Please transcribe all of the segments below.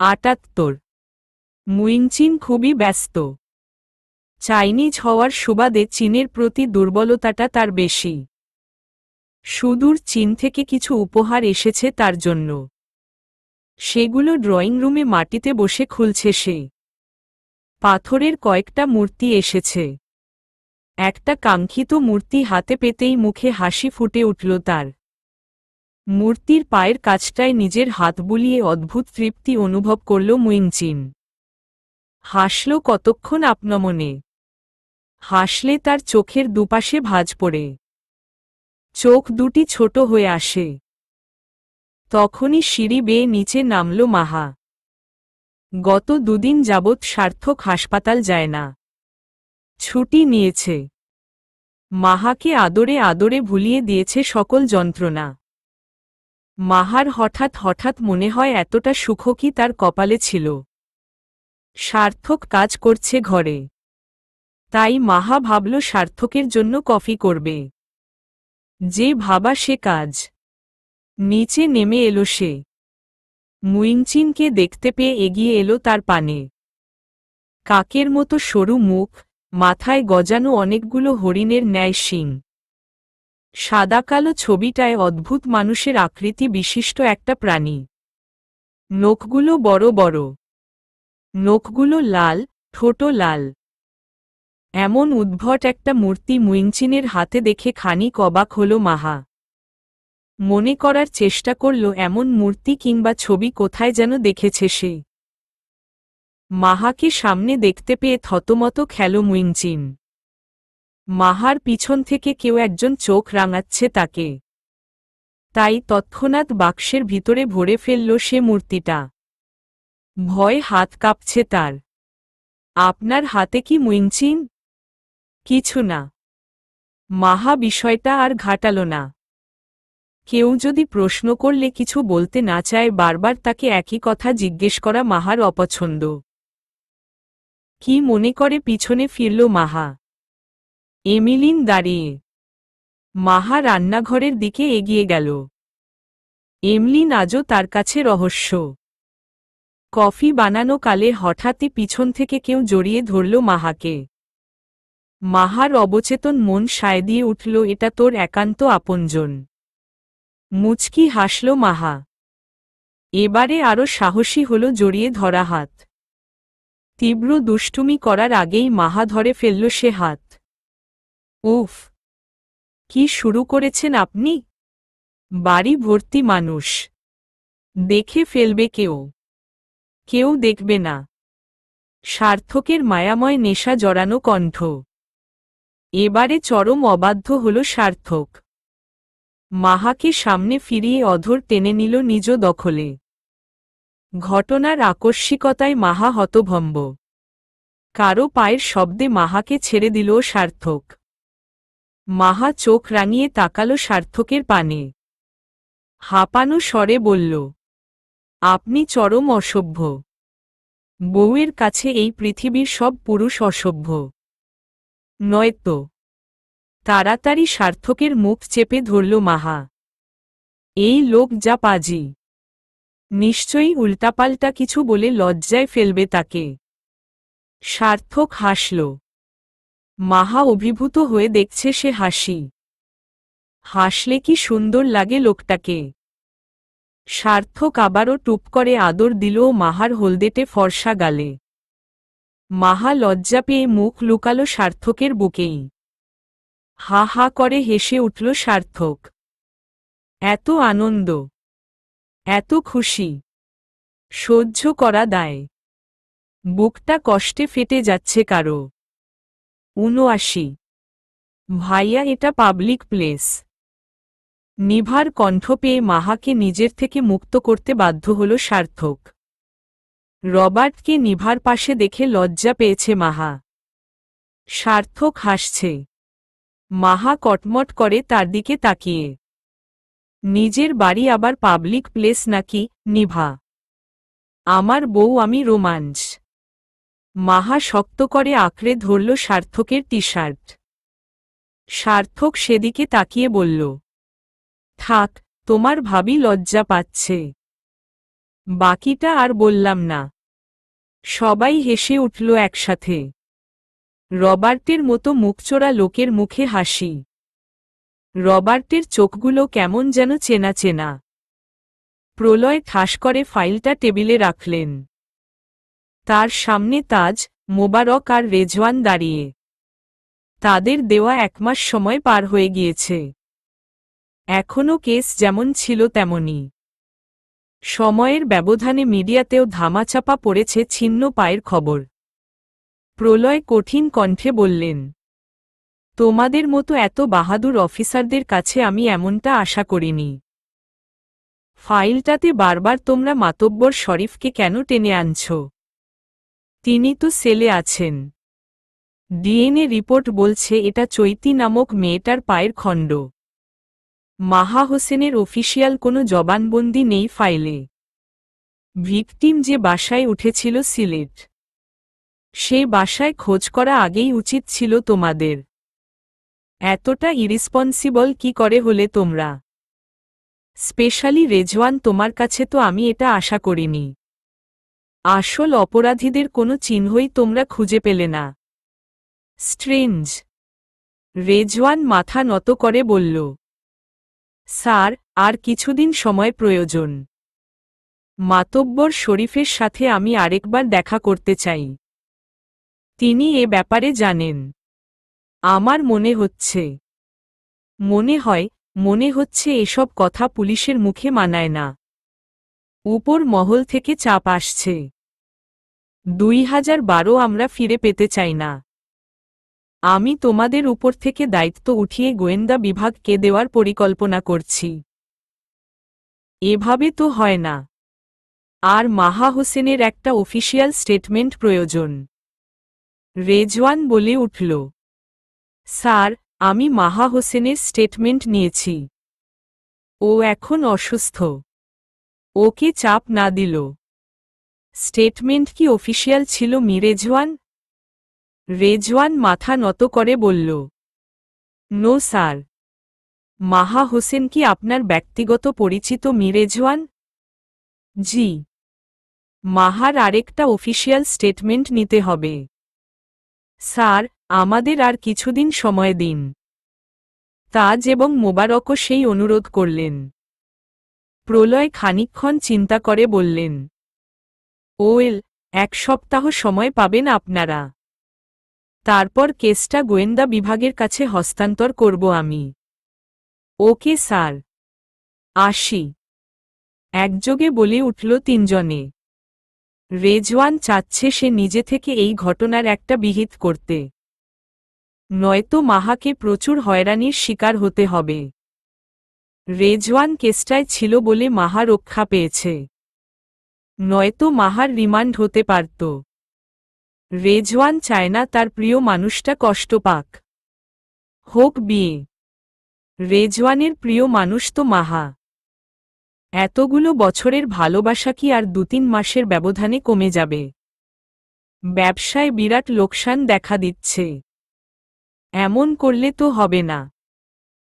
৭৮। মুইংচিন খুবই ব্যস্ত। চাইনিজ হওয়ার সুবাদে চীনের প্রতি দুর্বলতাটা তার বেশি। সুদূর চীন থেকে কিছু উপহার এসেছে তার জন্য। সেগুলো ড্রয়িং রুমে মাটিতে বসে খুলছে সে। পাথরের কয়েকটা মূর্তি এসেছে। একটা কাঙ্ক্ষিত মূর্তি হাতে পেতেই মুখে হাসি ফুটে উঠল তার। মূর্তির পায়ের কাছটায় নিজের হাত বুলিয়ে অদ্ভুত তৃপ্তি অনুভব করল মুইংচিন। হাসল কতক্ষণ আপনমনে। হাসলে তার চোখের দুপাশে ভাঁজ পড়ে। চোখ দুটি ছোট হয়ে আসে। তখনই সিঁড়ি বেয়ে নিচে নামল মাহা। গত দুদিন যাবৎ সার্থক হাসপাতাল যায় না। ছুটি নিয়েছে। মাহাকে আদরে আদরে ভুলিয়ে দিয়েছে সকল যন্ত্রণা। মাহার হঠাৎ হঠাৎ মনে হয় এতটা সুখ কি তার কপালে ছিল। সার্থক কাজ করছে ঘরে। তাই মাহা ভাবল সার্থকের জন্য কফি করবে। যে ভাবা সে কাজ। নিচে নেমে এলো সে। মুইংচিনকে দেখতে পেয়ে এগিয়ে এলো তার পানে। কাকের মতো সরু মুখ, মাথায় গজানো অনেকগুলো হরিণের ন্যায় শিং। সাদাকালো ছবিটায় অদ্ভুত মানুষের আকৃতি বিশিষ্ট একটা প্রাণী। নখগুলো বড় বড়। নখগুলো লাল, ঠোঁটও লাল। এমন উদ্ভট একটা মূর্তি মুইংচিনের হাতে দেখে খানিক অবাক হল মাহা। মনে করার চেষ্টা করল এমন মূর্তি কিংবা ছবি কোথায় যেন দেখেছে সে। মাহাকে সামনে দেখতে পেয়ে থতমত খেল মুইংচিন। মাহার পিছন থেকে কেউ একজন চোখ রাঙাচ্ছে তাকে। তাই তৎক্ষণাৎ বাক্সের ভিতরে ভরে ফেলল সে মূর্তিটা। ভয়ে হাত কাঁপছে তার। আপনার হাতে কি মুইংচিন? কিছু না। মাহা বিষয়টা আর ঘাটাল না। কেউ যদি প্রশ্ন করলে কিছু বলতে না চায় বারবার তাকে একই কথা জিজ্ঞেস করা মাহার অপছন্দ। কি মনে করে পিছনে ফিরল মাহা। এমিলিন দাঁড়িয়ে। মাহা রান্নাঘরের দিকে এগিয়ে গেল। এমলিন আজও তার কাছে রহস্য। কফি বানানো কালে হঠাৎই পিছন থেকে কেউ জড়িয়ে ধরল মাহাকে। মাহার অবচেতন মন সায় দিয়ে উঠল এটা তোর একান্ত আপনজন। মুচকি হাসল মাহা। এবারে আরো সাহসী হল জড়িয়ে ধরা হাত। তীব্র দুষ্টুমি করার আগেই মাহা ধরে ফেলল সে হাত। উফ, কি শুরু করেছেন আপনি? বাড়ি ভর্তি মানুষ। দেখে ফেলবে কেউ। কেউ দেখবে না। সার্থকের মায়াময় নেশা জড়ানো কণ্ঠ। এবারে চরম অবাধ্য হল সার্থক। মাহাকে সামনে ফিরিয়ে অধর টেনে নিল নিজ দখলে। ঘটনার আকস্মিকতায় মাহা হতভম্ব। কারো পায়ের শব্দে মাহাকে ছেড়ে দিল সার্থক। মাহা চোখ রাঙিয়ে তাকালো সার্থকের পানে। হাঁপানো স্বরে বলল, আপনি চরম অসভ্য। বউয়ের কাছে এই পৃথিবীর সব পুরুষ অসভ্য। নয়তো। তাড়াতাড়ি সার্থকের মুখ চেপে ধরল মাহা। এই লোক যা পাজি। নিশ্চয়ই উল্টাপাল্টা কিছু বলে লজ্জায় ফেলবে তাকে। সার্থক হাসল। মাহা অভিভূত হয়ে দেখছে সে হাসি। হাসলে কি সুন্দর লাগে লোকটাকে। সার্থক আবারও টুপ করে আদর দিল মাহার হলদেটে ফর্সা গালে। মাহা লজ্জা পেয়ে মুখ লুকালো সার্থকের বুকেই। হা হা করে হেসে উঠল সার্থক। এত আনন্দ, এত খুশি, সহ্য করা দায়। বুকটা কষ্টে ফেটে যাচ্ছে কারো। ৭৯। ভাইয়া এটা পাবলিক প্লেস। নিভার কণ্ঠ পেয়ে মাহাকে নিজের থেকে মুক্ত করতে বাধ্য হল সার্থক। রবার্টকে নিভার পাশে দেখে লজ্জা পেয়েছে মাহা। সার্থক হাসছে। মাহা কটমট করে তার দিকে তাকিয়ে। নিজের বাড়ি আবার পাবলিক প্লেস নাকি? নিভা, আমার বউ আমি রোমাঞ্চ। মাহা শক্ত করে আঁকড়ে ধরল সার্থকের টি শার্ট। সার্থক সেদিকে তাকিয়ে বলল, থাক, তোমার ভাবি লজ্জা পাচ্ছে। বাকিটা আর বললাম না। সবাই হেসে উঠল একসাথে। রবার্টের মতো মুখচোরা লোকের মুখে হাসি। রবার্টের চোখগুলো কেমন যেন চেনা চেনা। প্রলয় ঠাস করে ফাইলটা টেবিলে রাখলেন। তার সামনে তাজ, মোবারক আর রেজওয়ান দাঁড়িয়ে। তাদের দেওয়া 1 মাস সময় পার হয়ে গিয়েছে। এখনও কেস যেমন ছিল তেমনই। সময়ের ব্যবধানে মিডিয়াতেও ধামাচাপা পড়েছে ছিন্ন পায়ের খবর। প্রলয় কঠিন কণ্ঠে বললেন, তোমাদের মতো এত বাহাদুর অফিসারদের কাছে আমি এমনটা আশা করিনি। ফাইলটাতে বারবার তোমরা মাতব্বর শরীফকে কেন টেনে আনছ? তিনি তো সেলে আছেন। ডিএনএ রিপোর্ট বলছে এটা চৈতি নামক মেয়েটার পায়ের খণ্ড। মাহা হোসেনের অফিসিয়াল কোনো জবানবন্দি নেই ফাইলে। ভিকটিম যে বাসায় উঠেছিল সিলেট, সে বাসায় খোঁজ করা আগেই উচিত ছিল তোমাদের। এতটা ইরেসপন্সিবল কি করে হলে তোমরা? স্পেশালি রেজওয়ান, তোমার কাছে তো আমি এটা আশা করিনি। আসল অপরাধীদের কোনো চিহ্নই তোমরা খুঁজে পেলে না। স্ট্রেঞ্জ। রেজওয়ান মাথা নত করে বলল, স্যার, আর কিছুদিন সময় প্রয়োজন। মাতব্বর শরীফের সাথে আমি আরেকবার দেখা করতে চাই। তিনি এ ব্যাপারে জানেন। আমার মনে হচ্ছে এসব কথা পুলিশের মুখে মানায় না। উপর মহল থেকে চাপ আসছে। 2012 আমরা ফিরে পেতে চাই না। আমি তোমাদের উপর থেকে দায়িত্ব উঠিয়ে গোয়েন্দা বিভাগকে দেওয়ার পরিকল্পনা করছি। এভাবে তো হয় না। আর মাহা হোসেনের একটা অফিসিয়াল স্টেটমেন্ট প্রয়োজন। রেজওয়ান বলে উঠল, স্যার, আমি মাহা হোসেনের স্টেটমেন্ট নিয়েছি। ও এখন অসুস্থ। ওকে চাপ না দিল। স্টেটমেন্ট কি অফিসিয়াল ছিল রেজওয়ান? রেজওয়ান মাথা নত করে বলল, নো স্যার। মাহা হোসেন কি আপনার ব্যক্তিগত পরিচিত রেজওয়ান? জি। মাহার আরেকটা অফিসিয়াল স্টেটমেন্ট নিতে হবে। স্যার, আমাদের আর কিছুদিন সময় দিন। তাজ এবং মোবারকও সেই অনুরোধ করলেন। প্রলয় খানিকক্ষণ চিন্তা করে বললেন, ওয়েল, 1 সপ্তাহ সময় পাবেন আপনারা। তারপর কেসটা গোয়েন্দা বিভাগের কাছে হস্তান্তর করব আমি। Okay sir. আসি। একযোগে বলে উঠল 3 জনে। রেজওয়ান চাচ্ছে সে নিজে থেকে এই ঘটনার একটা বিহিত করতে। নয়তো মাহাকে প্রচুর হয়রানির শিকার হতে হবে। রেজওয়ান কেসটায় ছিল বলে মাহা রক্ষা পেয়েছে। নয়তো মাহার রিমান্ড হতে পারত। রেজওয়ান চায় না তার প্রিয় মানুষটা কষ্ট পাক। হোক বিয়ে। রেজওয়ানের প্রিয় মানুষ তো মাহা। এতগুলো বছরের ভালোবাসা কি আর 2-3 মাসের ব্যবধানে কমে যাবে? ব্যবসায় বিরাট লোকসান দেখা দিচ্ছে। এমন করলে তো হবে না।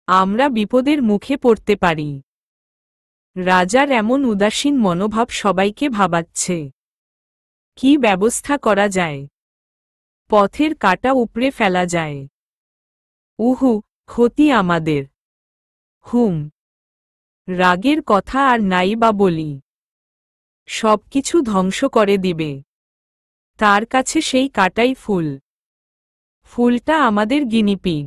আমরা বিপদের মুখে পড়তে পারি। রাজার এমন উদাসীন মনোভাব সবাইকে ভাবাচ্ছে। কি ব্যবস্থা করা যায়? পথের কাঁটা উপড়ে ফেলা যায়। উহু, ক্ষতি আমাদের। রাগের কথা আর নাই বা বলি। সবকিছু ধ্বংস করে দিবে। তার কাছে সেই কাটাই ফুল। ফুলটা আমাদের গিনিপিগ।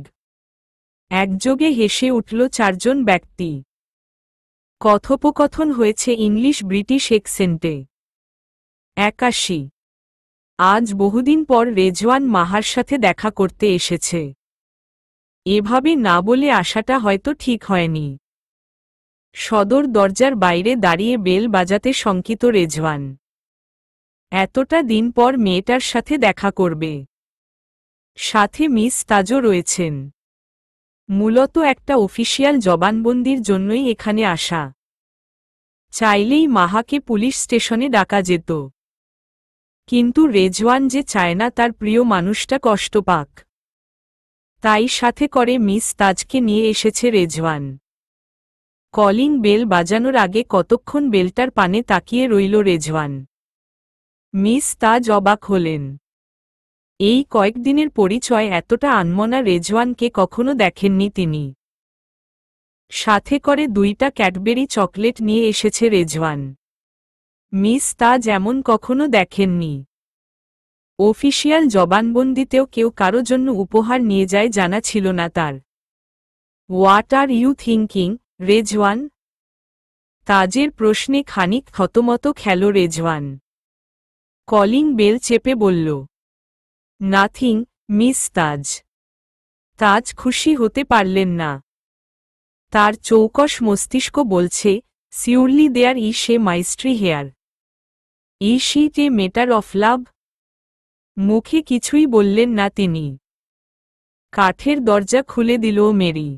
একযোগে হেসে উঠল 4 জন ব্যক্তি। কথোপকথন হয়েছে ইংলিশ ব্রিটিশ অ্যাকসেন্টে। 81। আজ বহুদিন পর রেজওয়ান মাহার সাথে দেখা করতে এসেছে। এভাবে না বলে আসাটা হয়তো ঠিক হয়নি। সদর দরজার বাইরে দাঁড়িয়ে বেল বাজাতে শঙ্কিত রেজওয়ান। এতটা দিন পর মেয়েটার সাথে দেখা করবে। সাথে মিস তাজও রয়েছেন। মূলত একটা অফিসিয়াল জবানবন্দির জন্যই এখানে আসা। চাইলেই মাহাকে পুলিশ স্টেশনে ডাকা যেত। কিন্তু রেজওয়ান যে চায় না তার প্রিয় মানুষটা কষ্ট পাক। তাই সাথে করে মিস তাজকে নিয়ে এসেছে রেজওয়ান। কলিং বেল বাজানোর আগে কতক্ষণ বেলটার পানে তাকিয়ে রইল রেজওয়ান। মিস তাজ অবাক হলেন। এই কয়েকদিনের পরিচয় এতটা আনমনা রেজওয়ানকে কখনো দেখেননি তিনি। সাথে করে 2টা ক্যাডবেরি চকলেট নিয়ে এসেছে রেজওয়ান। মিস তাজ এমন কখনো দেখেননি। অফিসিয়াল জবানবন্দিতেও কেউ কারো জন্য উপহার নিয়ে যায় জানা ছিল না তার। What are you thinking, Rezwan? তাজের প্রশ্নে খানিক থতমত খেল রেজওয়ান। কলিং বেল চেপে বলল, নাথিং, মিস তাজ। তাজ খুশি হতে পারলেন না। তার চৌকস মস্তিষ্ক বলছে, surely there is a mystery here. Is it a matter of love? মুখে কিছুই বললেন না তিনি। কাঠের দরজা খুলে দিল মেরি।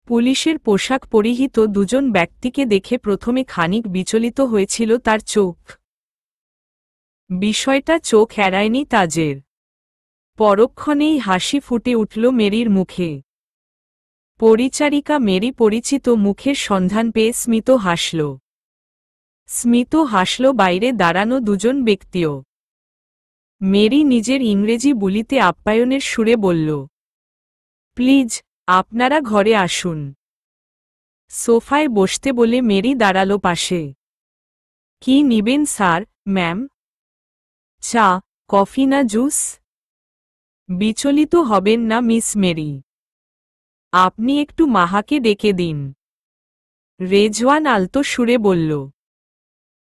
পুলিশের পোশাক পরিহিত দুজন ব্যক্তিকে দেখে প্রথমে খানিক বিচলিত হয়েছিল তার চোখ। বিষয়টা চোখ এড়ায়নি তাজের। পরক্ষণেই হাসি ফুটে উঠল মেরির মুখে। পরিচারিকা মেরি পরিচিত মুখের সন্ধান পেয়ে স্মিত হাসল। স্মিত হাসল বাইরে দাঁড়ানো দুজন ব্যক্তিও। মেরি নিজের ইংরেজি বুলিতে আপ্যায়নের সুরে বলল, প্লিজ, আপনারা ঘরে আসুন। সোফায় বসতে বলে মেরি দাঁড়াল পাশে। কি নিবেন স্যার, ম্যাম? চা, কফি না জুস? বিচলিত হবেন না মিস মেরি। আপনি একটু মাহাকে ডেকে দিন। রেজওয়ান আলতো সুরে বলল,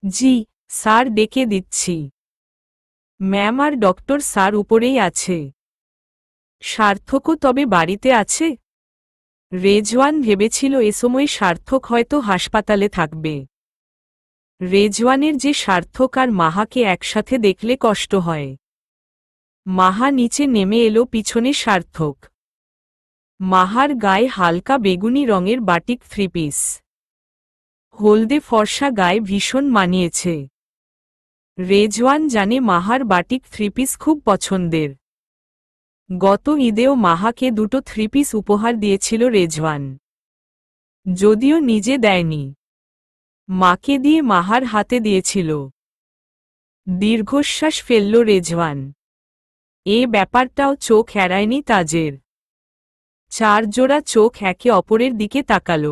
জি স্যার, ডেকে দিচ্ছি। ম্যাম আর ডক্টর স্যার উপরেই আছে। সার্থকও তবে বাড়িতে আছে? রেজওয়ান ভেবেছিল এ সময় সার্থক হয়তো হাসপাতালে থাকবে। রেজওয়ানের যে সার্থক আর মাহাকে একসাথে দেখলে কষ্ট হয়। মাহা নিচে নেমে এলো পিছনে সার্থক। মাহার গায়ে হালকা বেগুনি রঙের বাটিক 3 পিস। হলদে ফর্সা গায়ে ভীষণ মানিয়েছে। রেজওয়ান জানে মাহার বাটিক 3 পিস খুব পছন্দের। গত ঈদেও মাহাকে 2টো 3 পিস উপহার দিয়েছিল রেজওয়ান। যদিও নিজে দেয়নি, মাকে দিয়ে মাহার হাতে দিয়েছিল। দীর্ঘশ্বাস ফেলল রেজওয়ান। এ ব্যাপারটাও চোখ এড়ায়নি তাজের। 4 জোড়া চোখ একে অপরের দিকে তাকাল।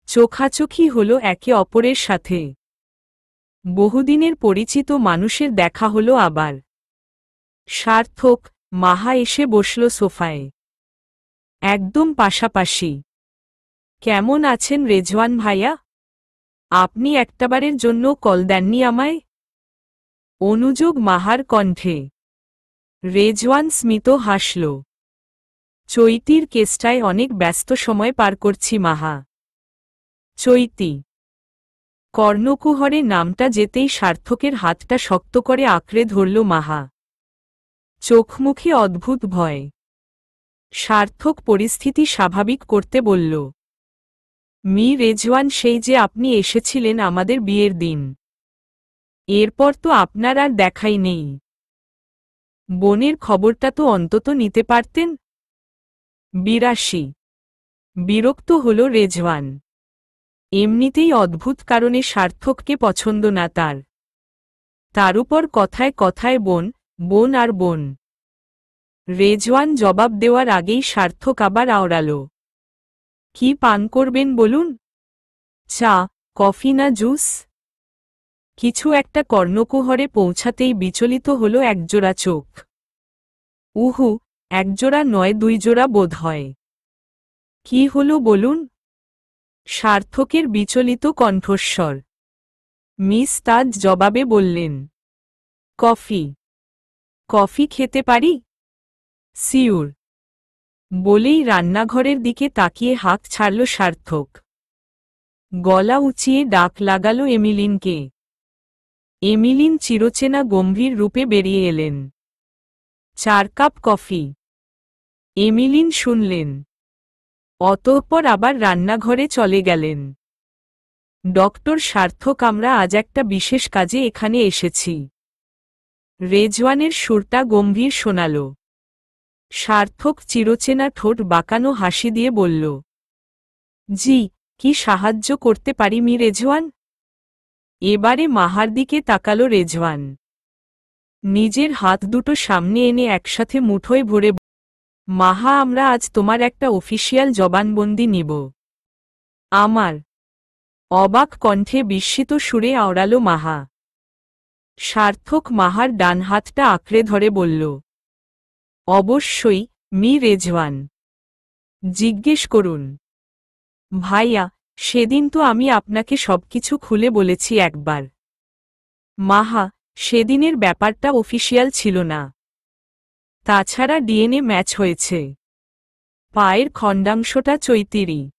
চোখাচোখি হল একে অপরের সাথে। বহুদিনের পরিচিত মানুষের দেখা হল আবার। সার্থক, মাহা এসে বসল সোফায়। একদম পাশাপাশি। কেমন আছেন রেজওয়ান ভাইয়া? আপনি একটাবারের জন্য কল দেননি আমায়? অনুযোগ মাহার কণ্ঠে। রেজওয়ান স্মিত হাসল। চৈতির কেসটায় অনেক ব্যস্ত সময় পার করছি মাহা। চৈতি। কর্ণকুহরে নামটা যেতেই সার্থকের হাতটা শক্ত করে আঁকড়ে ধরল মাহা। চোখমুখে অদ্ভুত ভয়। সার্থক পরিস্থিতি স্বাভাবিক করতে বলল, মি রেজওয়ান, সেই যে আপনি এসেছিলেন আমাদের বিয়ের দিন। এরপর তো আপনার আর দেখাই নেই। বোনের খবরটা তো অন্তত নিতে পারতেন। 82। বিরক্ত হল রেজওয়ান। এমনিতেই অদ্ভুত কারণে সার্থককে পছন্দ না তার। তার উপর কথায় কথায় বোন, বোন আর বোন। রেজওয়ান জবাব দেওয়ার আগেই সার্থক আবার আওড়াল, কি পান করবেন বলুন? চা, কফি না জুস? কিছু একটা কর্ণকুহরে পৌঁছাতেই বিচলিত হল একজোড়া চোখ। উহু, একজোড়া নয়, 2 জোড়া বোধ হয়। কি হলো বলুন? সার্থকের বিচলিত কণ্ঠস্বর। মিস তাজ জবাবে বললেন, কফি। কফি খেতে পারি? সিউর। বলেই রান্নাঘরের দিকে তাকিয়ে হাঁক ছাড়ল সার্থক। গলা উঁচিয়ে ডাক লাগাল এমিলিনকে। এমিলিন চিরচেনা গম্ভীর রূপে বেরিয়ে এলেন। 4 কাপ কফি। এমিলিন শুনলেন। অতঃপর আবার রান্নাঘরে চলে গেলেন। ডক্টর সার্থক, আমরা আজ একটা বিশেষ কাজে এখানে এসেছি। রেজওয়ানের সুরটা গম্ভীর শোনাল। সার্থক চিরচেনা ঠোঁট বাঁকানো হাসি দিয়ে বলল, জি, কি সাহায্য করতে পারি মি রেজওয়ান? এবারে মাহার দিকে তাকালো রেজওয়ান। নিজের হাত দুটো সামনে এনে একসাথে মুঠোয় ভরে, মাহা আমরা আজ তোমার একটা অফিসিয়াল জবানবন্দি নিব। আমার। অবাক কণ্ঠে বিস্মিত সুরে আওড়ালো মাহা। সার্থক মাহার ডান হাতটা আঁকড়ে ধরে বলল, অবশ্যই মি রেজওয়ান। জিজ্ঞেস করুন। ভাইয়া, সেদিন তো আমি আপনাকে সবকিছু খুলে বলেছি একবার। মাহা, সেদিনের ব্যাপারটা অফিসিয়াল ছিল না। তাছাড়া ডিএনএ ম্যাচ হয়েছে। পায়ের খণ্ডাংশটা চৈতিরই।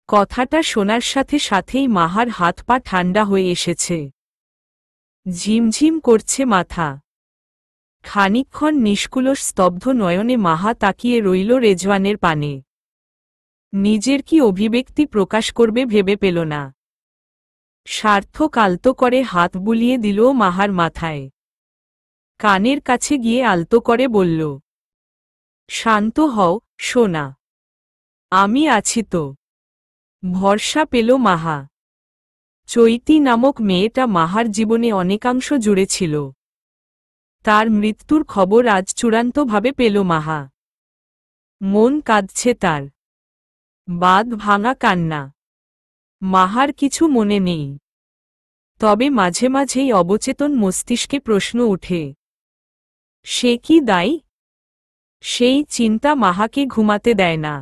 কথাটা শোনার সাথে সাথেই মাহার হাত পা ঠান্ডা হয়ে এসেছে। ঝিমঝিম করছে মাথা। খানিকক্ষণ নিষ্কুলস স্তব্ধ নয়নে মাহা তাকিয়ে রইল রেজওয়ানের পানে। নিজের কি অভিব্যক্তি প্রকাশ করবে ভেবে পেল না। সার্থক আলতো করে হাত বুলিয়ে দিল মাহার মাথায়। কানের কাছে গিয়ে আলতো করে বলল, শান্ত হও সোনা, আমি আছি তো। ভরসা পেল মাহা। চৈতি নামক মেয়েটা মাহার জীবনে অনেকাংশ জুড়ে ছিল। তার মৃত্যুর খবর আজ চূড়ান্তভাবে পেল মাহা। মন কাঁদছে তার। বাঁধ ভাঙা কান্না। মাহার কিছু মনে নেই। তবে মাঝে মাঝেই অবচেতন মস্তিষ্কে প্রশ্ন ওঠে, সে কি দায়ী? সেই চিন্তা মাহাকে ঘুমাতে দেয় না।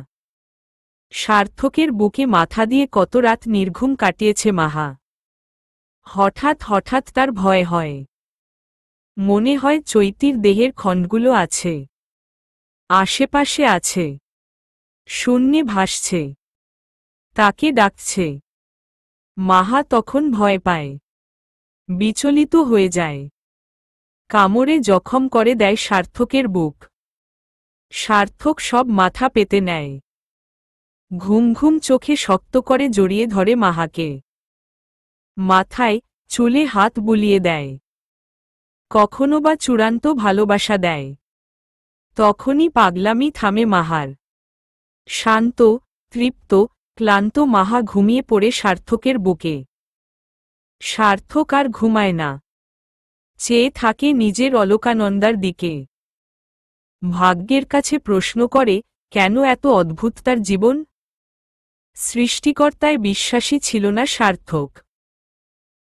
সার্থকের বুকে মাথা দিয়ে কত রাত নির্ঘুম কাটিয়েছে মাহা। হঠাৎ হঠাৎ তার ভয় হয়। মনে হয় চৈতির দেহের খণ্ডগুলো আছে, আশেপাশে আছে, শূন্যে ভাসছে, তাকে ডাকছে। মাহা তখন ভয় পায়, বিচলিত হয়ে যায়। কামড়ে জখম করে দেয় সার্থকের বুক। সার্থক সব মাথা পেতে নেয়। ঘুম ঘুম চোখে শক্ত করে জড়িয়ে ধরে মাহাকে। মাথায় চুলে হাত বুলিয়ে দেয়। কখনো বা চূড়ান্ত ভালোবাসা দেয়। তখনই পাগলামি থামে মাহার। শান্ত, তৃপ্ত, ক্লান্ত মাহা ঘুমিয়ে পড়ে সার্থকের বুকে। সার্থক আর ঘুমায় না। চেয়ে থাকে নিজের অলকানন্দার দিকে। ভাগ্যের কাছে প্রশ্ন করে, কেন এত অদ্ভুত তার জীবন? সৃষ্টিকর্তায় বিশ্বাসী ছিল না সার্থক।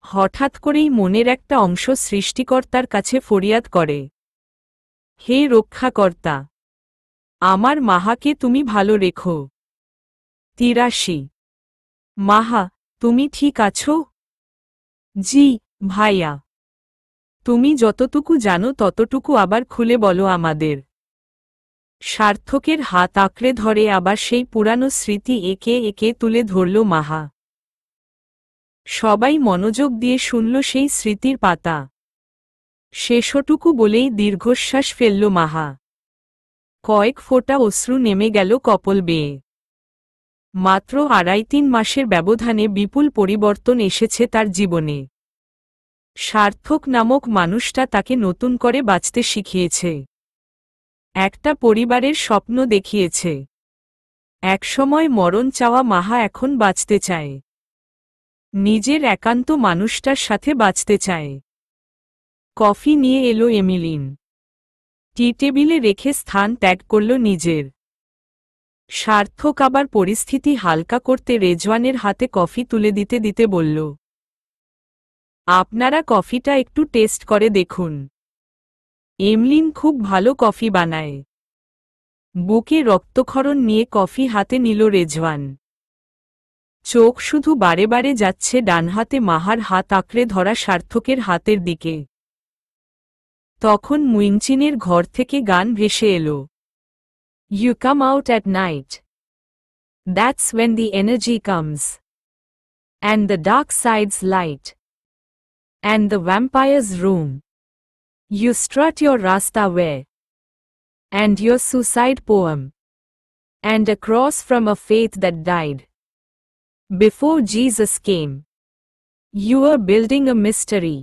হঠাৎ করেই মনের একটা অংশ সৃষ্টিকর্তার কাছে ফরিয়াদ করে, হে রক্ষাকর্তা, আমার মাহাকে তুমি ভালো রেখো। ৮৩। মাহা, তুমি ঠিক আছো? জি, ভাইয়া। তুমি যতটুকু জানো ততটুকু আবার খুলে বলো আমাদের। সার্থকের হাত আঁকড়ে ধরে আবার সেই পুরানো স্মৃতি একে একে তুলে ধরল মাহা। সবাই মনোযোগ দিয়ে শুনল সেই স্মৃতির পাতা। শেষটুকু বলেই দীর্ঘশ্বাস ফেলল মাহা। কয়েক ফোঁটা অশ্রু নেমে গেল কপল বেয়ে। মাত্র ২.৫-৩ মাসের ব্যবধানে বিপুল পরিবর্তন এসেছে তার জীবনে। সার্থক নামক মানুষটা তাকে নতুন করে বাঁচতে শিখিয়েছে। একটা পরিবারের স্বপ্ন দেখিয়েছে। একসময় মরণ চাওয়া মাহা এখন বাঁচতে চায়। নিজের একান্ত মানুষটার সাথে বাঁচতে চায়। কফি নিয়ে এলো এমিলিন। টি টেবিলে রেখে স্থান ত্যাগ করল নিজের। সার্থক আবার পরিস্থিতি হালকা করতে রেজওয়ানের হাতে কফি তুলে দিতে দিতে বলল, আপনারা কফিটা একটু টেস্ট করে দেখুন। এমলিন খুব ভালো কফি বানায়। বুকে রক্তক্ষরণ নিয়ে কফি হাতে নিল রেজওয়ান। চোখ শুধু বারে বারে যাচ্ছে ডান হাতে মাহার হাত আঁকড়ে ধরা সার্থকের হাতের দিকে। তখন মুইনচিনের ঘর থেকে গান ভেসে এলো। You come out at night. That's when the energy comes. And the dark side's light. And the vampire's room. You strut your Rasta wear. And your suicide poem. And a cross from a faith that died before Jesus came. You are building a mystery.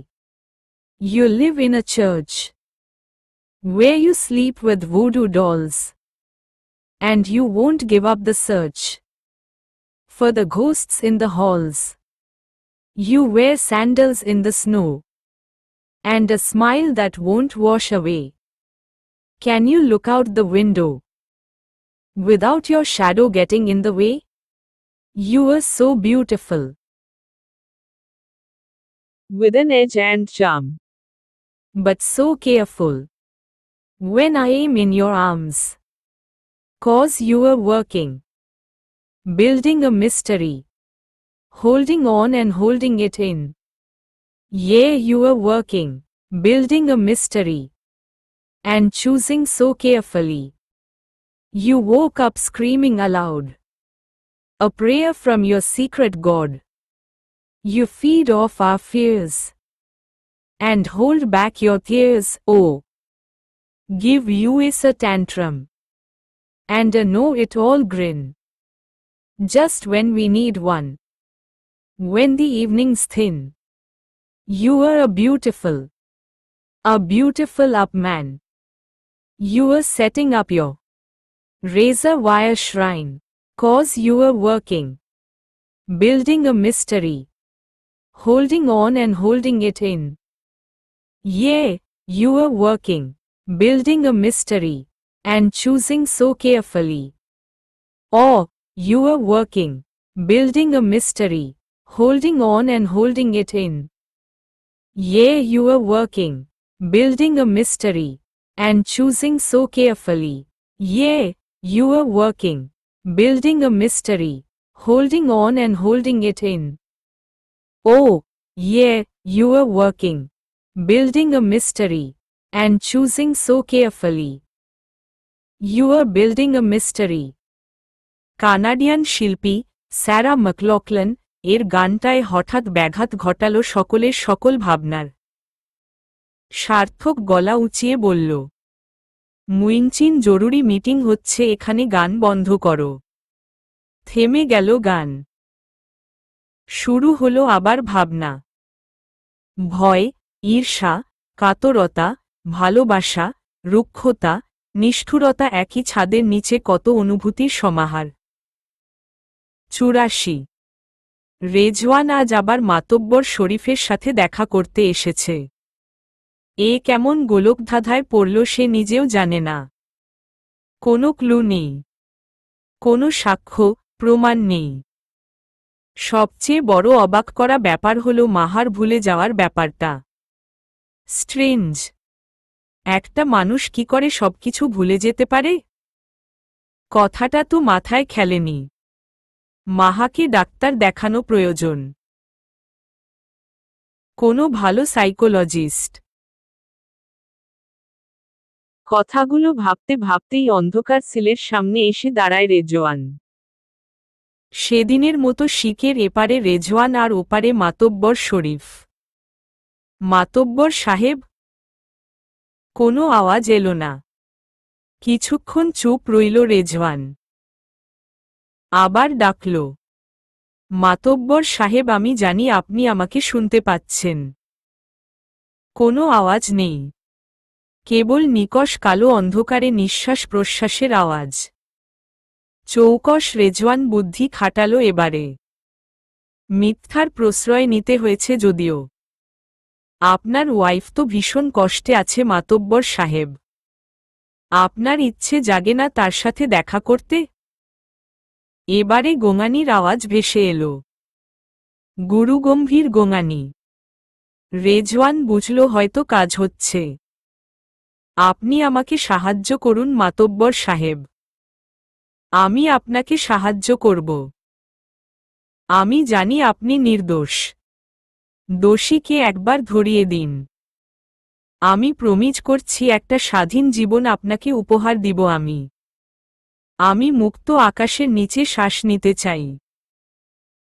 You live in a church where you sleep with voodoo dolls. And you won't give up the search for the ghosts in the halls. You wear sandals in the snow. And a smile that won't wash away. Can you look out the window? Without your shadow getting in the way? You are so beautiful. With an edge and charm. But so careful. When I am in your arms. 'Cause you are working. Building a mystery. Holding on and holding it in. Yeah, you are working. Building a mystery. And choosing so carefully. You woke up screaming aloud. A prayer from your secret God. You feed off our fears. And hold back your tears, oh. Give US a tantrum. And a know-it-all grin. Just when we need one. When the evening's thin. You are a beautiful up man. You are setting up your razor wire shrine. 'Cause you are working. Building a mystery. Holding on and holding it in. Yeah, you are working. Building a mystery. And choosing so carefully. Oh, you are working. Building a mystery. Holding on and holding it in. Yeah, you are working. Building a mystery. And choosing so carefully. Yeah, you are working. Building a mystery. Holding on and holding it in. Oh, yeah, you are working. Building a mystery. And choosing so carefully. You are building a mystery. Canadian শিল্পী Sarah ম্যাকলকল্যান এর গানটায় হঠাৎ ব্যাঘাত ঘটাল সকলের সকল ভাবনার। সার্থক গলা উঁচিয়ে বলল, মুইংচিন জরুরি মিটিং হচ্ছে এখানে, গান বন্ধ করো। থেমে গেল গান। শুরু হলো আবার ভাবনা। ভয়, ঈর্ষা, কাতরতা, ভালোবাসা, রুক্ষতা, নিষ্ঠুরতা, একই ছাদের নিচে কত অনুভূতির সমাহার। ৮৪ রেজওয়ান আজ আবার মাতব্বর শরীফের সাথে দেখা করতে এসেছে। এ কেমন গোলকধাঁধায় পড়ল সে নিজেও জানে না। কোনো ক্লু নেই, কোনো সাক্ষ্য প্রমাণ নেই। সবচেয়ে বড় অবাক করা ব্যাপার হল মাহার ভুলে যাওয়ার ব্যাপারটা। স্ট্রেঞ্জ, একটা মানুষ কি করে সবকিছু ভুলে যেতে পারে? কথাটা তো মাথায় খেলেনি। মাহাকে ডাক্তার দেখানো প্রয়োজন। কোনো ভালো সাইকোলজিস্ট। কথাগুলো ভাবতে ভাবতেই অন্ধকার সেলের সামনে এসে দাঁড়ায় রেজওয়ান। সেদিনের মতো শিকের এপারে রেজওয়ান আর ওপারে মাতব্বর শরীফ। মাতব্বর সাহেব? কোনো আওয়াজ এলো না। কিছুক্ষণ চুপ রইল রেজওয়ান। আবার ডাকল, মাতব্বর সাহেব, আমি জানি আপনি আমাকে শুনতে পাচ্ছেন। কোনো আওয়াজ নেই, কেবল নিকষ কালো অন্ধকারে নিঃশ্বাস প্রশ্বাসের আওয়াজ। চৌকস রেজওয়ান বুদ্ধি খাটালো এবারে। মিথ্যার প্রশ্রয় নিতে হয়েছে যদিও। আপনার ওয়াইফ তো ভীষণ কষ্টে আছে মাতব্বর সাহেব। আপনার ইচ্ছে জাগে না তার সাথে দেখা করতে? এবারে গোঙানির আওয়াজ ভেসে এলো, গুরুগম্ভীর গোঙানি। রেজওয়ান বুঝল হয়তো কাজ হচ্ছে। আপনি আমাকে সাহায্য করুন মাতব্বর সাহেব। আমি আপনাকে সাহায্য করব। আমি জানি আপনি নির্দোষ। দোষীকে একবার ধরিয়ে দিন। আমি প্রমিজ করছি একটা স্বাধীন জীবন আপনাকে উপহার দিব আমি। আমি মুক্ত আকাশের নিচে শ্বাস নিতে চাই।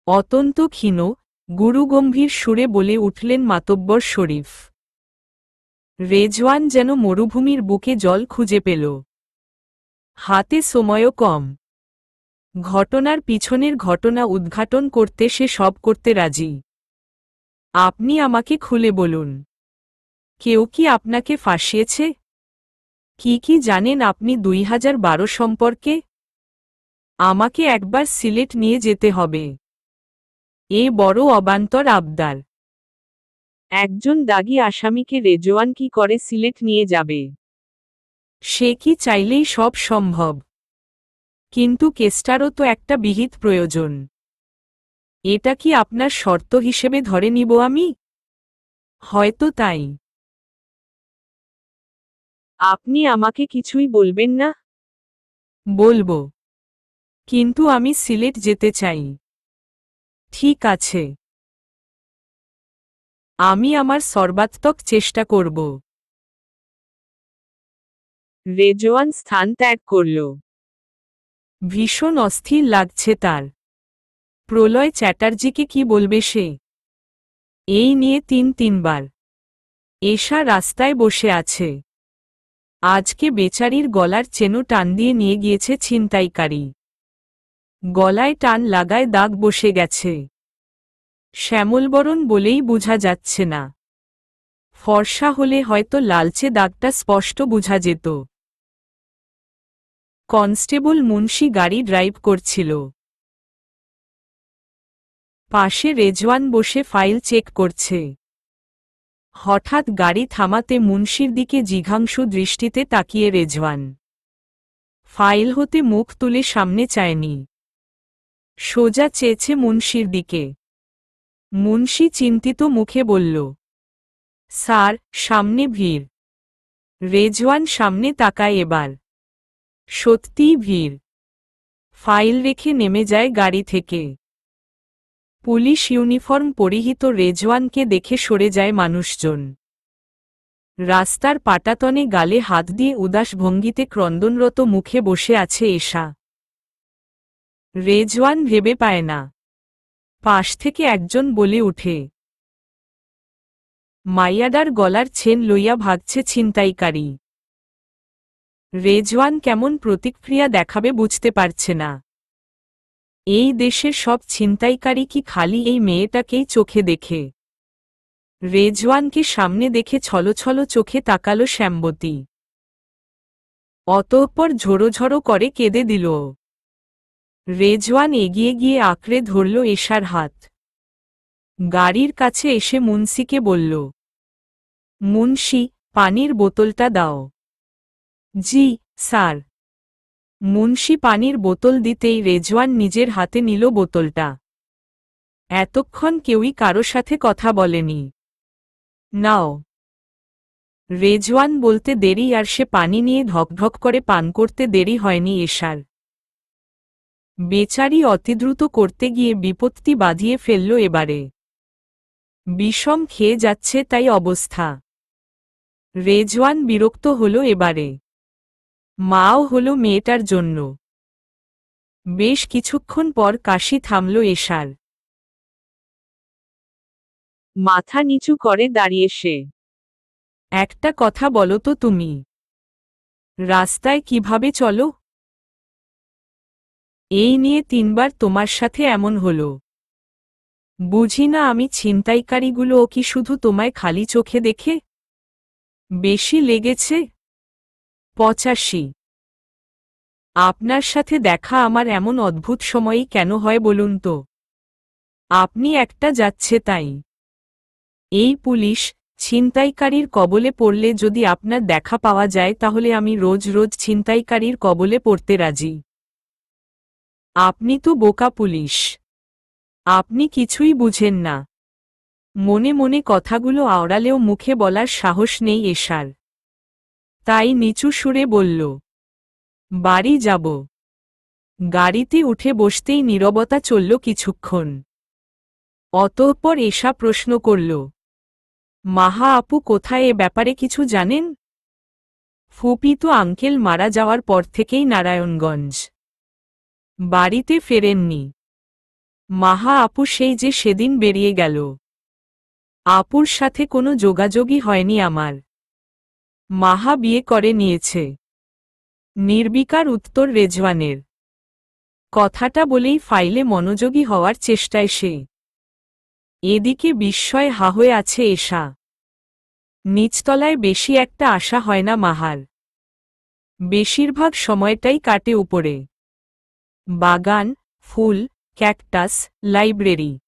অত্যন্ত ক্ষীণ গুরুগম্ভীর সুরে বলে উঠলেন মাতব্বর শরীফ। রেজওয়ান যেন মরুভূমির বুকে জল খুঁজে পেল। হাতে সময়ও কম। ঘটনার পিছনের ঘটনা উদ্ঘাটন করতে সে সব করতে রাজি। আপনি আমাকে খুলে বলুন, কেউ কি আপনাকে ফাঁসিয়েছে? কি কি জানেন আপনি ২০১২ সম্পর্কে? আমাকে একবার সিলেট নিয়ে যেতে হবে। এ বড় অবান্তর আবদার। একজন দাগী আসামিকে রেজওয়ান কি করে সিলেট নিয়ে যাবে? সে কি চাইলেই সব সম্ভব? কিন্তু কেসটারও তো একটা বিহিত প্রয়োজন। এটা কি আপনার শর্ত হিসেবে ধরে নিব আমি? হয়তো তাই। আপনি আমাকে কিছুই বলবেন না? বলবো, কিন্তু আমি সিলেট যেতে চাই। ঠিক আছে, আমি আমার সর্বাত্মক চেষ্টা করব। রেজওয়ান স্থান ত্যাগ করল। ভীষণ অস্থির লাগছে তার। প্রলয় চ্যাটার্জিকে কি বলবে সে? এই নিয়ে তিনবার এশা রাস্তায় বসে আছে। আজকে বেচারির গলার চেনো টান দিয়ে নিয়ে গিয়েছে ছিনতাইকারী। গলায় টান লাগায় দাগ বসে গেছে। শ্যামলবরণ বলেই বোঝা যাচ্ছে না। ফর্সা হলে হয়তো লালচে দাগটা স্পষ্ট বোঝা যেত। কনস্টেবল মুন্সি গাড়ি ড্রাইভ করছিল। পাশে রেজওয়ান বসে ফাইল চেক করছে। হঠাৎ গাড়ি থামাতে মুন্সির দিকে জিঘাংশু দৃষ্টিতে তাকিয়ে রেজওয়ান ফাইল হতে মুখ তুলে সামনে চায়নি, সোজা চেয়েছে মুন্সির দিকে। মুন্সি চিন্তিত মুখে বলল, স্যার, সামনে ভিড়। রেজওয়ান সামনে তাকায় এবার। সত্যিই ভিড়। ফাইল রেখে নেমে যায় গাড়ি থেকে। পুলিশ ইউনিফর্ম পরিহিত রেজওয়ানকে দেখে সরে যায় মানুষজন। রাস্তার পাটাতনে গালে হাত দিয়ে উদাস ভঙ্গিতে ক্রন্দনরত মুখে বসে আছে এশা। রেজওয়ান ভেবে পায় না। পাশ থেকে একজন বলে উঠে, মাইয়াডার গলার চেন লইয়া ভাগছে ছিনতাইকারী। রেজওয়ান কেমন প্রতিক্রিয়া দেখাবে বুঝতে পারছে না। এই দেশের সব ছিনতাইকারী কি খালি এই মেয়েটাকেই চোখে দেখে? রেজওয়ানকে সামনে দেখে ছলছল চোখে তাকালো শ্যামবতী। অতঃপর ঝোড়ো করে কেঁদে দিল। রেজওয়ান এগিয়ে গিয়ে আঁকড়ে ধরল এশার হাত। গাড়ির কাছে এসে মুন্সিকে বলল, মুন্সি, পানির বোতলটা দাও। জি, স্যার। মুন্সি পানির বোতল দিতেই রেজওয়ান নিজের হাতে নিল বোতলটা। এতক্ষণ কেউই কারো সাথে কথা বলেনি। নাও। রেজওয়ান বলতে দেরি আর সে পানি নিয়ে ঢকঢক করে পান করতে দেরি হয়নি এশার। বেচারি অতিদ্রুত করতে গিয়ে বিপত্তি বাঁধিয়ে ফেলল এবারে। বিষম খেয়ে যাচ্ছে তাই অবস্থা। রেজওয়ান বিরক্ত হল এবারে। মাও হল মেয়েটার জন্য। বেশ কিছুক্ষণ পর কাশি থামল এশার। মাথা নিচু করে দাঁড়িয়ে সে। একটা কথা বলো তো তুমি, রাস্তায় কিভাবে চলো? এই নিয়ে তিনবার তোমার সাথে এমন হলো। বুঝি না আমি ছিনতাইকারীগুলোও কি শুধু তোমায় খালি চোখে দেখে? বেশি লেগেছে? 85। আপনার সাথে দেখা আমার এমন অদ্ভুত সময়ই কেন হয় বলুন তো? আপনি একটা যাচ্ছে তাই। এই পুলিশ ছিনতাইকারীর কবলে পড়লে যদি আপনার দেখা পাওয়া যায় তাহলে আমি রোজ রোজ ছিনতাইকারীর কবলে পড়তে রাজি। আপনি তো বোকা পুলিশ। আপনি কিছুই বুঝেন না। মনে মনে কথাগুলো আওড়ালেও মুখে বলার সাহস নেই এশার। তাই নিচু সুরে বলল, বাড়ি যাব। গাড়িতে উঠে বসতেই নীরবতা চলল কিছুক্ষণ। অতঃপর এশা প্রশ্ন করল, মাহা আপু কোথায়? এ ব্যাপারে কিছু জানেন? ফুপি তো আঙ্কেল মারা যাওয়ার পর থেকেই নারায়ণগঞ্জ। বাড়িতে ফেরেননি। মাহা আপু সেই যে সেদিন বেরিয়ে গেল। আপুর সাথে কোনো যোগাযোগই হয়নি আমার। মাহা বিয়ে করে নিয়েছে। নির্বিকার উত্তর রেজওয়ানের। কথাটা বলেই ফাইলে মনোযোগী হওয়ার চেষ্টায় সে। এদিকে বিস্ময় হা হয়ে আছে এশা। নিচতলায় বেশি একটা আশা হয় না মাহার। বেশিরভাগ সময়টাই কাটে উপরে। বাগান, ফুল, ক্যাকটাস, লাইব্রেরি।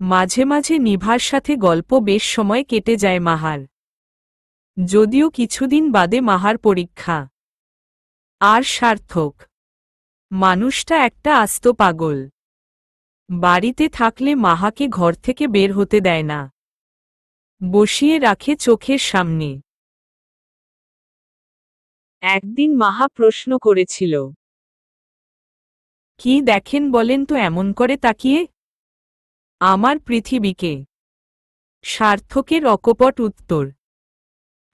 মাঝে মাঝে নিভার সাথে গল্প বেশ সময় কেটে যায় মাহার। যদিও কিছুদিন বাদে মাহার পরীক্ষা। আর সার্থক মানুষটা একটা আস্ত পাগল। বাড়িতে থাকলে মাহাকে ঘর থেকে বের হতে দেয় না, বসিয়ে রাখে চোখের সামনে। একদিন মাহা প্রশ্ন করেছিল, কি দেখেন বলেন তো এমন করে তাকিয়ে? আমার পৃথিবীকে। সার্থকের অকপট উত্তর।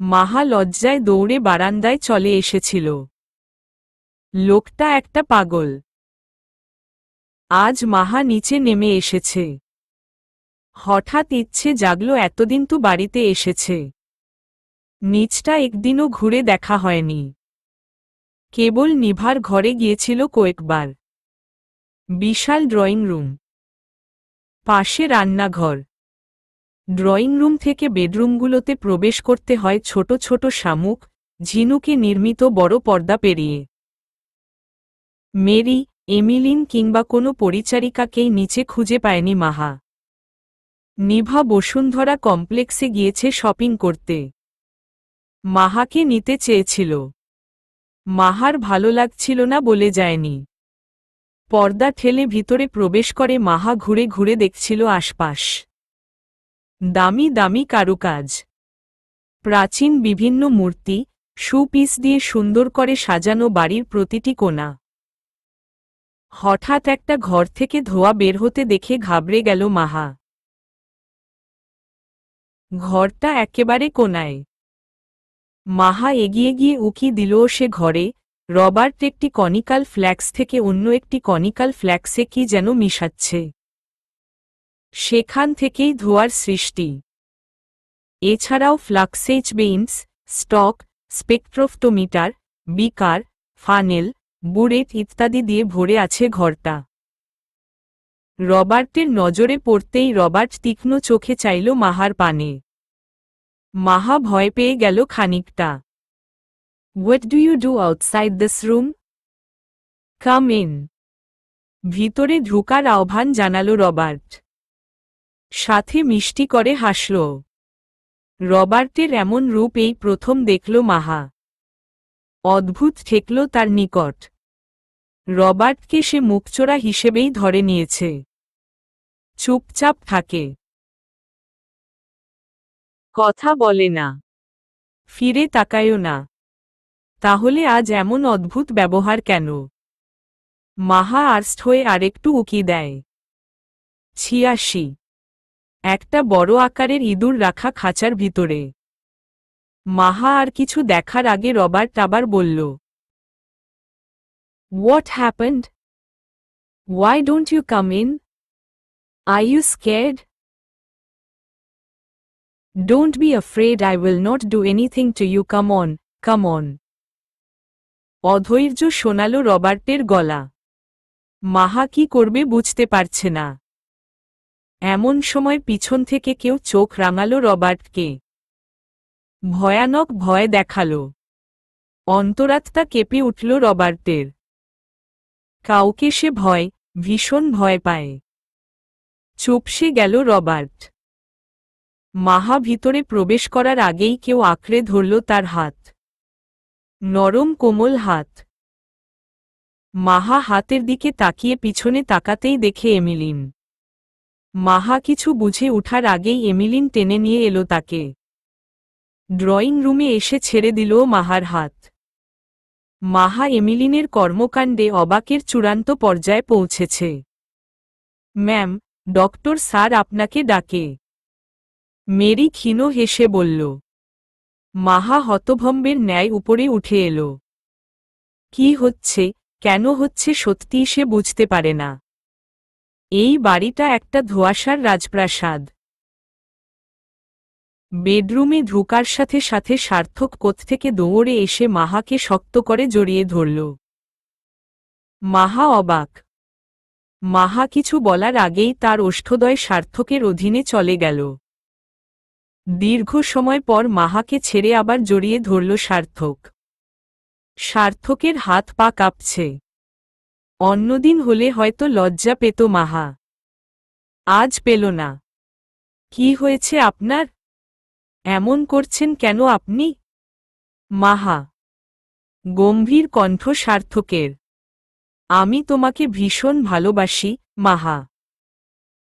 মাহা লজ্জায় দৌড়ে বারান্দায় চলে এসেছিল। লোকটা একটা পাগল। আজ মাহা নিচে নেমে এসেছে। হঠাৎ ইচ্ছে জাগলো, এতদিন তো বাড়িতে এসেছে, নিচটা একদিনও ঘুরে দেখা হয়নি। কেবল নিভার ঘরে গিয়েছিল কয়েকবার। বিশাল ড্রয়িং রুম, পাশে রান্নাঘর। ড্রয়িং রুম থেকে বেডরুমগুলোতে প্রবেশ করতে হয় ছোট ছোট শামুক, ঝিনুকে নির্মিত বড় পর্দা পেরিয়ে। মেরি, এমিলিন কিংবা কোনো পরিচারিকাকেই নিচে খুঁজে পায়নি মাহা। নিভা বসুন্ধরা কমপ্লেক্সে গিয়েছে শপিং করতে। মাহাকে নিতে চেয়েছিল। মাহার ভালো লাগছিল না বলে যায়নি। পর্দা ঠেলে ভিতরে প্রবেশ করে মাহা ঘুরে ঘুরে দেখছিল আশপাশ। দামি দামি কারুকাজ, প্রাচীন বিভিন্ন মূর্তি, শোপিস দিয়ে সুন্দর করে সাজানো বাড়ির প্রতিটি কোণা। হঠাৎ একটা ঘর থেকে ধোঁয়া বের হতে দেখে ঘাবড়ে গেল মাহা। ঘরটা একেবারে কোণায়। মাহা এগিয়ে গিয়ে উকি দিল সে ঘরে। রবার্ট একটি কনিকাল ফ্ল্যাক্স থেকে অন্য একটি কনিকাল ফ্ল্যাক্সে কি যেন মিশাচ্ছে। সেখান থেকেই ধোঁয়ার সৃষ্টি। এছাড়াও ফ্লাক্সেজ বেইমস, স্টক, স্পেকট্রোফটোমিটার, বিকার, ফানেল, বুরেট ইত্যাদি দিয়ে ভরে আছে ঘরটা। রবার্টের নজরে পড়তেই রবার্ট তীক্ষ্ণ চোখে চাইল মাহার পানে। মাহা ভয় পেয়ে গেল খানিকটা। What do you do outside this room? Come in. ভিতরে ঢোকার আহ্বান জানালো রবার্ট। সাথে মিষ্টি করে হাসল। রবার্টের এমন রূপ এই প্রথম দেখল মাহা। অদ্ভুত ঠেকল তার নিকট। রবার্টকে সে মুখচোরা হিসেবেই ধরে নিয়েছে। চুপচাপ থাকে, কথা বলে না, ফিরে তাকায়ও না। তাহলে আজ এমন অদ্ভুত ব্যবহার কেন? মাহা আর্স্ট হয়ে আরেকটু উকি দেয়। ৮৬। একটা বড় আকারের ইঁদুর রাখা খাঁচার ভিতরে। মাহা আর কিছু দেখার আগে রবার্ট আবার বলল, What happened? Why don't you come in? Are you scared? Don't be afraid, I will not do anything to you, come on, come on. অধৈর্য শোনালো রবার্টের গলা। মাহা কি করবে বুঝতে পারছে না। এমন সময় পিছন থেকে কেউ চোখ রাঙালো রবার্টকে। ভয়ানক ভয় দেখালো। অন্তরাত্মা কেঁপে উঠল রবার্টের। কাউকে সে ভীষণ ভয় পায়। চুপসে গেল রবার্ট। মাহা ভিতরে প্রবেশ করার আগেই কেউ আঁকড়ে ধরল তার হাত। নরম কোমল হাত। মাহা হাতের দিকে তাকিয়ে পিছনে তাকাতেই দেখে এমিলিন। মাহা কিছু বুঝে উঠার আগেই এমিলিন টেনে নিয়ে এলো তাকে। ড্রয়িং রুমে এসে ছেড়ে দিল মাহার হাত। মাহা এমিলিনের কর্মকাণ্ডে অবাকের চূড়ান্ত পর্যায়ে পৌঁছেছে। ম্যাম, ডক্টর স্যার আপনাকে ডাকে। মেরি ক্ষীণ হেসে বলল। মাহা হতভম্বের ন্যায় উপরে উঠে এলো। কি হচ্ছে, কেন হচ্ছে সত্যিই সে বুঝতে পারে না। এই বাড়িটা একটা ধোঁয়াশার রাজপ্রাসাদ। বেডরুমে ঢোকার সাথে সাথে সার্থক কোত্থেকে দৌড়ে এসে মাহাকে শক্ত করে জড়িয়ে ধরল। মাহা অবাক। মাহা কিছু বলার আগেই তার ওষ্ঠদ্বয় সার্থকের অধীনে চলে গেল। দীর্ঘ সময় পর মাহাকে ছেড়ে আবার জড়িয়ে ধরল সার্থক। সার্থকের হাত পা কাঁপছে। অন্যদিন হলে হয়তো লজ্জা পেত মাহা। আজ পেল না। কি হয়েছে আপনার? এমন করছেন কেন আপনি? মাহা। গম্ভীর কণ্ঠ সার্থকের। আমি তোমাকে ভীষণ ভালোবাসি, মাহা।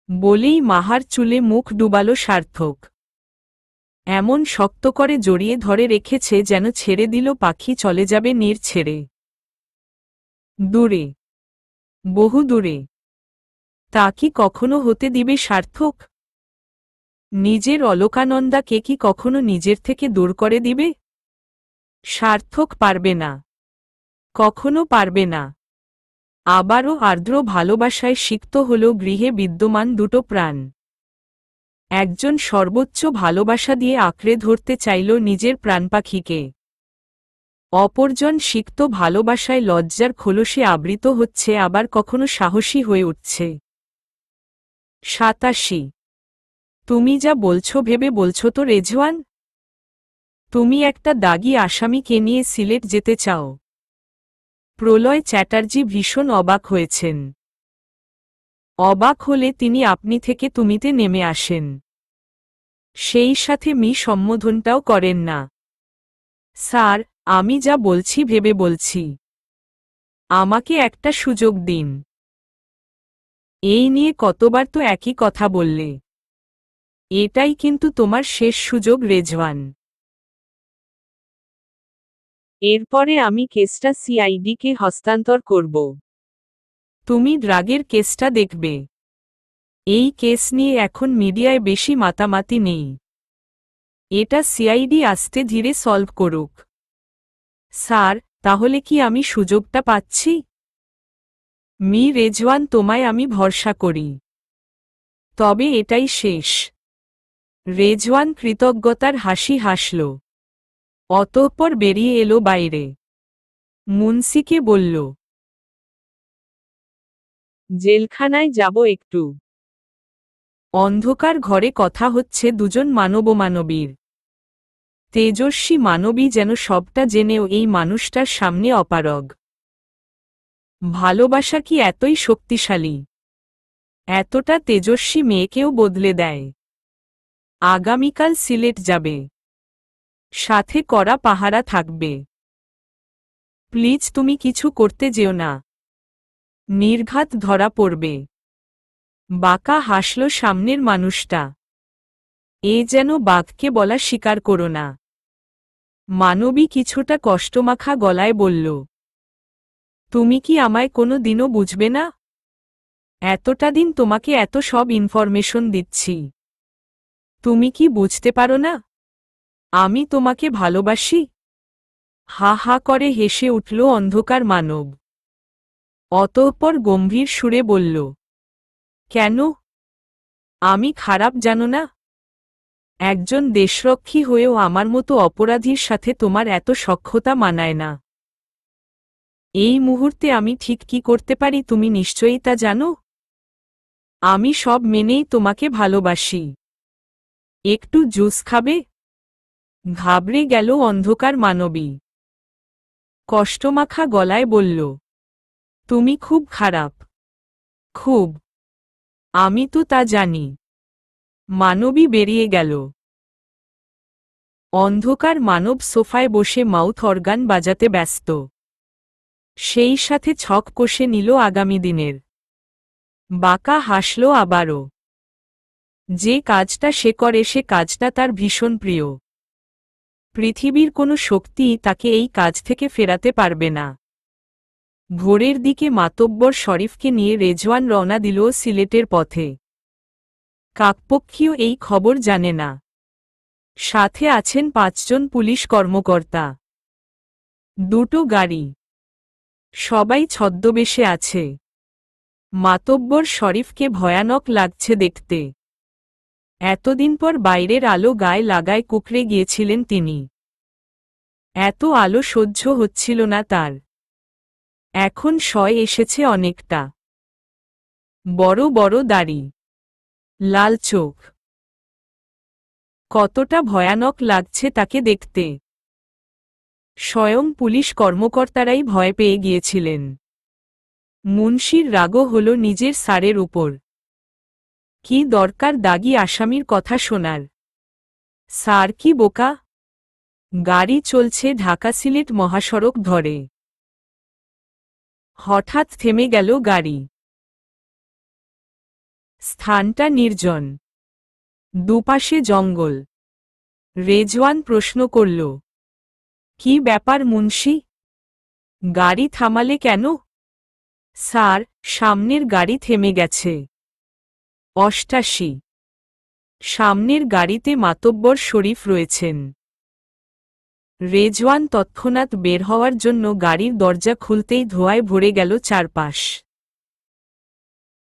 বলেই মাহার চুলে মুখ ডুবাল সার্থক। এমন শক্ত করে জড়িয়ে ধরে রেখেছে যেন ছেড়ে দিল পাখি চলে যাবে নীড় ছেড়ে। দূরে, বহু দূরে। তা কি কখনো হতে দিবে সার্থক? নিজের অলোকানন্দাকে কি কখনো নিজের থেকে দূর করে দিবে? সার্থক পারবে না, কখনো পারবে না। আবারও আর্দ্র ভালোবাসায় সিক্ত হল গৃহে বিদ্যমান দুটো প্রাণ। একজন সর্বোচ্চ ভালোবাসা দিয়ে আঁকড়ে ধরতে চাইল নিজের প্রাণপাখিকে। অপরজন সিক্ত ভালোবাসায় লজ্জার খোলসে আবৃত হচ্ছে, আবার কখনো সাহসী হয়ে উঠছে। 87। তুমি যা বলছো ভেবে বলছো তো রেজওয়ান? তুমি একটা দাগী আসামিকে নিয়ে সিলেট যেতে চাও? প্রলয় চ্যাটার্জি ভীষণ অবাক হয়েছেন। অবাক হলে তিনি আপনি থেকে তুমিতে নেমে আসেন। সেই সাথে মি সম্বোধনটাও করেন না। স্যার, আমি যা বলছি ভেবে বলছি। আমাকে একটা সুযোগ দিন। এই নিয়ে কতবার তো একই কথা বললে। এটাই কিন্তু তোমার শেষ সুযোগ রেজওয়ান। এরপরে আমি কেসটা সিআইডিকে হস্তান্তর করব। তুমি ড্রাগের কেসটা দেখবে। এই কেস নিয়ে এখন মিডিয়ায় বেশি মাতামাতি নেই। এটা সিআইডি আস্তে ধীরে সলভ করুক। স্যার, তাহলে কি আমি সুযোগটা পাচ্ছি? মি রেজওয়ান, তোমায় আমি ভরসা করি। তবে এটাই শেষ। রেজওয়ান কৃতজ্ঞতার হাসি হাসল। অতঃপর বেরিয়ে এলো বাইরে। মুন্সিকে বলল, জেলখানায় যাব একটু। অন্ধকার ঘরে কথা হচ্ছে দুজন মানবমানবীর। তেজস্বী মানবী যেন সবটা জেনেও এই মানুষটার সামনে অপারগ। ভালোবাসা কি এতই শক্তিশালী? এতটা তেজস্বী মেয়েকেও বদলে দেয়। আগামীকাল সিলেট যাবে। সাথে কড়া পাহারা থাকবে। প্লিজ তুমি কিছু করতে যেও না। নির্ঘাত ধরা পড়বে। বাঁকা হাসল সামনের মানুষটা। এ যেন বাঘকে বলা স্বীকার করো না। মানবী কিছুটা কষ্টমাখা গলায় বলল, তুমি কি আমায় কোনো দিনও বুঝবে না? এতটা দিন তোমাকে এত সব ইনফরমেশন দিচ্ছি। তুমি কি বুঝতে পারো না আমি তোমাকে ভালোবাসি? হা হা করে হেসে উঠল অন্ধকার মানব। অতঃপর গম্ভীর সুরে বলল, কেন? আমি খারাপ জানো না? একজন দেশরক্ষী হয়েও আমার মতো অপরাধীর সাথে তোমার এত সখ্যতা মানায় না। এই মুহূর্তে আমি ঠিক কি করতে পারি তুমি নিশ্চয়ই তা জানো। আমি সব মেনেই তোমাকে ভালোবাসি। একটু জুস খাবে? ঘাবড়ে গেল অন্ধকার মানবী। কষ্টমাখা গলায় বলল, তুমি খুব খারাপ। খুব। আমি তো তা জানি। মানবী বেরিয়ে গেল। অন্ধকার মানব সোফায় বসে মাউথ অর্গান বাজাতে ব্যস্ত। সেই সাথে ছক কষে নিল আগামী দিনের। বাঁকা হাসল আবারও। যে কাজটা সে করে সে কাজটা তার ভীষণ প্রিয়। পৃথিবীর কোনো শক্তিই তাকে এই কাজ থেকে ফেরাতে পারবে না। ভোরের দিকে মাতব্বর শরীফকে নিয়ে রেজওয়ান রওনা দিল সিলেটের পথে। কাকপক্ষীও এই খবর জানে না। সাথে আছেন 5 জন পুলিশ কর্মকর্তা। দুটো গাড়ি। সবাই ছদ্মবেশে আছে। মাতব্বর শরীফকে ভয়ানক লাগছে দেখতে। এতদিন পর বাইরের আলো গায়ে লাগায় কুকড়ে গিয়েছিলেন তিনি। এত আলো সহ্য হচ্ছিল না তার। এখন শয় এসেছে অনেকটা। বড় বড় দাড়ি, লাল চোখ। কতটা ভয়ানক লাগছে তাকে দেখতে। স্বয়ং পুলিশ কর্মকর্তারাই ভয় পেয়ে গিয়েছিলেন। মুন্সির রাগও হল নিজের স্যারের উপর। কি দরকার দাগী আসামির কথা শোনার? স্যার কি বোকা? গাড়ি চলছে ঢাকা সিলেট মহাসড়ক ধরে। হঠাৎ থেমে গেল গাড়ি। স্থানটা নির্জন, দুপাশে জঙ্গল। রেজওয়ান প্রশ্ন করল, কি ব্যাপার মুন্সি? গাড়ি থামালে কেন? স্যার, সামনের গাড়ি থেমে গেছে। 88। সামনের গাড়িতে মাতব্বর শরীফ রয়েছেন। রেজওয়ান তৎক্ষণাৎ বের হওয়ার জন্য গাড়ির দরজা খুলতেই ধোঁয়ায় ভরে গেল চারপাশ।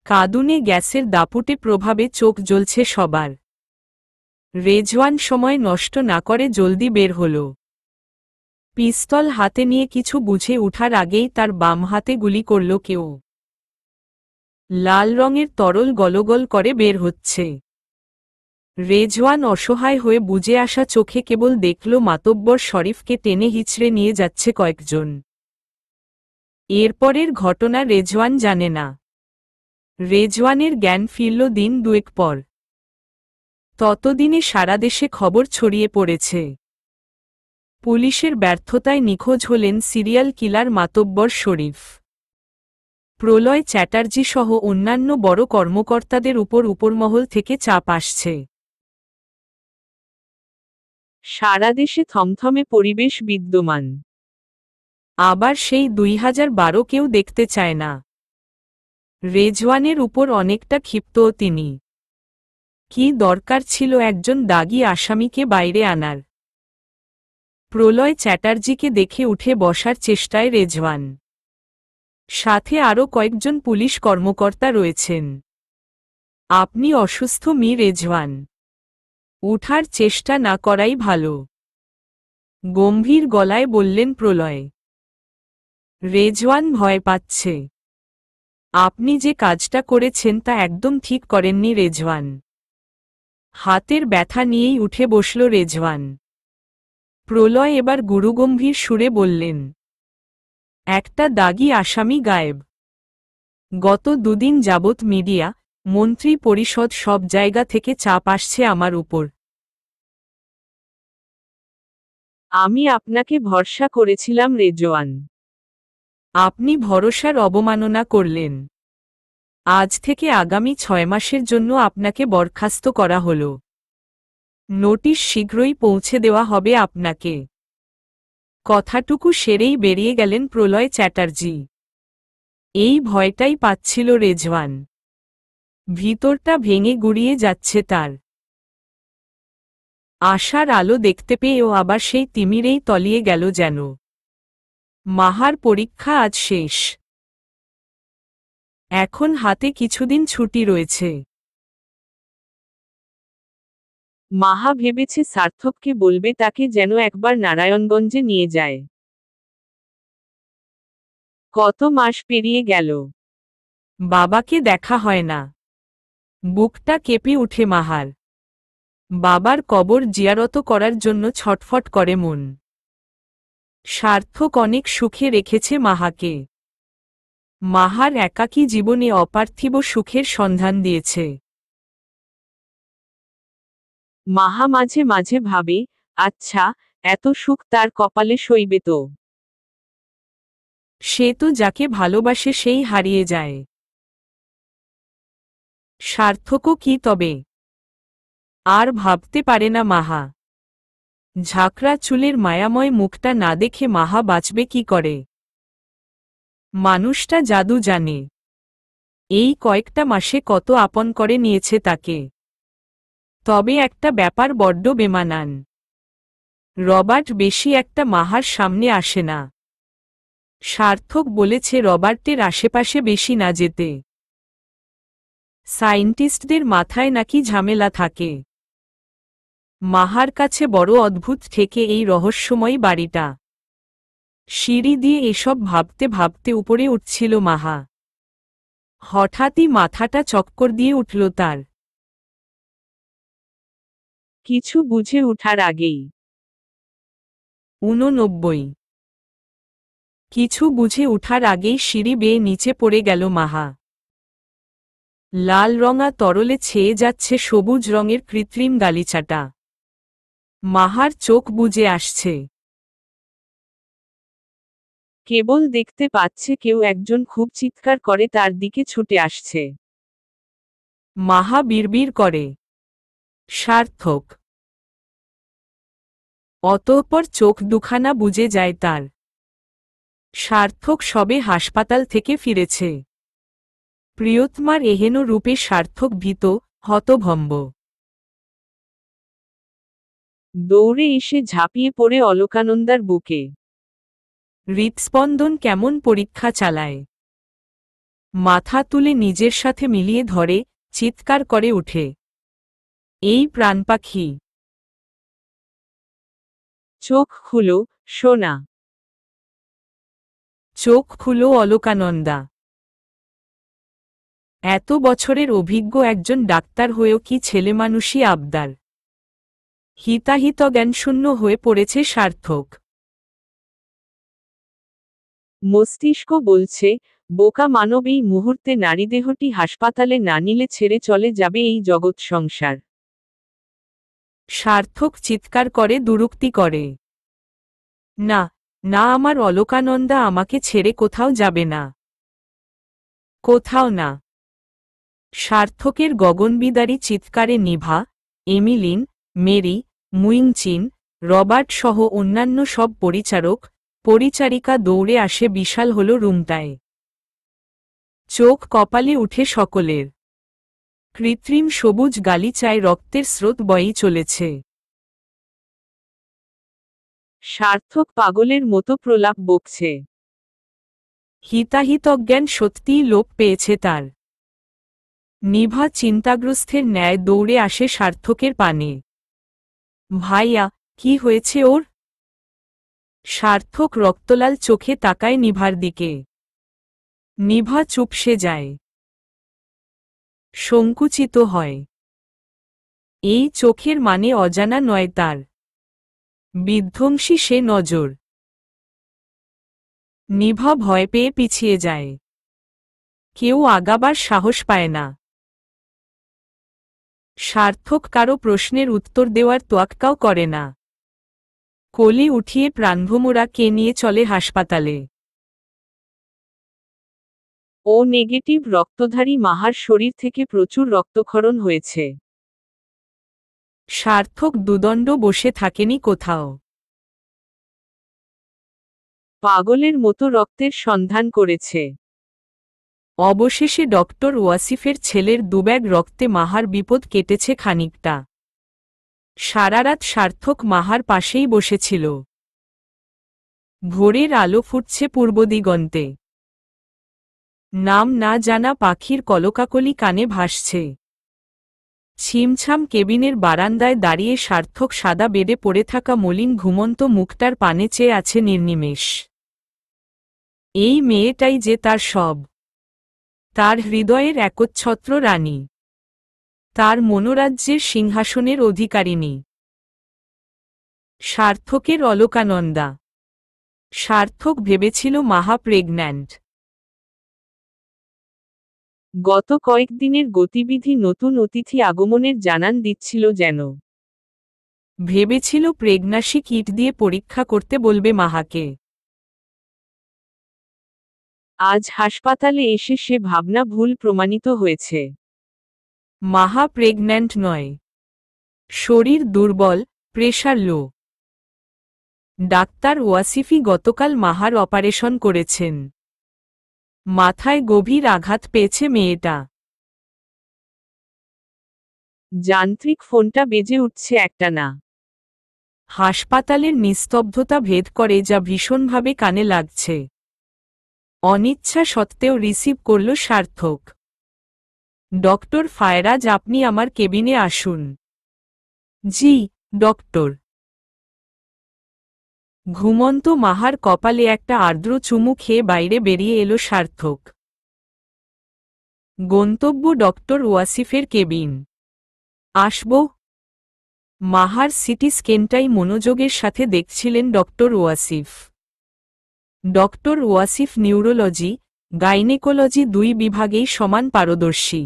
কাঁদুনে গ্যাসের দাপুটে প্রভাবে চোখ জ্বলছে সবার। রেজওয়ান সময় নষ্ট না করে জলদি বের হল। পিস্তল হাতে নিয়ে কিছু বুঝে উঠার আগেই তার বাম হাতে গুলি করল কেউ। লাল রঙের তরল গলগল করে বের হচ্ছে। রেজওয়ান অসহায় হয়ে বুজে আসা চোখে কেবল দেখল মাতব্বর শরীফকে টেনে হিচড়ে নিয়ে যাচ্ছে কয়েকজন। এরপরের ঘটনা রেজওয়ান জানে না। রেজওয়ানের জ্ঞান ফিরল দিন দুয়েক পর। ততদিনে সারা দেশে খবর ছড়িয়ে পড়েছে। পুলিশের ব্যর্থতায় নিখোঁজ হলেন সিরিয়াল কিলার মাতব্বর শরীফ। প্রলয় চ্যাটার্জি সহ অন্যান্য বড় কর্মকর্তাদের উপর উপরমহল থেকে চাপ আসছে। সারা দেশে থমথমে পরিবেশ বিদ্যমান। আবার সেই 2012 কেউ দেখতে চায় না। রেজওয়ানের উপর অনেকটা ক্ষিপ্তও তিনি। কি দরকার ছিল একজন দাগী আসামিকে বাইরে আনার? প্রলয় চ্যাটার্জিকে দেখে উঠে বসার চেষ্টায় রেজওয়ান। সাথে আরও কয়েকজন পুলিশ কর্মকর্তা রয়েছেন। আপনি অসুস্থ মি রেজওয়ান? উঠার চেষ্টা না করাই ভালো, গম্ভীর গলায় বললেন প্রলয়। রেজওয়ান ভয় পাচ্ছে। আপনি যে কাজটা করেছেন তা একদম ঠিক করেননি রেজওয়ান। হাতের ব্যথা নিয়েই উঠে বসল রেজওয়ান। প্রলয় এবার গুরুগম্ভীর সুরে বললেন, একটা দাগী আসামি গায়েব। গত দুদিন যাবৎ মিডিয়া, মন্ত্রী পরিষদ সব জায়গা থেকে চাপ আসছে আমার উপর। আমি আপনাকে ভরসা করেছিলাম রেজওয়ান। আপনি ভরসার অবমাননা করলেন। আজ থেকে আগামী 6 মাসের জন্য আপনাকে বরখাস্ত করা হল। নোটিশ শীঘ্রই পৌঁছে দেওয়া হবে আপনাকে। কথাটুকু সেরেই বেরিয়ে গেলেন প্রলয় চ্যাটার্জি। এই ভয়টাই পাচ্ছিল রেজওয়ান। ভিতরটা ভেঙে গুড়িয়ে যাচ্ছে তার। আশার আলো দেখতে পেয়েও আবার সেই তিমিরেই তলিয়ে গেল যেন। মাহার পরীক্ষা আজ শেষ। এখন হাতে কিছুদিন ছুটি রয়েছে। মাহা ভেবেছে সার্থককে বলবে তাকে যেন একবার নারায়ণগঞ্জে নিয়ে যায়। কত মাস পেরিয়ে গেল, বাবাকে দেখা হয় না। বুকটা কেঁপে উঠে মাহার। বাবার কবর জিয়ারত করার জন্য ছটফট করে মন। সার্থক অনেক সুখে রেখেছে মাহাকে। মাহার একাকী জীবনে অপার্থিব সুখের সন্ধান দিয়েছে। মাহা মাঝে মাঝে ভাবে, আচ্ছা, এত সুখ তার কপালে সইবে তো? সে তো যাকে ভালোবাসে সেই হারিয়ে যায়। সার্থকও কি তবে? আর ভাবতে পারে না মাহা। ঝাঁকড়া চুলের মায়াময় মুখটা না দেখে মাহা বাঁচবে কি করে? মানুষটা জাদু জানে। এই কয়েকটা মাসে কত আপন করে নিয়েছে তাকে। তবে একটা ব্যাপার বড্ড বেমানান। রবার্ট বেশি একটা মাহার সামনে আসে না। সার্থক বলেছে রবার্টের আশেপাশে বেশি না যেতে। সায়েন্টিস্টদের মাথায় নাকি ঝামেলা থাকে। মাহার কাছে বড় অদ্ভুত ঠেকে এই রহস্যময় বাড়িটা। সিঁড়ি দিয়ে এসব ভাবতে ভাবতে উপরে উঠছিল মাহা। হঠাৎই মাথাটা চক্কর দিয়ে উঠল তার। কিছু বুঝে উঠার আগেই 89। কিছু বুঝে ওঠার আগেই সিঁড়ি বেয়ে নিচে পড়ে গেল মাহা। লাল রঙা তরলে ছেয়ে যাচ্ছে সবুজ রঙের কৃত্রিম গালিচাটা। মাহার চোখ বুজে আসছে। কেবল দেখতে পাচ্ছে কেউ একজন খুব চিৎকার করে তার দিকে ছুটে আসছে। মাহা বিড়বিড় করে, সার্থক। অতঃপর চোখ দুখানা বুজে যায় তার। সার্থক সবে হাসপাতাল থেকে ফিরেছে। প্রিয়তমার এহেন রূপে সার্থক ভীত, হতভম্ব। দৌড়ে এসে ঝাঁপিয়ে পড়ে অলকানন্দার বুকে। হৃৎস্পন্দন কেমন পরীক্ষা চালায়। মাথা তুলে নিজের সাথে মিলিয়ে ধরে, চিৎকার করে উঠে, এই প্রাণপাখি! চোখ খুলো, সোনা। চোখ খুলো অলকানন্দা। এত বছরের অভিজ্ঞ একজন ডাক্তার হয়েও কি ছেলেমানুষই আবদার। হিতাহিত জ্ঞানশূন্য হয়ে পড়েছে সার্থক। মস্তিষ্ক বলছে, বোকা মানব, এই মুহূর্তে নারীদেহটি হাসপাতালে না নিলে ছেড়ে চলে যাবে এই জগৎ সংসার। সার্থক চিৎকার করে দুরুক্তি করে, না, না, আমার অলকানন্দা আমাকে ছেড়ে কোথাও যাবে না। কোথাও না। সার্থকের গগনবিদারী চিৎকারে নিভা, এমিলিন, মেরি, মুইংচিন, রবার্ট সহ অন্যান্য সব পরিচারিকা দৌড়ে আসে বিশাল হল রুমটায়। চোখ কপালে উঠে সকলের। কৃত্রিম সবুজ গালিচায় রক্তের স্রোত বয়েই চলেছে। সার্থক পাগলের মতো প্রলাপ বকছে। হিতাহিতজ্ঞান সত্যিই লোপ পেয়েছে তার। নিভা চিন্তাগ্রস্তের ন্যায় দৌড়ে আসে সার্থকের পানে। ভাইয়া, কি হয়েছে ওর? সার্থক রক্তলাল চোখে তাকায় নিভার দিকে। নিভা চুপসে যায়, সংকুচিত হয়। এই চোখের মানে অজানা নয় তার। বিধ্বংসী সে নজর। নিভা ভয় পেয়ে পিছিয়ে যায়। কেউ আগাবার সাহস পায় না। সার্থক কারো প্রশ্নের উত্তর দেওয়ার তোয়াক্কাও করে না। কোলে উঠিয়ে প্রাণভোমরা কে নিয়ে চলে হাসপাতালে। ও নেগেটিভ রক্তধারী মাহার শরীর থেকে প্রচুর রক্তক্ষরণ হয়েছে। সার্থক দুদণ্ড বসে থাকেনি কোথাও। পাগলের মতো রক্তের সন্ধান করেছে। অবশেষে ডক্টর ওয়াসিফের ছেলের দুব্যাগ রক্তে মাহার বিপদ কেটেছে খানিকটা। সারারাত সার্থক মাহার পাশেই বসেছিল। ভোরের আলো ফুটছে পূর্বদিগন্তে। নাম না জানা পাখির কলকাকলি কানে ভাসছে। ছিমছাম কেবিনের বারান্দায় দাঁড়িয়ে সার্থক সাদা বেডে পড়ে থাকা মলিন ঘুমন্ত মুখটার পানে চেয়ে আছে নির্নিমেষ। এই মেয়েটাই যে তার সব। তার হৃদয়ের একচ্ছত্র রানী। তার মনোরাজ্যের সিংহাসনের অধিকারিণী। সার্থকের অলকানন্দা। সার্থক ভেবেছিল মাহা প্রেগন্যান্ট। গত কয়েকদিনের গতিবিধি নতুন অতিথি আগমনের জানান দিচ্ছিল যেন। ভেবেছিল প্রেগন্যান্সি কিট দিয়ে পরীক্ষা করতে বলবে মাহাকে। আজ হাসপাতালে এসে সে ভাবনা ভুল প্রমাণিত হয়েছে। মাহা প্রেগন্যান্ট নয়। শরীর দুর্বল, প্রেশার লো। ডাক্তার ওয়াসিফি গতকাল মাহার অপারেশন করেছেন। মাথায় গভীর আঘাত পেয়েছে মেয়েটা। যান্ত্রিক ফোনটা বেজে উঠছে একটানা। হাসপাতালের নিস্তব্ধতা ভেদ করে যা ভীষণভাবে কানে লাগছে। অনিচ্ছা সত্ত্বেও রিসিভ করল সার্থক। ডক্টর ফায়রাজ, আপনি আমার কেবিনে আসুন। জি, ডক্টর। ঘুমন্ত মাহার কপালে একটা আর্দ্র চুমু খেয়ে বাইরে বেরিয়ে এলো সার্থক। গন্তব্য ডক্টর ওয়াসিফের কেবিন। আসব। মাহার সিটি স্ক্যানটাই মনোযোগের সাথে দেখছিলেন doctor Wasif. Doctor Wasif neurology, gynaecology দুই বিভাগেই সমান পারদর্শী,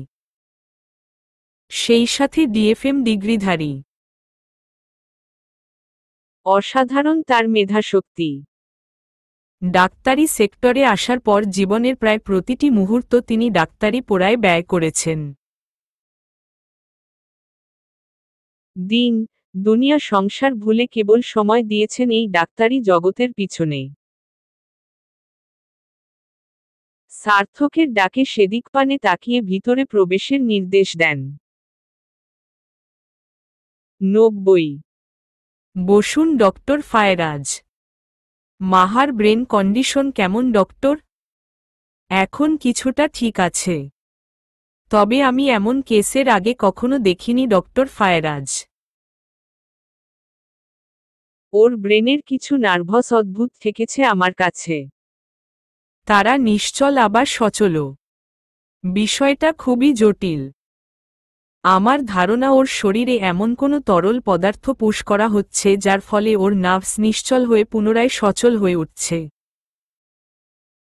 সেই সাথে ডিএফএম ডিগ্রিধারী। অসাধারণ তার মেধাশক্তি। ডাক্তারি সেক্টরে আসার পর জীবনের প্রায় প্রতিটি মুহূর্ত তিনি ডাক্তারি পড়ায় ব্যয় করেছেন। দিন দুনিয়া সংসার ভুলে কেবল সময় দিয়েছেন এই ডাক্তারি জগতের পিছনে। সার্থকের ডাকে সেদিক পানে তাকিয়ে ভিতরে প্রবেশের নির্দেশ দেন। 90। বসুন ডক্টর ফায়রাজ। মাহার ব্রেন কন্ডিশন কেমন ডক্টর? এখন কিছুটা ঠিক আছে, তবে আমি এমন কেসের আগে কখনো দেখিনি ডক্টর ফায়রাজ। ওর ব্রেনের কিছু নার্ভাস অদ্ভুত ঠেকেছে আমার কাছে। তারা নিশ্চল আবার সচল। বিষয়টা খুবই জটিল। আমার ধারণা ওর শরীরে এমন কোনো তরল পদার্থ পুশ করা হচ্ছে যার ফলে ওর নার্ভস নিশ্চল হয়ে পুনরায় সচল হয়ে উঠছে।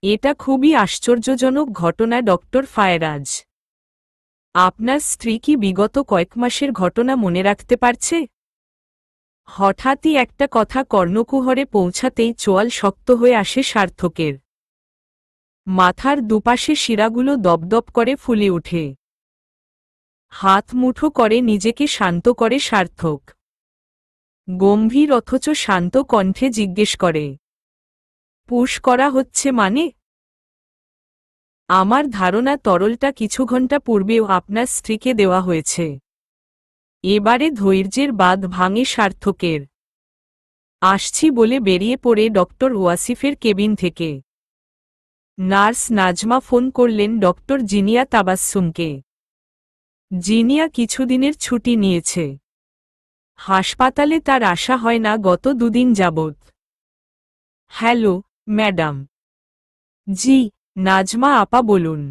এটা খুবই আশ্চর্যজনক ঘটনা ডক্টর ফায়রাজ। আপনার স্ত্রী কি বিগত কয়েক মাসের ঘটনা মনে রাখতে পারছে? হঠাৎই একটা কথা কর্ণকুহরে পৌঁছাতেই চোয়াল শক্ত হয়ে আসে সার্থকের। মাথার দুপাশে শিরাগুলো দপদপ করে ফুলে ওঠে। হাত মুঠো করে নিজেকে শান্ত করে সার্থক। গম্ভীর অথচ শান্ত কণ্ঠে জিজ্ঞেস করে, পুশ করা হচ্ছে মানে? আমার ধারণা তরলটা কিছু ঘন্টা পূর্বেও আপনার স্ত্রীকে দেওয়া হয়েছে। এবারে ধৈর্যের বাঁধ ভাঙে সার্থকের। আসছি বলে বেরিয়ে পড়ে ডক্টর ওয়াসিফের কেবিন থেকে। নার্স নাজমা ফোন করলেন ডক্টর জিনিয়া তাবাসসুমকে। জিনিয়া কিছুদিনের ছুটি নিয়েছে। হাসপাতালে তার আসা হয় না গত দুদিন যাবৎ। Hello madam. জি নাজমা আপা বলুন।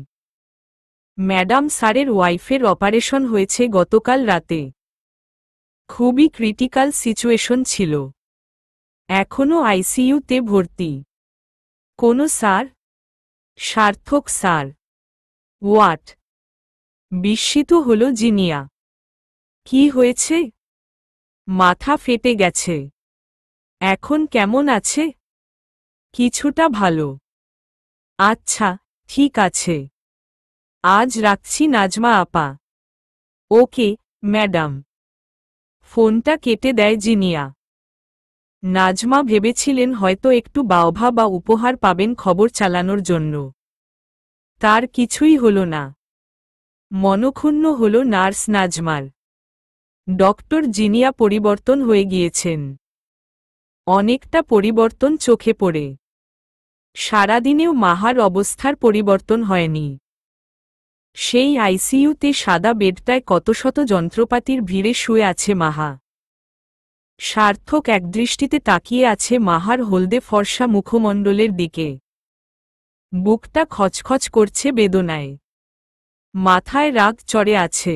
ম্যাডাম স্যারের ওয়াইফের অপারেশন হয়েছে গতকাল রাতে। খুবই ক্রিটিক্যাল সিচুয়েশন ছিল। এখনও আইসিইউতে ভর্তি। কোনো স্যার? সার্থক স্যার। হোয়াট? বিস্মিত হল জিনিয়া। কি হয়েছে? মাথা ফেটে গেছে। এখন কেমন আছে? কিছুটা ভালো। আচ্ছা ঠিক আছে, আজ রাখছি নাজমা আপা। Okay madam. ফোনটা কেটে দেয় জিনিয়া। নাজমা ভেবেছিলেন হয়তো একটু বাওভা বা উপহার পাবেন খবর চালানোর জন্য। তার কিছুই হল না। মনক্ষুণ্ণ হল নার্স নাজমার। ডক্টর জিনিয়া পরিবর্তন হয়ে গিয়েছেন। অনেকটা পরিবর্তন চোখে পড়ে। সারাদিনেও মাহার অবস্থার পরিবর্তন হয়নি। সেই আইসিইউতে সাদা বেডটায় কত শত যন্ত্রপাতির ভিড়ে শুয়ে আছে মাহা। সার্থক একদৃষ্টিতে তাকিয়ে আছে মাহার হলদে ফর্সা মুখমণ্ডলের দিকে। বুকটা খচখচ করছে বেদনায়। মাথায় রাগ চড়ে আছে।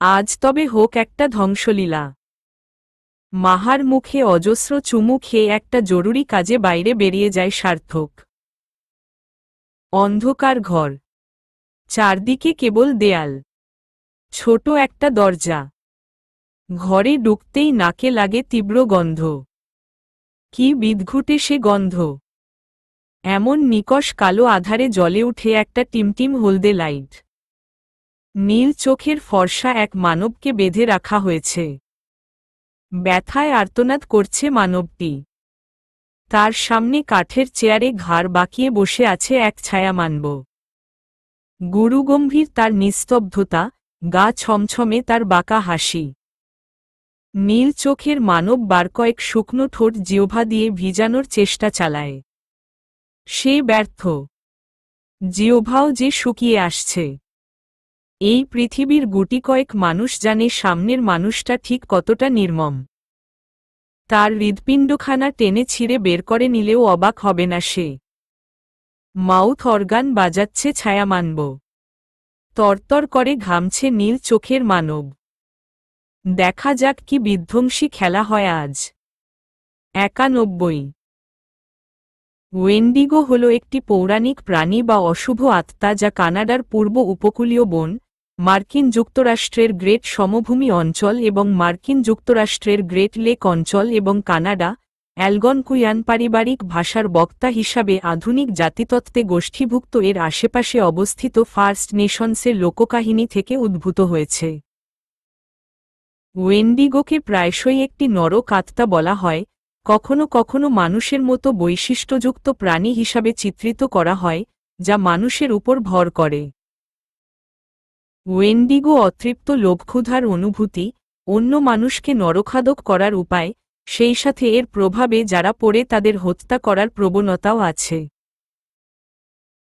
আজ তবে হোক একটা ধ্বংসলীলা। মাহার মুখে অজস্র চুমু খেয়ে একটা জরুরি কাজে বাইরে বেরিয়ে যায় সার্থক। অন্ধকার ঘর। চারদিকে কেবল দেয়াল। ছোট একটা দরজা। ঘরে ঢুকতেই নাকে লাগে তীব্র গন্ধ। কি বিদঘুটে সে গন্ধ! এমন নিকষ কালো আধারে জ্বলে উঠে একটা টিমটিম হলদে লাইট। নীল চোখের ফর্সা এক মানবকে বেঁধে রাখা হয়েছে। ব্যথায় আর্তনাদ করছে মানবটি। তার সামনে কাঠের চেয়ারে ঘাড় বাঁকিয়ে বসে আছে এক ছায়ামানব। গুরুগম্ভীর তার নিস্তব্ধতা, গা ছমছমে তার বাঁকা হাসি। নীল চোখের মানব বার কয়েক শুকনো ঠোঁট জিহ্বা দিয়ে ভিজানোর চেষ্টা চালায়। সে ব্যর্থ। জিহ্বাও যে শুকিয়ে আসছে। এই পৃথিবীর গুটি কয়েক মানুষ জানে সামনের মানুষটা ঠিক কতটা নির্মম। তার হৃৎপিণ্ডখানা টেনে ছিঁড়ে বের করে নিলেও অবাক হবে না সে। মাউথ অর্গান বাজাচ্ছে ছায়ামানব। তরতর করে ঘামছে নীল চোখের মানব। দেখা যাক কি বিধ্বংসী খেলা হয় আজ। 91। ওয়েন্ডিগো হল একটি পৌরাণিক প্রাণী বা অশুভ আত্মা যা কানাডার পূর্ব উপকূলীয় বন, মার্কিন যুক্তরাষ্ট্রের গ্রেট সমভূমি অঞ্চল এবং মার্কিন যুক্তরাষ্ট্রের গ্রেট লেক অঞ্চল এবং কানাডা, অ্যালগনকুইয়ান পারিবারিক ভাষার বক্তা হিসাবে আধুনিক জাতিতত্ত্বে গোষ্ঠীভুক্ত এর আশেপাশে অবস্থিত ফার্স্ট নেশনসের লোককাহিনী থেকে উদ্ভূত হয়েছে। ওয়েন্ডিগোকে প্রায়শই একটি নরক আত্মা বলা হয়, কখনো কখনো মানুষের মতো বৈশিষ্ট্যযুক্ত প্রাণী হিসাবে চিত্রিত করা হয়, যা মানুষের উপর ভর করে। ওয়েন্ডিগো অতৃপ্ত লোভক্ষুধার অনুভূতি, অন্য মানুষকে নরখাদক করার উপায়, সেই সাথে এর প্রভাবে যারা পড়ে তাদের হত্যা করার প্রবণতাও আছে।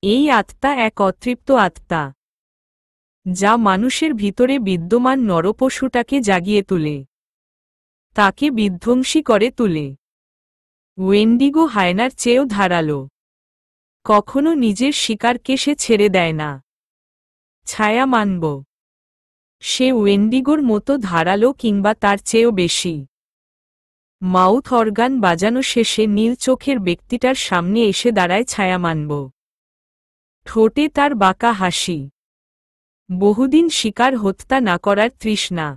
এই আত্মা এক অতৃপ্ত আত্মা, যা মানুষের ভিতরে বিদ্যমান নরপশুটাকে জাগিয়ে তোলে, তাকে বিধ্বংসী করে তোলে। ওয়েন্ডিগো হায়নার চেয়েও ধারালো, কখনো নিজের শিকারকে সে ছেড়ে দেয় না। ছায়া মানব, সে ওয়েন্ডিগোর মতো ধারালো কিংবা তার চেয়েও বেশি। মাউথ অর্গান বাজানো শেষে নীল চোখের ব্যক্তিটার সামনে এসে দাঁড়ায় ছায়া মানব। ঠোঁটে তার বাঁকা হাসি, বহুদিন শিকার হত্যা না করার তৃষ্ণা।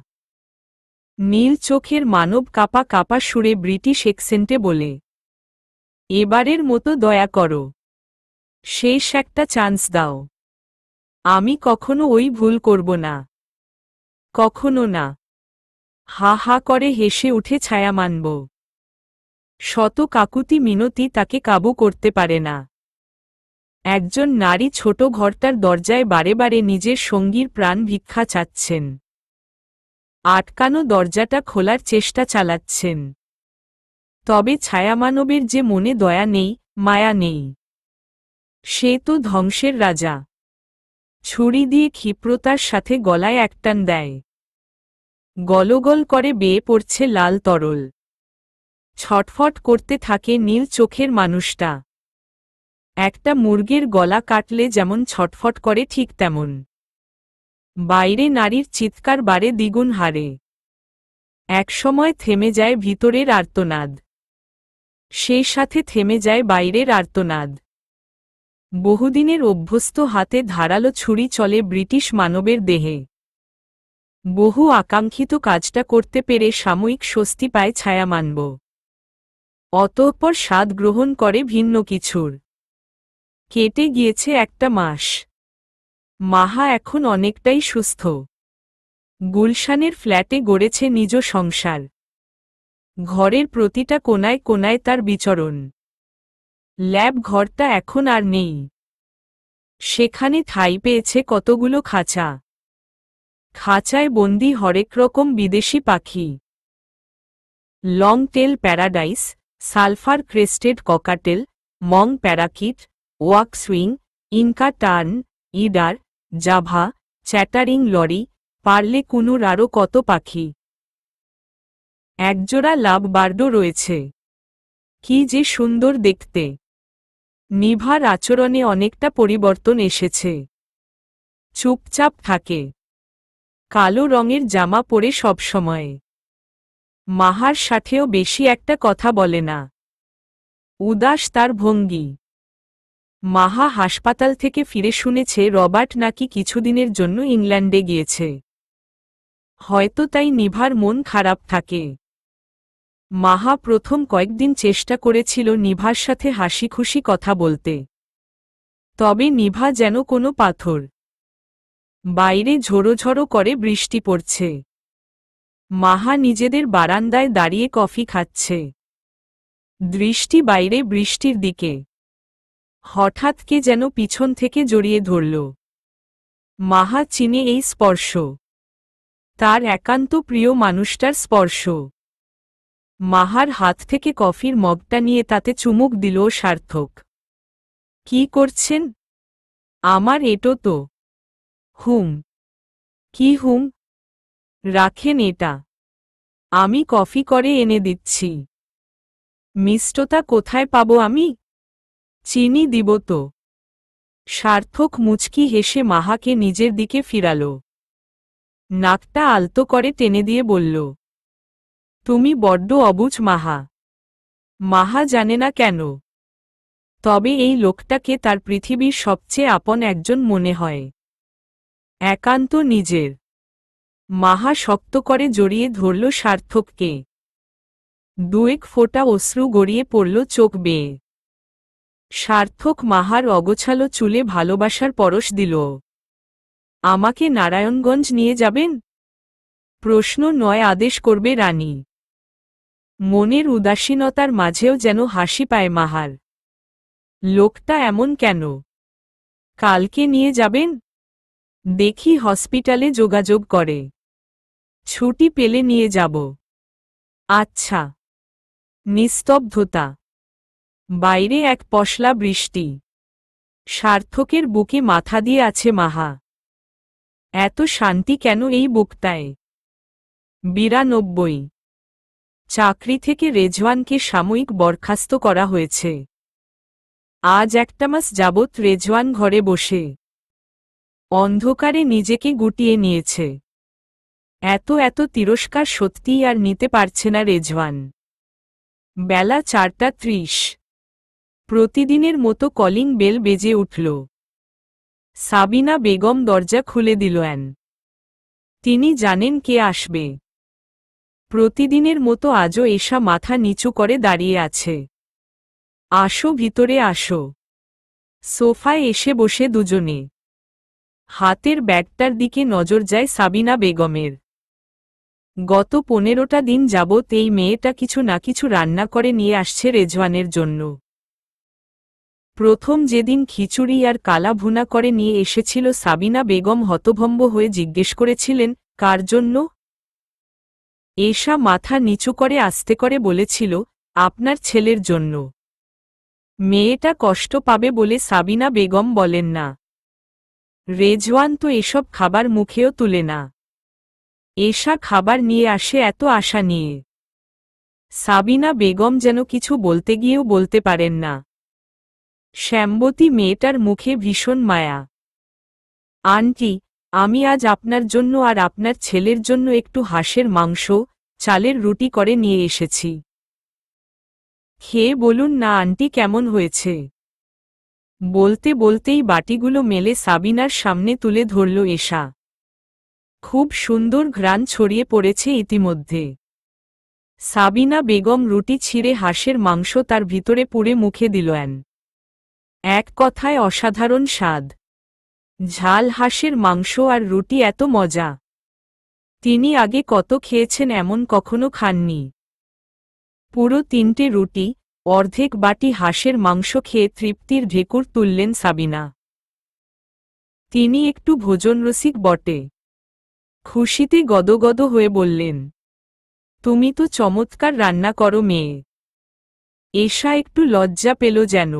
নীল চোখের মানব কাপা কাপা সুরে ব্রিটিশ অ্যাকসেন্টে বলে, এবারের মতো দয়া করো, শেষ একটা চান্স দাও, আমি কখনো ওই ভুল করব না, কখনো না। হা হা করে হেসে উঠে ছায়া মানব। শত কাকুতি মিনতি তাকে কাবু করতে পারে না। একজন নারী ছোট ঘরটার দরজায় বারে বারে নিজের সঙ্গীর প্রাণ ভিক্ষা চাচ্ছেন, আটকানো দরজাটা খোলার চেষ্টা চালাচ্ছেন। তবে ছায়ামানবের যে মনে দয়া নেই, মায়া নেই। সে তো ধ্বংসের রাজা। ছুরি দিয়ে ক্ষিপ্রতার সাথে গলায় একটান দেয়। গলগল করে বেয়ে পড়ছে লাল তরল। ছটফট করতে থাকে নীল চোখের মানুষটা। একটা মুরগির গলা কাটলে যেমন ছটফট করে ঠিক তেমন। বাইরে নারীর চিৎকার বাড়ে দ্বিগুণ হারে। একসময় থেমে যায় ভিতরের আর্তনাদ, সেই সাথে থেমে যায় বাইরের আর্তনাদ। বহুদিনের অভ্যস্ত হাতে ধারালো ছুরি চলে ব্রিটিশ মানবের দেহে। বহু আকাঙ্ক্ষিত কাজটা করতে পেরে সাময়িক স্বস্তি পায় ছায়া মানব। অতঃপর স্বাদ গ্রহণ করে ভিন্ন কিছুর। কেটে গিয়েছে একটা মাস। মাহা এখন অনেকটাই সুস্থ। গুলশানের ফ্ল্যাটে গড়েছে নিজ সংসার। ঘরের প্রতিটা কোনায় কোনায় তার বিচরণ। ল্যাব ঘরটা এখন আর নেই। সেখানে ঠাঁই পেয়েছে কতগুলো খাঁচা। খাঁচায় বন্দি হরেক রকম বিদেশি পাখি। Long tail paradise, sulphur crested cockatiel, monk parakeet, ওয়াক সুইং, Inca tern, eider, Java, chattering lory, pearly conure আরও কত পাখি। একজোড়া লাভ বার্ডও রয়েছে। কি যে সুন্দর দেখতে। নিভার আচরণে অনেকটা পরিবর্তন এসেছে। চুপচাপ থাকে, কালো রঙের জামা পরে সবসময়। মাহার সাথেও বেশি একটা কথা বলে না। উদাস তার ভঙ্গি। মাহা হাসপাতাল থেকে ফিরে শুনেছে রবার্ট নাকি কিছুদিনের জন্য ইংল্যান্ডে গিয়েছে। হয়তো তাই নিভার মন খারাপ থাকে। মাহা প্রথম কয়েকদিন চেষ্টা করেছিল নিভার সাথে হাসিখুশি কথা বলতে। তবে নিভা যেন কোনো পাথর। বাইরে ঝোড়োঝড়ো করে বৃষ্টি পড়ছে। মাহা নিজেদের বারান্দায় দাঁড়িয়ে কফি খাচ্ছে। দৃষ্টি বাইরে বৃষ্টির দিকে। হঠাৎ কে যেন পিছন থেকে জড়িয়ে ধরল। মাহা চিনে এই স্পর্শ। তার একান্ত প্রিয় মানুষটার স্পর্শ। মাহার হাত থেকে কফির মগটা নিয়ে তাতে চুমুক দিল সার্থক। কি করছেন? আমার এটো তো। হুম। কি হুম? রাখেন এটা। আমি কফি করে এনে দিচ্ছি। মিষ্টতা কোথায় পাবো আমি? চিনি দিব তো। সার্থক মুচকি হেসে মাহাকে নিজের দিকে ফিরাল। নাকটা আলতো করে টেনে দিয়ে বলল, তুমি বড্ড অবুঝ মাহা। মাহা জানে না কেন তবে এই লোকটাকে তার পৃথিবীর সবচেয়ে আপন একজন মনে হয়। একান্ত নিজের। মাহা শক্ত করে জড়িয়ে ধরল সার্থককে। দুয়েক ফোঁটা অশ্রু গড়িয়ে পড়ল চোখ বেয়ে। সার্থক মাহার অগোছালো চুলে ভালোবাসার পরশ দিল। আমাকে নারায়ণগঞ্জ নিয়ে যাবেন? প্রশ্ন নয়, আদেশ করবে রানী। মনের উদাসীনতার মাঝেও যেন হাসি পায় মাহার। লোকটা এমন কেন? কালকে নিয়ে যাবেন? দেখি হসপিটালে যোগাযোগ করে। ছুটি পেলে নিয়ে যাব। আচ্ছা। নিস্তব্ধতা। বাইরে এক পশলা বৃষ্টি। সার্থকের বুকে মাথা দিয়ে আছে মাহা। এত শান্তি কেন এই বুকটায়? 92। চাকরি থেকে রেজওয়ানকে সাময়িক বরখাস্ত করা হয়েছে। আজ একটা মাস যাবৎ রেজওয়ান ঘরে বসে অন্ধকারে নিজেকে গুটিয়ে নিয়েছে। এত তিরস্কার সত্যিই আর নিতে পারছে না রেজওয়ান। বেলা 4:30। প্রতিদিনের মতো কলিং বেল বেজে উঠল। সাবিনা বেগম দরজা খুলে দিলেন। তিনি জানেন কে আসবে। প্রতিদিনের মতো আজও এসা মাথা নিচু করে দাঁড়িয়ে আছে। আসো, ভিতরে আসো। সোফায় এসে বসে দুজনে। হাতের ব্যাগটার দিকে নজর যায় সাবিনা বেগমের। গত 15টা দিন যাবৎ এই মেয়েটা কিছু না কিছু রান্না করে নিয়ে আসছে রেজওয়ানের জন্য। প্রথম যেদিন খিচুড়ি আর কালা ভুনা করে নিয়ে এসেছিল, সাবিনা বেগম হতভম্ব হয়ে জিজ্ঞেস করেছিলেন, কার জন্য? এসা মাথা নিচু করে আস্তে করে বলেছিল, আপনার ছেলের জন্য। মেয়েটা কষ্ট পাবে বলে সাবিনা বেগম বলেন না। রেজওয়ান তো এসব খাবার মুখেও তুলে না। এসা খাবার নিয়ে আসে এত আশা নিয়ে। সাবিনা বেগম যেন কিছু বলতে গিয়েও বলতে পারেন না। শ্যামবতী মেয়েটার মুখে ভীষণ মায়া। আন্টি, আমি আজ আপনার জন্য আর আপনার ছেলের জন্য একটু হাঁসের মাংস, চালের রুটি করে নিয়ে এসেছি। খেয়ে বলুন না আন্টি, কেমন হয়েছে? বলতে বলতেই বাটিগুলো মেলে সাবিনার সামনে তুলে ধরল এসা। খুব সুন্দর ঘ্রাণ ছড়িয়ে পড়েছে ইতিমধ্যে। সাবিনা বেগম রুটি ছিঁড়ে হাঁসের মাংস তার ভিতরে পুরে মুখে দিলেন। এক কথায় অসাধারণ স্বাদ। ঝাল হাঁসের মাংস আর রুটি এত মজা তিনি আগে কত খেয়েছেন এমন কখনো খাননি। পুরো 3টে রুটি, অর্ধেক বাটি হাঁসের মাংস খেয়ে তৃপ্তির ঢেকুর তুললেন সাবিনা। তিনি একটু ভোজনরসিক বটে। খুশিতে গদগদ হয়ে বললেন, তুমি তো চমৎকার রান্না করো মেয়ে। এসা একটু লজ্জা পেল যেন।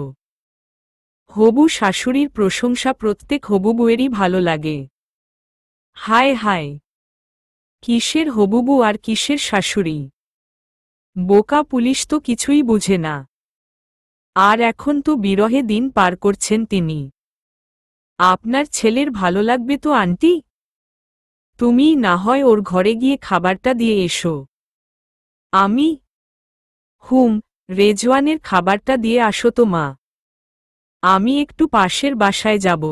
হবু শাশুড়ির প্রশংসা প্রত্যেক হবুবুয়েরই ভালো লাগে। হায় হায়, কিসের হবুবু আর কিসের শাশুড়ি? বোকা পুলিশ তো কিছুই বুঝে না। আর এখন তো বিরহে দিন পার করছেন তিনি। আপনার ছেলের ভালো লাগবে তো আন্টি? তুমিই না হয় ওর ঘরে গিয়ে খাবারটা দিয়ে এসো। আমি? রেজওয়ানের খাবারটা দিয়ে আসো তো মা। আমি একটু পাশের বাসায় যাব।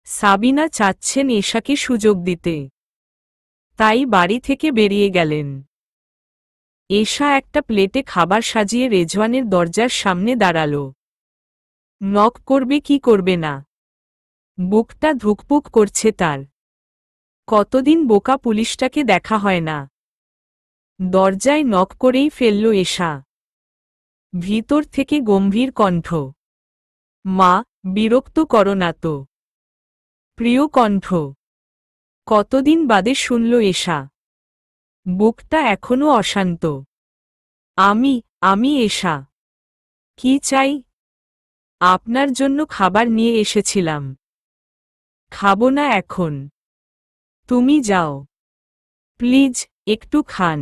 সাবিনা চাচ্ছেন এশাকে সুযোগ দিতে। তাই বাড়ি থেকে বেরিয়ে গেলেন। এশা একটা প্লেটে খাবার সাজিয়ে রেজওয়ানের দরজার সামনে দাঁড়াল। নক করবে কি করবে না, বুকটা ধুকপুক করছে তার। কতদিন বোকা পুলিশটাকে দেখা হয় না। দরজায় নক করেই ফেলল এশা। ভিতর থেকে গম্ভীর কণ্ঠ, মা, বিরক্ত করো না তো। প্রিয় কণ্ঠ। কতদিন বাদে শুনল এশা। বুকটা এখনো অশান্ত। আমি এশা। কি চাই? আপনার জন্য খাবার নিয়ে এসেছিলাম। খাবো না এখন। তুমি যাও প্লিজ, একটু খান।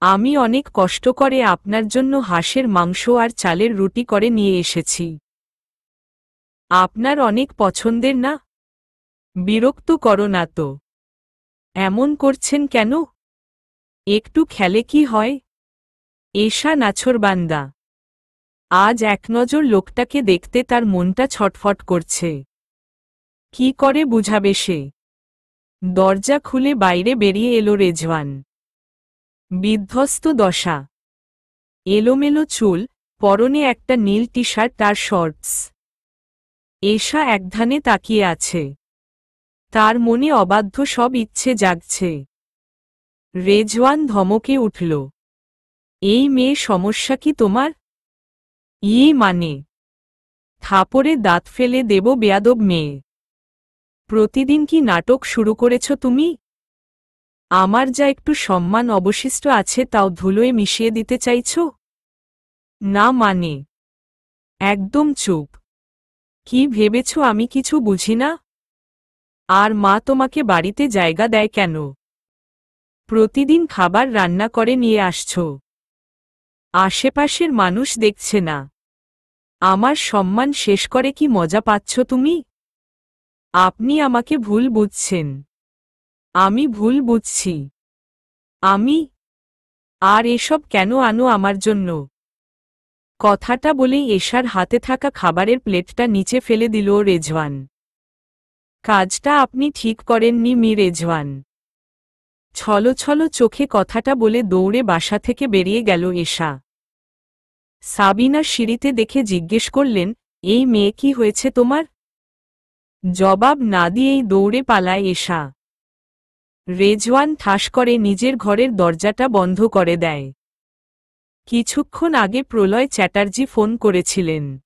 আমি অনেক কষ্ট করে আপনার জন্য হাঁসের মাংস আর চালের রুটি করে নিয়ে এসেছি। আপনার অনেক পছন্দের না? বিরক্ত করো না তো। এমন করছেন কেন? একটু খেলে কি হয়? এশা নাছোড়বান্দা। আজ একনজর লোকটাকে দেখতে তার মনটা ছটফট করছে। কি করে বুঝাবে সে? দরজা খুলে বাইরে বেরিয়ে এলো রেজওয়ান। বিধ্বস্ত দশা, এলোমেলো চুল, পরনে একটা নীল টি শার্ট আর শর্টস। এশা একধানে তাকিয়ে আছে। তার মনে অবাধ্য সব ইচ্ছে জাগছে। রেজওয়ান ধমকে উঠল, এই মেয়ে সমস্যা কি তোমার? মানে? থাপড়ে দাঁত ফেলে দেব বেয়াদব মেয়ে। প্রতিদিন কি নাটক শুরু করেছ তুমি? আমার যা একটু সম্মান অবশিষ্ট আছে তাও ধুলোয় মিশিয়ে দিতে চাইছ? না মানে? একদম চুপ। কি ভেবেছ আমি কিছু বুঝি না? আর মা তোমাকে বাড়িতে জায়গা দেয় কেন? প্রতিদিন খাবার রান্না করে নিয়ে আসছ। আশেপাশের মানুষ দেখছে না। আমার সম্মান শেষ করে কি মজা পাচ্ছ তুমি? আপনি আমাকে ভুল বুঝছেন। আমি ভুল বুঝছি। আমি? আর এসব কেন আনো আমার জন্য? কথাটা বলেই এশার হাতে থাকা খাবারের প্লেটটা নিচে ফেলে দিল রেজওয়ান। কাজটা আপনি ঠিক করেননি রেজওয়ান। ছলো চোখে কথাটা বলে দৌড়ে বাসা থেকে বেরিয়ে গেল এশা। সাবিনা সিঁড়িতে দেখে জিজ্ঞেস করলেন, এই মেয়ে কি হয়েছে তোমার? জবাব না দিয়েই দৌড়ে পালায় এশা। রেজওয়ান ঠাস করে নিজের ঘরের দরজাটা বন্ধ করে দেয়। কিছুক্ষণ আগে প্রলয় চ্যাটার্জি ফোন করেছিলেন।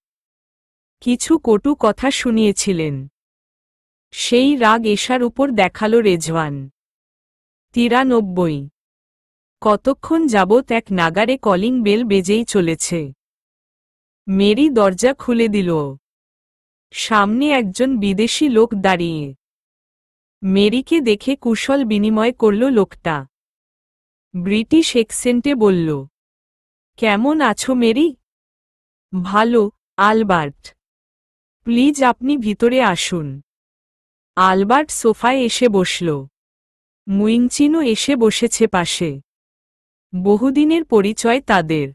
কিছু কটু কথা শুনিয়েছিলেন। সেই রাগ এশার উপর দেখালো রেজওয়ান। 93। কতক্ষণ যাবৎ এক নাগারে কলিং বেল বেজেই চলেছে। মেরি দরজা খুলে দিল। সামনে একজন বিদেশি লোক দাঁড়িয়ে। মেরিকে দেখে কুশল বিনিময় করল লোকটা। ব্রিটিশ অ্যাকসেন্টে বলল, কেমন আছো মেরি? ভালো, আলবার্ট। প্লিজ আপনি ভিতরে আসুন। আলবার্ট সোফায় এসে বসল। মুইংচিনও এসে বসেছে পাশে। বহুদিনের পরিচয় তাদের।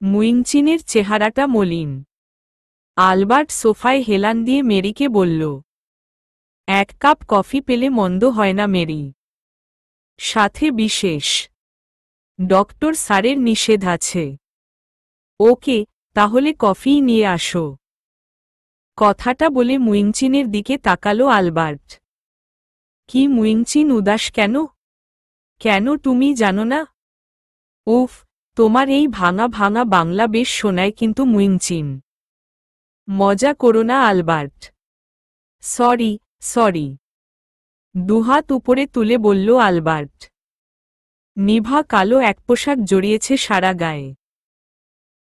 মুইংচিনের চেহারাটা মলিন। আলবার্ট সোফায় হেলান দিয়ে মেরিকে বলল, এক কাপ কফি পেলে মন্দ হয় না মেরি। সাথে বিশেষ। ডক্টর স্যারের নিষেধ আছে। ওকে, তাহলে কফিই নিয়ে আসো। কথাটা বলে মুইংচিনের দিকে তাকালো আলবার্ট। কি মুইংচিন উদাস কেন? কেন তুমি জানো না? উফ, তোমার এই ভাঙা ভাঙা বাংলা বেশ শোনায় কিন্তু মুইংচিন। মজা করো না আলবার্ট। Sorry, sorry. দুহাত উপরে তুলে বলল আলবার্ট। নিভা কালো এক পোশাক জড়িয়েছে সারা গায়ে।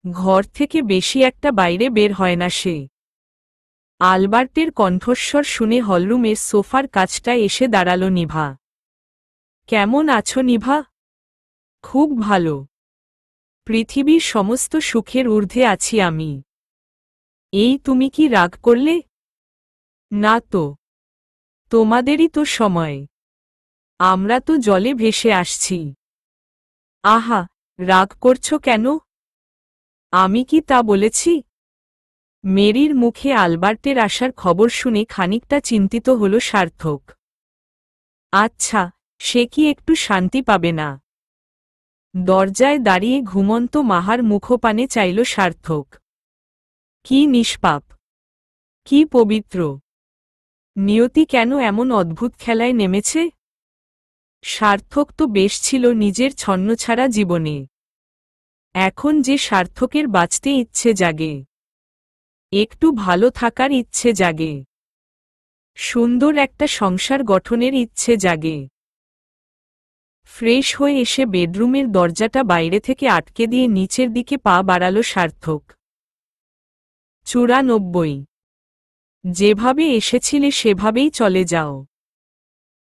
ঘর থেকে বেশি একটা বাইরে বের হয় না সে। আলবার্টের কণ্ঠস্বর শুনে হলরুমের সোফার কাছটায় এসে দাঁড়ালো নিভা। কেমন আছো নিভা? খুব ভালো। পৃথিবীর সমস্ত সুখের ঊর্ধ্বে আছি আমি। এই তুমি কি রাগ করলে? না তো। তোমাদেরই তো সময়। আমরা তো জলে ভেসে আসছি। আহা, রাগ করছো কেন? আমি কি তা বলেছি? মেরির মুখে আলবার্টের আসার খবর শুনে খানিকটা চিন্তিত হল সার্থক। আচ্ছা, সে কি একটু শান্তি পাবে না? দরজায় দাঁড়িয়ে ঘুমন্ত মাহার মুখপানে চাইল সার্থক। কি নিষ্পাপ, কি পবিত্র! নিয়তি কেন এমন অদ্ভুত খেলায় নেমেছে? সার্থক তো বেশ ছিল নিজের ছন্নছাড়া জীবনে। এখন যে সার্থকের বাঁচতে ইচ্ছে জাগে। একটু ভালো থাকার ইচ্ছে জাগে। সুন্দর একটা সংসার গঠনের ইচ্ছে জাগে। ফ্রেশ হয়ে এসে বেডরুমের দরজাটা বাইরে থেকে আটকে দিয়ে নিচের দিকে পা বাড়াল সার্থক। 94। যেভাবে এসেছিলে সেভাবেই চলে যাও।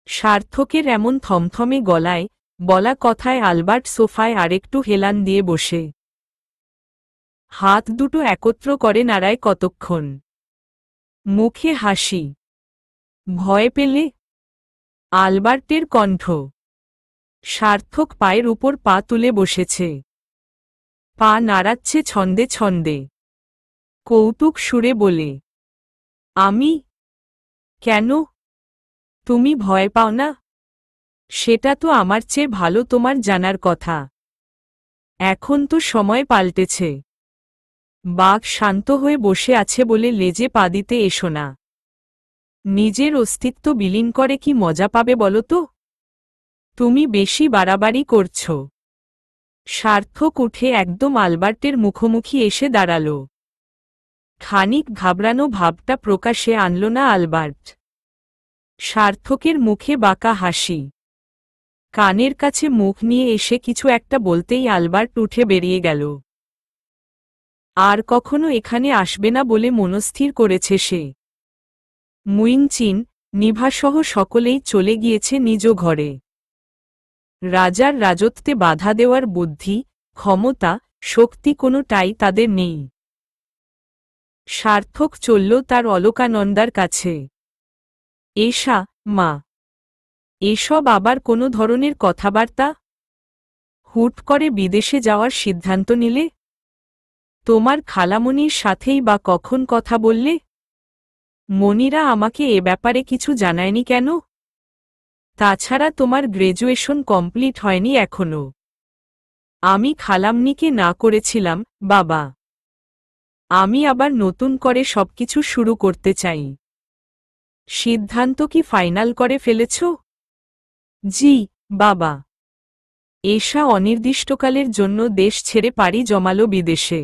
সার্থকের এমন থমথমে গলায় বলা কথায় আলবার্ট সোফায় আরেকটু হেলান দিয়ে বসে। হাত দুটো একত্র করে নাড়ায় কতক্ষণ। মুখে হাসি। ভয় পেলে? আলবার্টের কণ্ঠ। সার্থক পায়ের উপর পা তুলে বসেছে। পা নাড়াচ্ছে ছন্দে ছন্দে। কৌতুক সুরে বলে, আমি? কেন? তুমি ভয় পাও না? সেটা তো আমার চেয়ে ভালো তোমার জানার কথা। এখন তো সময় পাল্টেছে। বাঘ শান্ত হয়ে বসে আছে বলে লেজে পা দিতে এসো না। নিজের অস্তিত্ব বিলীন করে কি মজা পাবে বলো তো? তুমি বেশি বাড়াবাড়ি করছ। সার্থক উঠে একদম আলবার্টের মুখোমুখি এসে দাঁড়াল। খানিক ঘাবড়ানো ভাবটা প্রকাশে আনল না আলবার্ট। সার্থকের মুখে বাঁকা হাসি। কানের কাছে মুখ নিয়ে এসে কিছু একটা বলতেই আলবার্ট উঠে বেরিয়ে গেল। আর কখনো এখানে আসবে না বলে মনস্থির করেছে সে। মুইংচিন, নিভাসহ সকলেই চলে গিয়েছে নিজ ঘরে। রাজার রাজত্বে বাধা দেওয়ার বুদ্ধি, ক্ষমতা, শক্তি কোনোটাই তাদের নেই। সার্থক চলল তার অলকানন্দার কাছে। এসা, মা। এসব আবার কোনো ধরনের কথাবার্তা? হুট করে বিদেশে যাওয়ার সিদ্ধান্ত নিলে? তোমার খালামণির সাথেই বা কখন কথা বললে? মনিরা আমাকে এ ব্যাপারে কিছু জানায়নি কেন? তাছাড়া তোমার গ্র্যাজুয়েশন কমপ্লিট হয়নি এখনো। আমি খালামণিকে না করেছিলাম, বাবা। আমি আবার নতুন করে সবকিছু শুরু করতে চাই। সিদ্ধান্ত কি ফাইনাল করে ফেলেছ? জি, বাবা। এশা অনির্দিষ্টকালের জন্য দেশ ছেড়ে পাড়ি জমাল বিদেশে।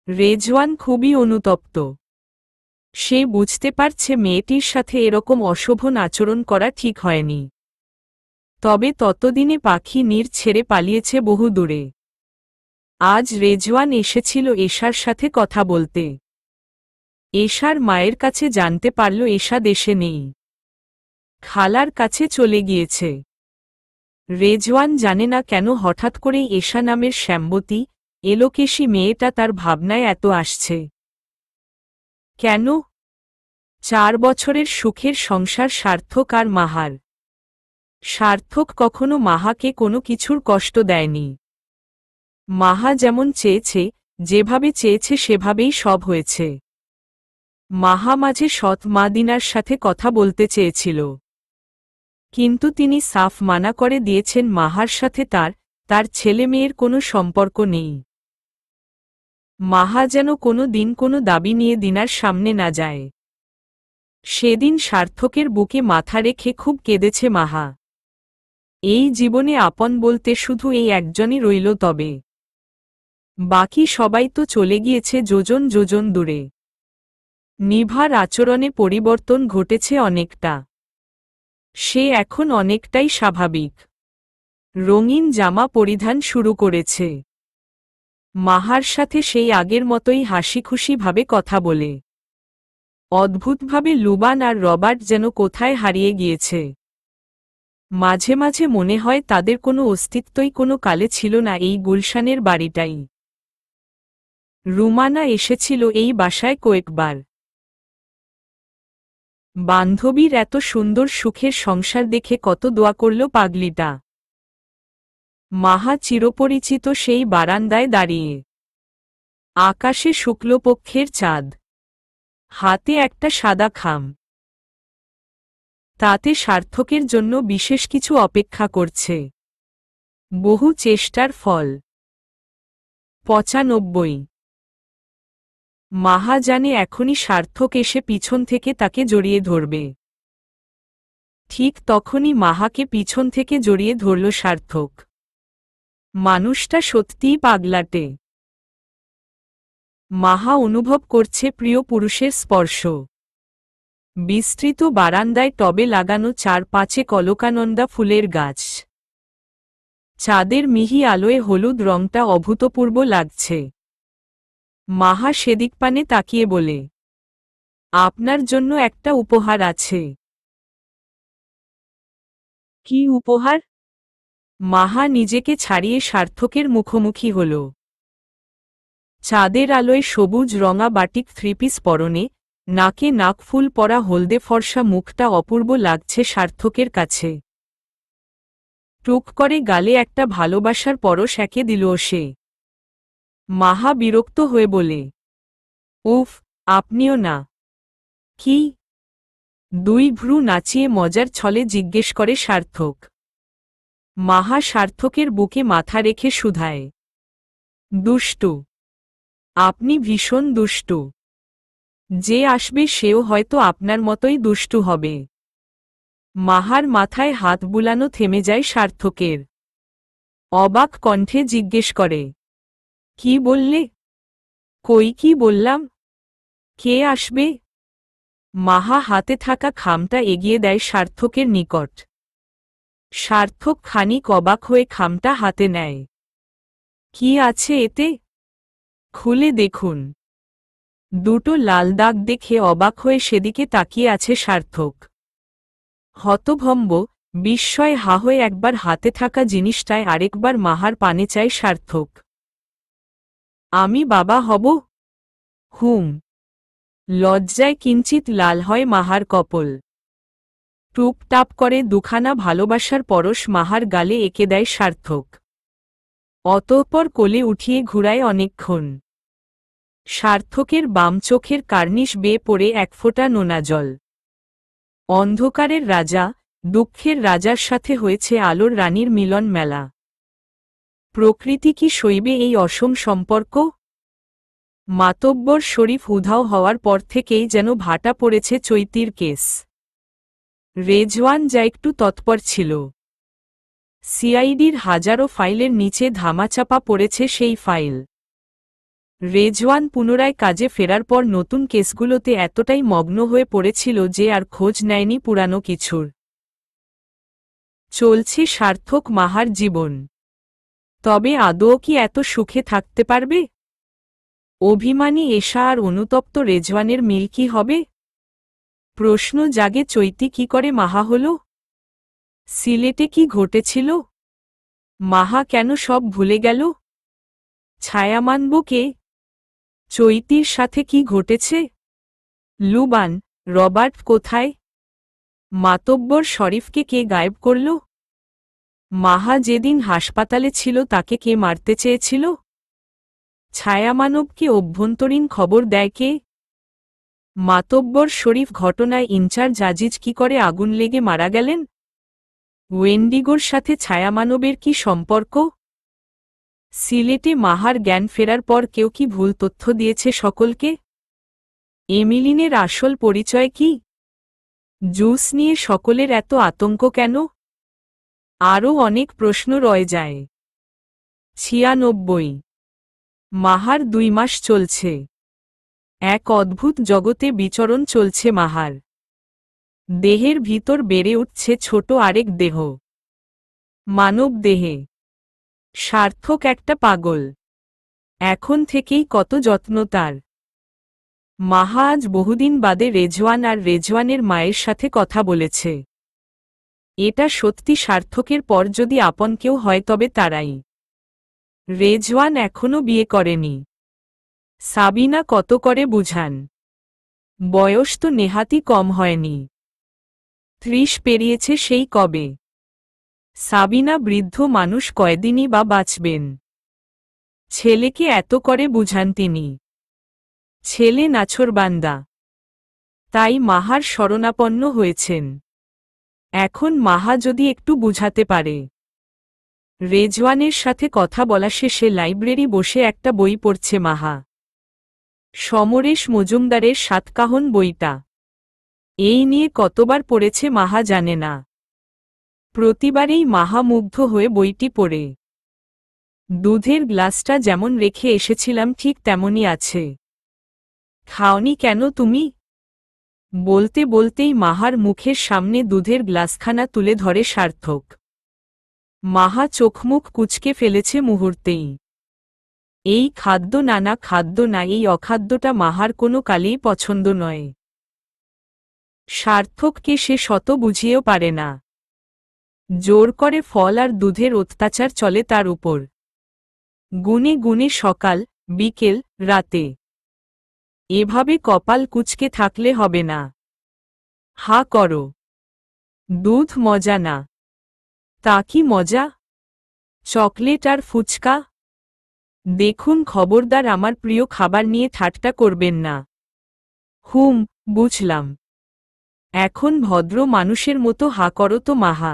রেজওয়ান খুবই অনুতপ্ত। সে বুঝতে পারছে মেয়েটির সাথে এরকম অশোভন আচরণ করা ঠিক হয়নি। তবে ততদিনে পাখি নীড় ছেড়ে পালিয়েছে বহু দূরে। আজ রেজওয়ান এসেছিল এশার সাথে কথা বলতে। এশার মায়ের কাছে জানতে পারল এশা দেশে নেই। খালার কাছে চলে গিয়েছে। রেজওয়ান জানে না কেন হঠাৎ করেই এশা নামের শ্যামবতী, এলোকেশী মেয়েটা তার ভাবনায় এত আসছে। কেন? 4 বছরের সুখের সংসার সার্থক আর মাহার। সার্থক কখনো মাহাকে কোনো কিছুর কষ্ট দেয়নি। মাহা যেমন চেয়েছে, যেভাবে চেয়েছে সেভাবেই সব হয়েছে। মাহা মাঝে সৎ মা দিনার সাথে কথা বলতে চেয়েছিল। কিন্তু তিনি সাফ মানা করে দিয়েছেন মাহার সাথে তার ছেলে মেয়ের কোনো সম্পর্ক নেই। মাহা যেন কোনো দিন কোনো দাবি নিয়ে দিনার সামনে না যায়। সেদিন সার্থকের বুকে মাথা রেখে খুব কেঁদেছে মাহা। এই জীবনে আপন বলতে শুধু এই একজনই রইল তবে। বাকি সবাই তো চলে গিয়েছে যোজন যোজন দূরে। নিভার আচরণে পরিবর্তন ঘটেছে অনেকটা। সে এখন অনেকটাই স্বাভাবিক। রঙিন জামা পরিধান শুরু করেছে। মাহার সাথে সেই আগের মতোই হাসিখুশিভাবে কথা বলে। অদ্ভুতভাবে লুবান আর রবার্ট যেন কোথায় হারিয়ে গিয়েছে। মাঝে মাঝে মনে হয় তাদের কোনো অস্তিত্বই কোনো কালে ছিল না এই গুলশানের বাড়িটাই। রুমানা এসেছিল এই বাসায় কয়েকবার। বান্ধবীর এত সুন্দর সুখের সংসার দেখে কত দোয়া করল পাগলিটা। মাহা চিরপরিচিত সেই বারান্দায় দাঁড়িয়ে। আকাশে শুক্লপক্ষের চাঁদ। হাতে একটা সাদা খাম। তাতে সার্থকের জন্য বিশেষ কিছু অপেক্ষা করছে। বহু চেষ্টার ফল। 95। মাহা জানে এখনই সার্থক এসে পিছন থেকে তাকে জড়িয়ে ধরবে। ঠিক তখনই মাহাকে পিছন থেকে জড়িয়ে ধরল সার্থক। মানুষটা সত্যিই পাগলাটে। মাহা অনুভব করছে প্রিয় পুরুষের স্পর্শ। বিস্তৃত বারান্দায় টবে লাগানো 4-5 কলকানন্দা ফুলের গাছ। চাঁদের মিহি আলোয় হলুদ রংটা অভূতপূর্ব লাগছে। মাহা সেদিক পানে তাকিয়ে বলে, আপনার জন্য একটা উপহার আছে। কি উপহার? মাহা নিজেকে ছাড়িয়ে সার্থকের মুখোমুখি হল। চাঁদের আলোয় সবুজ রঙা বাটিক থ্রিপিস পরনে, নাকে নাকফুল পরা হলদে ফর্সা মুখটা অপূর্ব লাগছে সার্থকের কাছে। টুক করে গালে একটা ভালোবাসার পরশ এঁকে দিল সে। মাহা বিরক্ত হয়ে বলে, উফ, আপনিও না। কি? দুই ভ্রু নাচিয়ে মজার ছলে জিজ্ঞেস করে সার্থক। মাহা সার্থকের বুকে মাথা রেখে শুধায়, দুষ্টু। আপনি ভীষণ দুষ্টু। যে আসবে সেও হয়তো আপনার মতোই দুষ্টু হবে। মাহার মাথায় হাত বুলানো থেমে যায় সার্থকের। অবাক কণ্ঠে জিজ্ঞেস করে, কি বললে? কই কি বললাম? কে আসবে? মাহা হাতে থাকা খামটা এগিয়ে দেয় সার্থকের নিকট। সার্থক খানিক অবাক হয়ে খামটা হাতে নেয়। কি আছে এতে? খুলে দেখুন। দুটো লাল দাগ দেখে অবাক হয়ে সেদিকে তাকিয়ে আছে সার্থক। হতভম্ব, বিস্ময় হা হয়ে একবার হাতে থাকা জিনিসটায় আরেকবার মাহার পানে চায় সার্থক। আমি বাবা হব? হুম। লজ্জায় কিঞ্চিত লাল হয় মাহার কপল। টুপটাপ করে দুখানা ভালোবাসার পরশ মাহার গালে এঁকে দেয় সার্থক। অতঃপর কোলে উঠিয়ে ঘুরায় অনেকক্ষণ। সার্থকের বাম চোখের কার্নিশ বেয়ে পড়ে এক ফোঁটা নোনা জল। অন্ধকারের রাজা, দুঃখের রাজার সাথে হয়েছে আলোর রানীর মিলন মেলা। প্রকৃতি কি সইবে এই অসম সম্পর্ক? মাতব্বর শরীফ উধাও হওয়ার পর থেকেই যেন ভাটা পড়েছে চৈতির কেস। রেজওয়ান যা একটু তৎপর ছিল। সিআইডির হাজারো ফাইলের নিচে ধামাচাপা পড়েছে সেই ফাইল। রেজওয়ান পুনরায় কাজে ফেরার পর নতুন কেসগুলোতে এতটাই মগ্ন হয়ে পড়েছিল যে আর খোঁজ নেয়নি পুরানো কিছুর। চলছে সার্থক মাহার জীবন। তবে আদৌ কি এত সুখে থাকতে পারবে? অভিমানী এশা আর অনুতপ্ত রেজওয়ানের মিল কি হবে? প্রশ্ন জাগে চৈতি কি করে মাহা হল? সিলেটে কি ঘটেছিল? মাহা কেন সব ভুলে গেল? ছায়া মানব কে? চৈতির সাথে কি ঘটেছে? লুবান, রবার্ট কোথায়? মাতব্বর শরীফকে কে গায়েব করল? মাহা যেদিন হাসপাতালে ছিল তাকে কে মারতে চেয়েছিল? ছায়ামানবকে অভ্যন্তরীণ খবর দেয় কে? মাতব্বর শরীফ ঘটনায় ইনচার্জ আজিজ কি করে আগুন লেগে মারা গেলেন? ওয়েন্ডিগোর সাথে ছায়ামানবের কি সম্পর্ক? সিলেটে মাহার জ্ঞান ফেরার পর কেউ কি ভুল তথ্য দিয়েছে সকলকে? এমিলিনের আসল পরিচয় কি? জুস নিয়ে সকলের এত আতঙ্ক কেন? আরও অনেক প্রশ্ন রয়ে যায়। 96। মাহার 2 মাস চলছে। এক অদ্ভুত জগতে বিচরণ চলছে মাহার। দেহের ভিতর বেড়ে উঠছে ছোট আরেক দেহ। মানব দেহে। সার্থক একটা পাগল। এখন থেকেই কত যত্ন তার। মাহা আজ বহুদিন বাদে রেজওয়ান আর রেজওয়ানের মায়ের সাথে কথা বলেছে। এটা সত্যি সার্থকের পর যদি আপন কেউ হয় তবে তারাই। রেজওয়ান এখনো বিয়ে করেনি। সাবিনা কত করে বুঝান। বয়স তো নেহাতি কম হয়নি। 30 পেরিয়েছে সেই কবে। সাবিনা বৃদ্ধ মানুষ কয়দিনই বা বাঁচবেন। ছেলেকে এত করে বুঝান তিনি। ছেলে নাছোড়বান্দা। তাই মাহার শরণাপন্ন হয়েছেন। এখন মাহা যদি একটু বুঝাতে পারে। রেজওয়ানের সাথে কথা বলা শেষে লাইব্রেরি বসে একটা বই পড়ছে মাহা। সমরেশ মজুমদারের সাতকাহন বইটা। এই নিয়ে কতবার পড়েছে মাহা জানে না। প্রতিবারেই মাহা মুগ্ধ হয়ে বইটি পড়ে। দুধের গ্লাসটা যেমন রেখে এসেছিলাম ঠিক তেমনই আছে। খাওনি কেন তুমি? বলতে বলতেই মাহার মুখের সামনে দুধের গ্লাসখানা তুলে ধরে সার্থক। মাহা চোখমুখ কুঁচকে ফেলেছে মুহূর্তেই। এই খাদ্য নানা খাদ্য না, এই অখাদ্যটা মাহার কোনো কালেই পছন্দ নয়। সার্থককে সে শত বুঝিয়েও পারে না। জোর করে ফল আর দুধের অত্যাচার চলে তার উপর। গুনে গুনে সকাল, বিকেল, রাতে। এভাবে কপাল কুঁচকে থাকলে হবে না। হা করো। দুধ মজা না? তা কি মজা? চকলেট আর ফুচকা? দেখুন, খবরদার আমার প্রিয় খাবার নিয়ে ঠাট্টা করবেন না। হুম, বুঝলাম। এখন ভদ্র মানুষের মতো হা করো তো মাহা।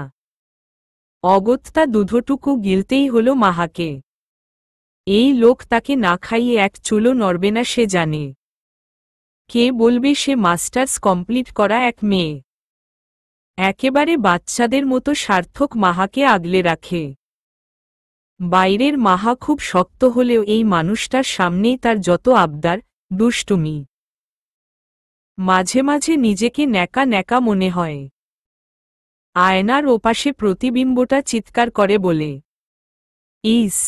অগত্যা দুধটুকু গিলতেই হল মাহাকে। এই লোক তাকে না খাইয়ে এক চুলো নড়বে না সে জানে। কে বলবে সে মাস্টার্স কমপ্লিট করা এক মেয়ে। একেবারে বাচ্চাদের মতো সার্থক মাহাকে আগলে রাখে। বাইরের মাহা খুব শক্ত হলেও এই মানুষটার সামনেই তার যত আবদার, দুষ্টুমি। মাঝে মাঝে নিজেকে ন্যাকা ন্যাকা মনে হয়। আয়নার ওপাশে প্রতিবিম্বটা চিৎকার করে বলে, ইস,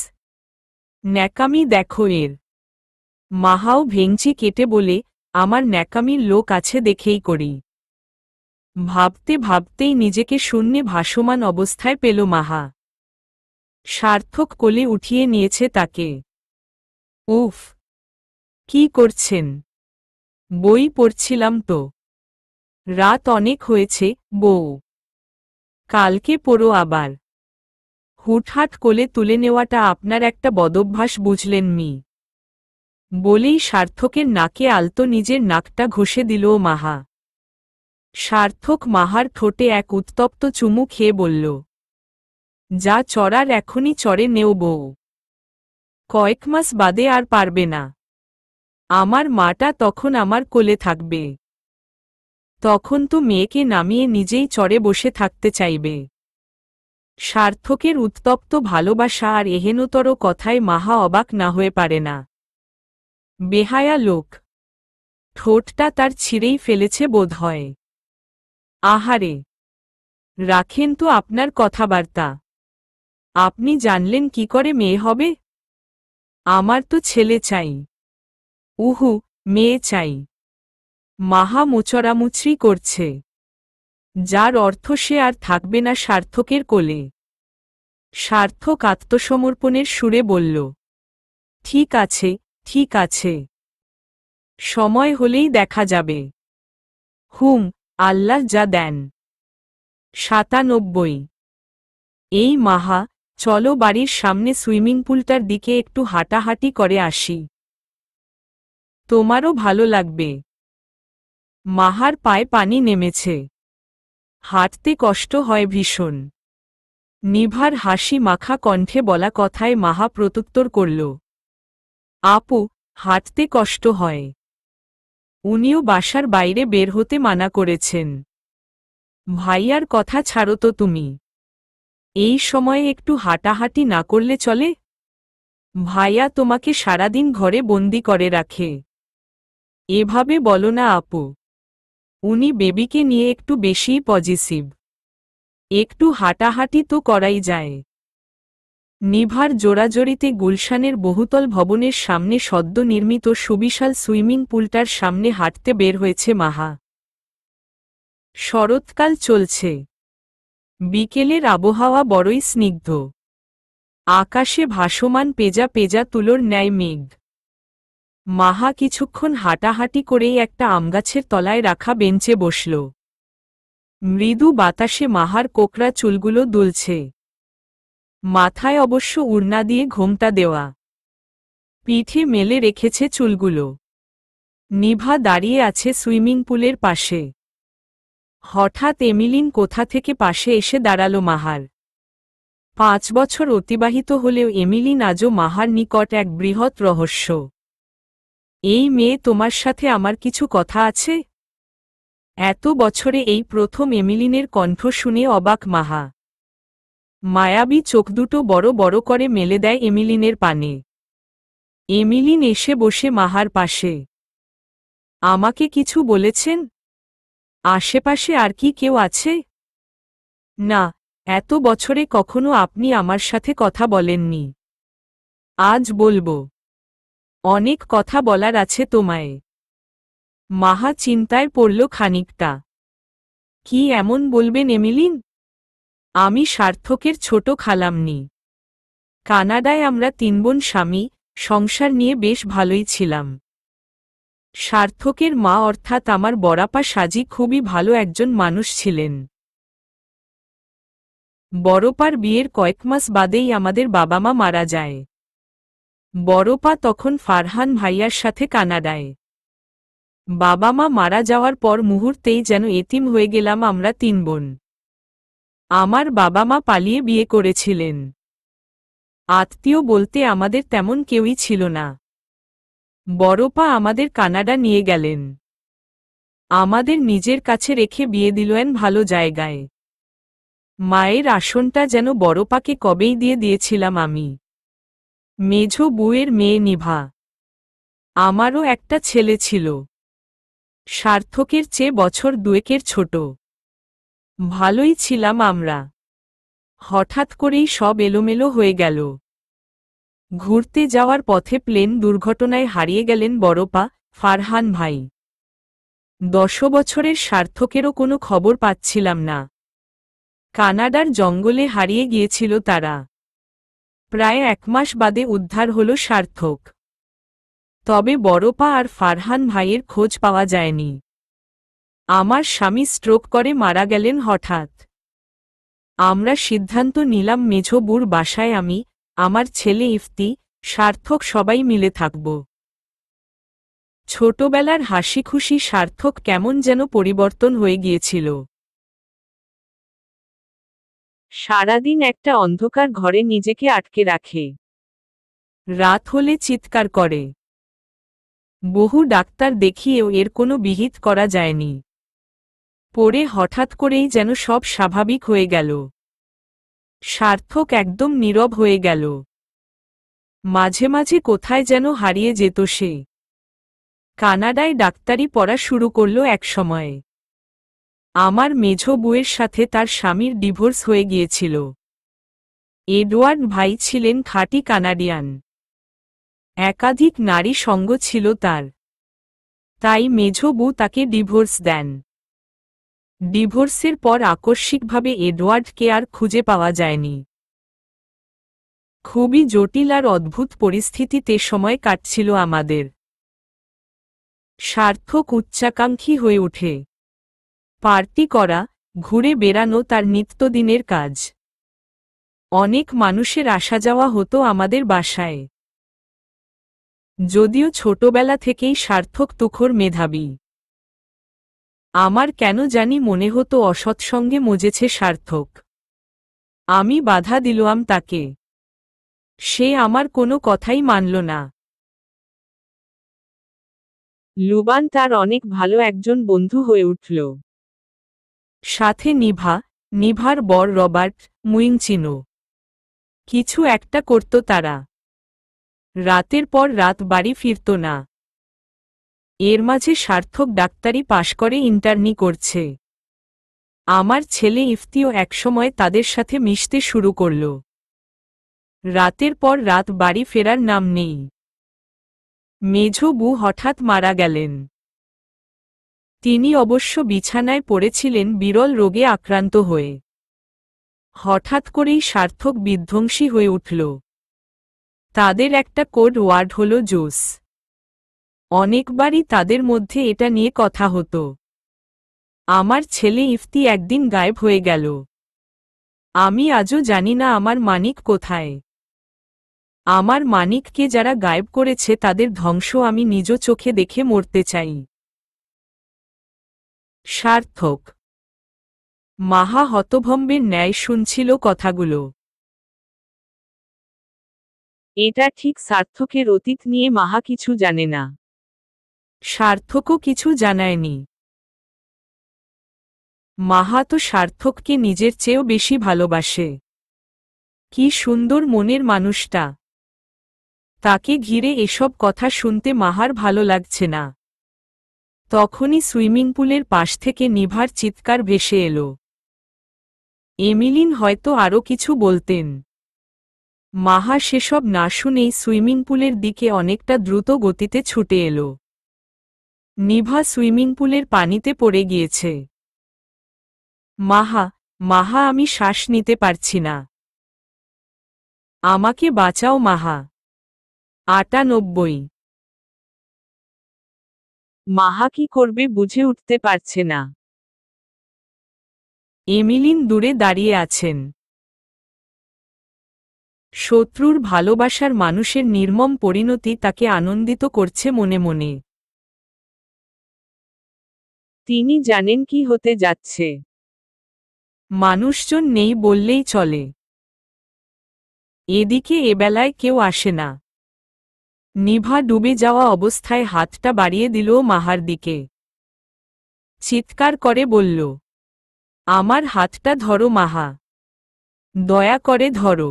ন্যাকামি দেখো এর। মাহাও ভেঙচি কেটে বলে, আমার ন্যাকামির লোক আছে দেখেই করি। ভাবতে ভাবতেই নিজেকে শূন্যে ভাসমান অবস্থায় পেল মাহা। সার্থক কোলে উঠিয়ে নিয়েছে তাকে। উফ, কি করছেন? বই পড়ছিলাম তো। রাত অনেক হয়েছে, বউ। কালকে পড়ো আবার। হুটহাট কোলে তুলে নেওয়াটা আপনার একটা বদভ্যাস বুঝলেন মি। বলেই সার্থকের নাকে আলতো নিজের নাকটা ঘষে দিল মাহা। সার্থক মাহার ঠোঁটে এক উত্তপ্ত চুমু খেয়ে বলল, যা চড়ার এখনই চড়ে নেও বউ। কয়েক মাস বাদে আর পারবে না। আমার মাটা তখন আমার কোলে থাকবে। তখন তো মেয়েকে নামিয়ে নিজেই চড়ে বসে থাকতে চাইবে। সার্থকের উত্তপ্ত ভালোবাসা আর এহেনতর কথায় মাহা অবাক না হয়ে পারে না। বেহায়া লোক। ঠোঁটটা তার ছিঁড়েই ফেলেছে বোধ হয়। আহারে, রাখেন তো আপনার কথাবার্তা। আপনি জানলেন কি করে মেয়ে হবে? আমার তো ছেলে চাই। উহু, মেয়ে চাই। মাহা মোচড়ামুচড়ি করছে। যার অর্থ সে আর থাকবে না সার্থকের কোলে। সার্থক আত্মসমর্পণের সুরে বলল, ঠিক আছে, ঠিক আছে। সময় হলেই দেখা যাবে। হুম, আল্লাহ যা দেন। ৯৭। এই মাহা, চলো বাড়ির সামনে সুইমিং পুলটার দিকে একটু হাঁটাহাঁটি করে আসি। তোমারও ভালো লাগবে। মাহার পায়ে পানি নেমেছে। হাঁটতে কষ্ট হয় ভীষণ। নিভার হাসি মাখা কণ্ঠে বলা কথায় মাহা প্রত্যুত্তর করল, আপু, হাঁটতে কষ্ট হয়। উনিও বাসার বাইরে বের হতে মানা করেছেন। ভাইয়ার কথা ছাড়ো তো তুমি। এই সময়ে একটু হাঁটাহাঁটি না করলে চলে? ভাইয়া তোমাকে সারাদিন ঘরে বন্দি করে রাখে। এভাবে বলো না আপু। উনি বেবিকে নিয়ে একটু বেশিই পজিটিভ। একটু হাঁটাহাঁটি তো করাই যায়। নিভার জোড়াজড়িতে গুলশানের বহুতল ভবনের সামনে সদ্য নির্মিত সুবিশাল সুইমিং পুলটার সামনে হাঁটতে বের হয়েছে মাহা। শরৎকাল চলছে। বিকেলের আবহাওয়া বড়ই স্নিগ্ধ। আকাশে ভাসমান পেজা পেজা তুলোর ন্যায় মেঘ। মাহা কিছুক্ষণ হাঁটাহাঁটি করেই একটা আমগাছের তলায় রাখা বেঞ্চে বসল। মৃদু বাতাসে মাহার কোকড়া চুলগুলো দুলছে। মাথায় অবশ্য উড়না দিয়ে ঘোমটা দেওয়া। পিঠে মেলে রেখেছে চুলগুলো। নিভা দাঁড়িয়ে আছে সুইমিং পুলের পাশে। হঠাৎ এমিলিন কোথা থেকে পাশে এসে দাঁড়ালো মাহার। ৫ বছর অতিবাহিত হলেও এমিলিন আজও মাহার নিকট এক বৃহৎ রহস্য। এই মেয়ে তোমার সাথে আমার কিছু কথা আছে? এত বছরে এই প্রথম এমিলিনের কণ্ঠ শুনে অবাক মাহা। মায়াবী চোখ দুটো বড় বড় করে মেলে দেয় এমিলিনের পানে। এমিলিন এসে বসে মাহার পাশে। আমাকে কিছু বলেছেন? আশেপাশে আর কি কেউ আছে? না, এত বছরে কখনো আপনি আমার সাথে কথা বলেননি। আজ বলবো। অনেক কথা বলার আছে তোমায়। মাহা চিন্তায় পড়ল খানিকটা। কি এমন বলবেন এমিলিন? আমি সার্থকের ছোট খালামনি। কানাডায় আমরা ৩ বোন স্বামী, সংসার নিয়ে বেশ ভালোই ছিলাম। সার্থকের মা অর্থাৎ আমার বড়াপা সাজি খুবই ভালো একজন মানুষ ছিলেন। বড়পার বিয়ের কয়েক মাস বাদেই আমাদের বাবা মা মারা যায়। বড়পা তখন ফারহান ভাইয়ার সাথে কানাডায়। বাবা মা মারা যাওয়ার পর মুহূর্তেই যেন এতিম হয়ে গেলাম আমরা 3 বোন। আমার বাবা মা পালিয়ে বিয়ে করেছিলেন। আত্মীয় বলতে আমাদের তেমন কেউই ছিল না। বড়পা আমাদের কানাডা নিয়ে গেলেন। আমাদের নিজের কাছে রেখে বিয়ে দিলেন ভালো জায়গায়। মায়ের আসনটা যেন বড়পাকে কবেই দিয়ে দিয়েছিলাম আমি। মেঝো বউয়ের মেয়ে নিভা। আমারও একটা ছেলে ছিল। সার্থকের চেয়ে বছর 2 ছোট। ভালোই ছিলাম আমরা। হঠাৎ করেই সব এলোমেলো হয়ে গেল। ঘুরতে যাওয়ার পথে প্লেন দুর্ঘটনায় হারিয়ে গেলেন বড়পা, ফারহান ভাই। 10 বছরের সার্থকেরও কোনো খবর পাচ্ছিলাম না। কানাডার জঙ্গলে হারিয়ে গিয়েছিল তারা। প্রায় 1 মাস বাদে উদ্ধার হল সার্থক। তবে বড়পা আর ফারহান ভাইয়ের খোঁজ পাওয়া যায়নি। আমার স্বামী স্ট্রোক করে মারা গেলেন হঠাৎ। আমরা সিদ্ধান্ত নিলাম মেঝো বুর বাসায় আমি, আমার ছেলে ইফতি, সার্থক সবাই মিলে থাকব। ছোটবেলার হাসিখুশি সার্থক কেমন যেন পরিবর্তন হয়ে গিয়েছিল। সারাদিন একটা অন্ধকার ঘরে নিজেকে আটকে রাখে। রাত হলে চিৎকার করে। বহু ডাক্তার দেখিয়েও এর কোনো বিহিত করা যায়নি। পরে হঠাৎ করেই যেন সব স্বাভাবিক হয়ে গেল। সার্থক একদম নীরব হয়ে গেল। মাঝে মাঝে কোথায় যেন হারিয়ে যেত সে। কানাডায় ডাক্তারি পড়া শুরু করল একসময়ে। আমার মেঝো বউয়ের সাথে তার স্বামীর ডিভোর্স হয়ে গিয়েছিল। এডওয়ার্ড ভাই ছিলেন খাঁটি কানাডিয়ান। একাধিক নারী সঙ্গ ছিল তার। তাই মেঝো বউ তাকে ডিভোর্স দেন। ডিভোর্সের পর আকস্মিকভাবে এডওয়ার্ডকে আর খুঁজে পাওয়া যায়নি। খুবই জটিল আর অদ্ভুত পরিস্থিতিতে সময় কাটছিল আমাদের। সার্থক উচ্চাকাঙ্ক্ষী হয়ে ওঠে। পার্টি করা, ঘুরে বেড়ানো তার নিত্যদিনের কাজ। অনেক মানুষের আসা যাওয়া হতো আমাদের বাসায়। যদিও ছোটবেলা থেকেই সার্থক তুখোড় মেধাবী। আমার কেন জানি মনে হতো অসৎসঙ্গে মজেছে সার্থক। আমি বাধা দিলাম তাকে। সে আমার কোনো কথাই মানল না। লুবান তার অনেক ভালো একজন বন্ধু হয়ে উঠল। সাথে নিভার বর রবার্ট মুইংচিনো। কিছু একটা করত তারা। রাতের পর রাত বাড়ি ফিরত না। এর মাঝে সার্থক ডাক্তারি পাশ করে ইন্টার্নি করছে। আমার ছেলে ইফতিও একসময় তাদের সাথে মিশতে শুরু করল। রাতের পর রাত বাড়ি ফেরার নাম নেই। মেঝো বউ হঠাৎ মারা গেলেন। তিনি অবশ্য বিছানায় পড়েছিলেন বিরল রোগে আক্রান্ত হয়ে। হঠাৎ করেই সার্থক বিধ্বংসী হয়ে উঠল। তাদের একটা কোড ওয়ার্ড হল জোস। অনেকবারই তাদের মধ্যে এটা নিয়ে কথা হতো। আমার ছেলে ইফতি একদিন গায়েব হয়ে গেল। আমি আজও জানি না আমার মানিক কোথায়। আমার মানিককে যারা গায়েব করেছে তাদের ধ্বংস আমি নিজ চোখে দেখে মরতে চাই। সার্থক। মাহা হতভম্বের ন্যায় শুনছিল কথাগুলো। এটা ঠিক সার্থকের অতীত নিয়ে মাহা কিছু জানে না। সার্থকও কিছু জানায়নি। মাহা তো সার্থককে নিজের চেয়েও বেশি ভালোবাসে। কি সুন্দর মনের মানুষটা। তাকে ঘিরে এসব কথা শুনতে মাহার ভালো লাগছে না। তখনই সুইমিং পুলের পাশ থেকে নিভার চিৎকার ভেসে এলো। এমিলিন হয়তো আরও কিছু বলতেন। মাহা সেসব না শুনেই সুইমিং পুলের দিকে অনেকটা দ্রুত গতিতে ছুটে এলো। নিভা সুইমিং পুলের পানিতে পড়ে গিয়েছে। মাহা আমি শ্বাস নিতে পারছি না। আমাকে বাঁচাও মাহা। 98। মাহা কি করবে বুঝে উঠতে পারছে না। এমিলিন দূরে দাঁড়িয়ে আছেন। শত্রুর ভালোবাসার মানুষের নির্মম পরিণতি তাকে আনন্দিত করছে মনে মনে। তিনি জানেন কি হতে যাচ্ছে। মানুষজন নেই বললেই চলে। এদিকে এবেলায় কেউ আসে না। নিভা ডুবে যাওয়া অবস্থায় হাতটা বাড়িয়ে দিল মাহার দিকে। চিৎকার করে বলল, আমার হাতটা ধরো মাহা, দয়া করে ধরো।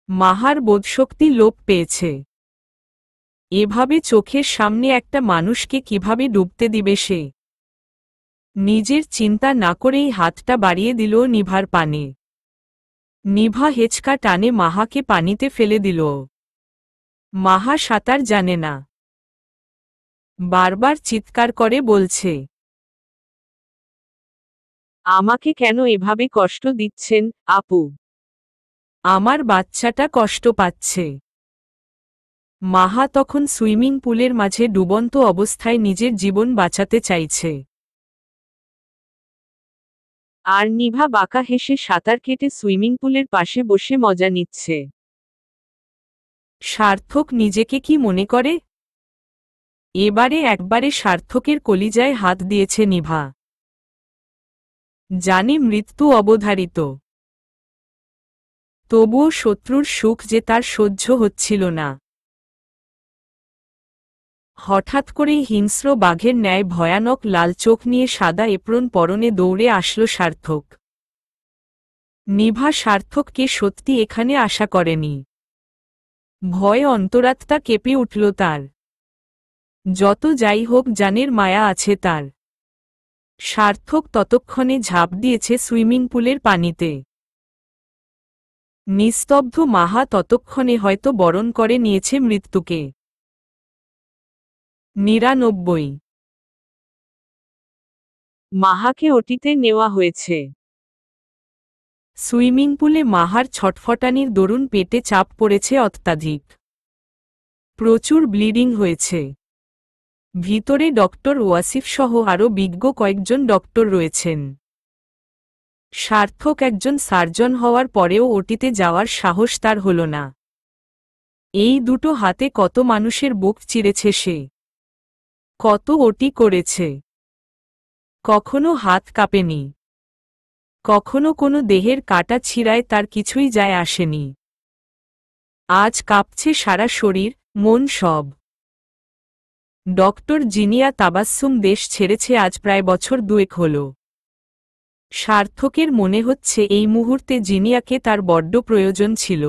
মাহার বোধশক্তি লোপ পেয়েছে। এভাবে চোখের সামনে একটা মানুষকে কিভাবে ডুবতে দিবে সে? নিজের চিন্তা না করেই হাতটা বাড়িয়ে দিল নিভার পানে। নিভা হেঁচকা টানে মাহাকে পানিতে ফেলে দিল। মাহা সাঁতার জানে না, বারবার চিৎকার করে বলছে, আমাকে কেন এভাবে কষ্ট দিচ্ছেন, আপু? আমার বাচ্চাটা কষ্ট পাচ্ছে। মাহা তখন সুইমিং পুলের মাঝে ডুবন্ত অবস্থায় নিজের জীবন বাঁচাতে চাইছে। আর নিভা বাঁকা হেসে সাঁতার কেটে সুইমিং পুলের পাশে বসে মজা নিচ্ছে। সার্থক নিজেকে কি মনে করে? এবারে একবারে সার্থকের কলিজায় হাত দিয়েছে নিভা। জানে মৃত্যু অবধারিত, তবুও শত্রুর সুখ যে তার সহ্য হচ্ছিল না। হঠাৎ করেই হিংস্র বাঘের ন্যায় ভয়ানক লাল চোখ নিয়ে সাদা এপ্রন পরনে দৌড়ে আসলো সার্থক। নিভা সার্থককে সত্যি এখানে আশা করেনি। ভয়ে অন্তরাত্মা কেঁপে উঠল তার। যত যাই হোক জানের মায়া আছে তার। সার্থক ততক্ষণে ঝাঁপ দিয়েছে সুইমিং পুলের পানিতে। নিস্তব্ধ মাহা ততক্ষণে হয়তো বরণ করে নিয়েছে মৃত্যুকে। ৯৯। মাহাকে ওটিতে নেওয়া হয়েছে। সুইমিং পুলে মাহার ছটফটানির দরুন পেটে চাপ পড়েছে অত্যাধিক। প্রচুর ব্লিডিং হয়েছে। ভিতরে ডক্টর ওয়াসিফ সহ আরও বিজ্ঞ কয়েকজন ডক্টর রয়েছেন। সার্থক একজন সার্জন হওয়ার পরেও ওটিতে যাওয়ার সাহস তার হল না। এই দুটো হাতে কত মানুষের বুক চিরেছে সে, কত ওটি করেছে। কখনো হাত কাঁপেনি, কখনো কোনো দেহের কাটা ছিঁড়ায় তার কিছুই যায় আসেনি। আজ কাঁপছে সারা শরীর, মন সব। ডক্টর জিনিয়া তাবাস্সুম দেশ ছেড়েছে আজ প্রায় বছর দুয়েক হল। সার্থকের মনে হচ্ছে এই মুহূর্তে জিনিয়াকে তার বড্ড প্রয়োজন ছিল।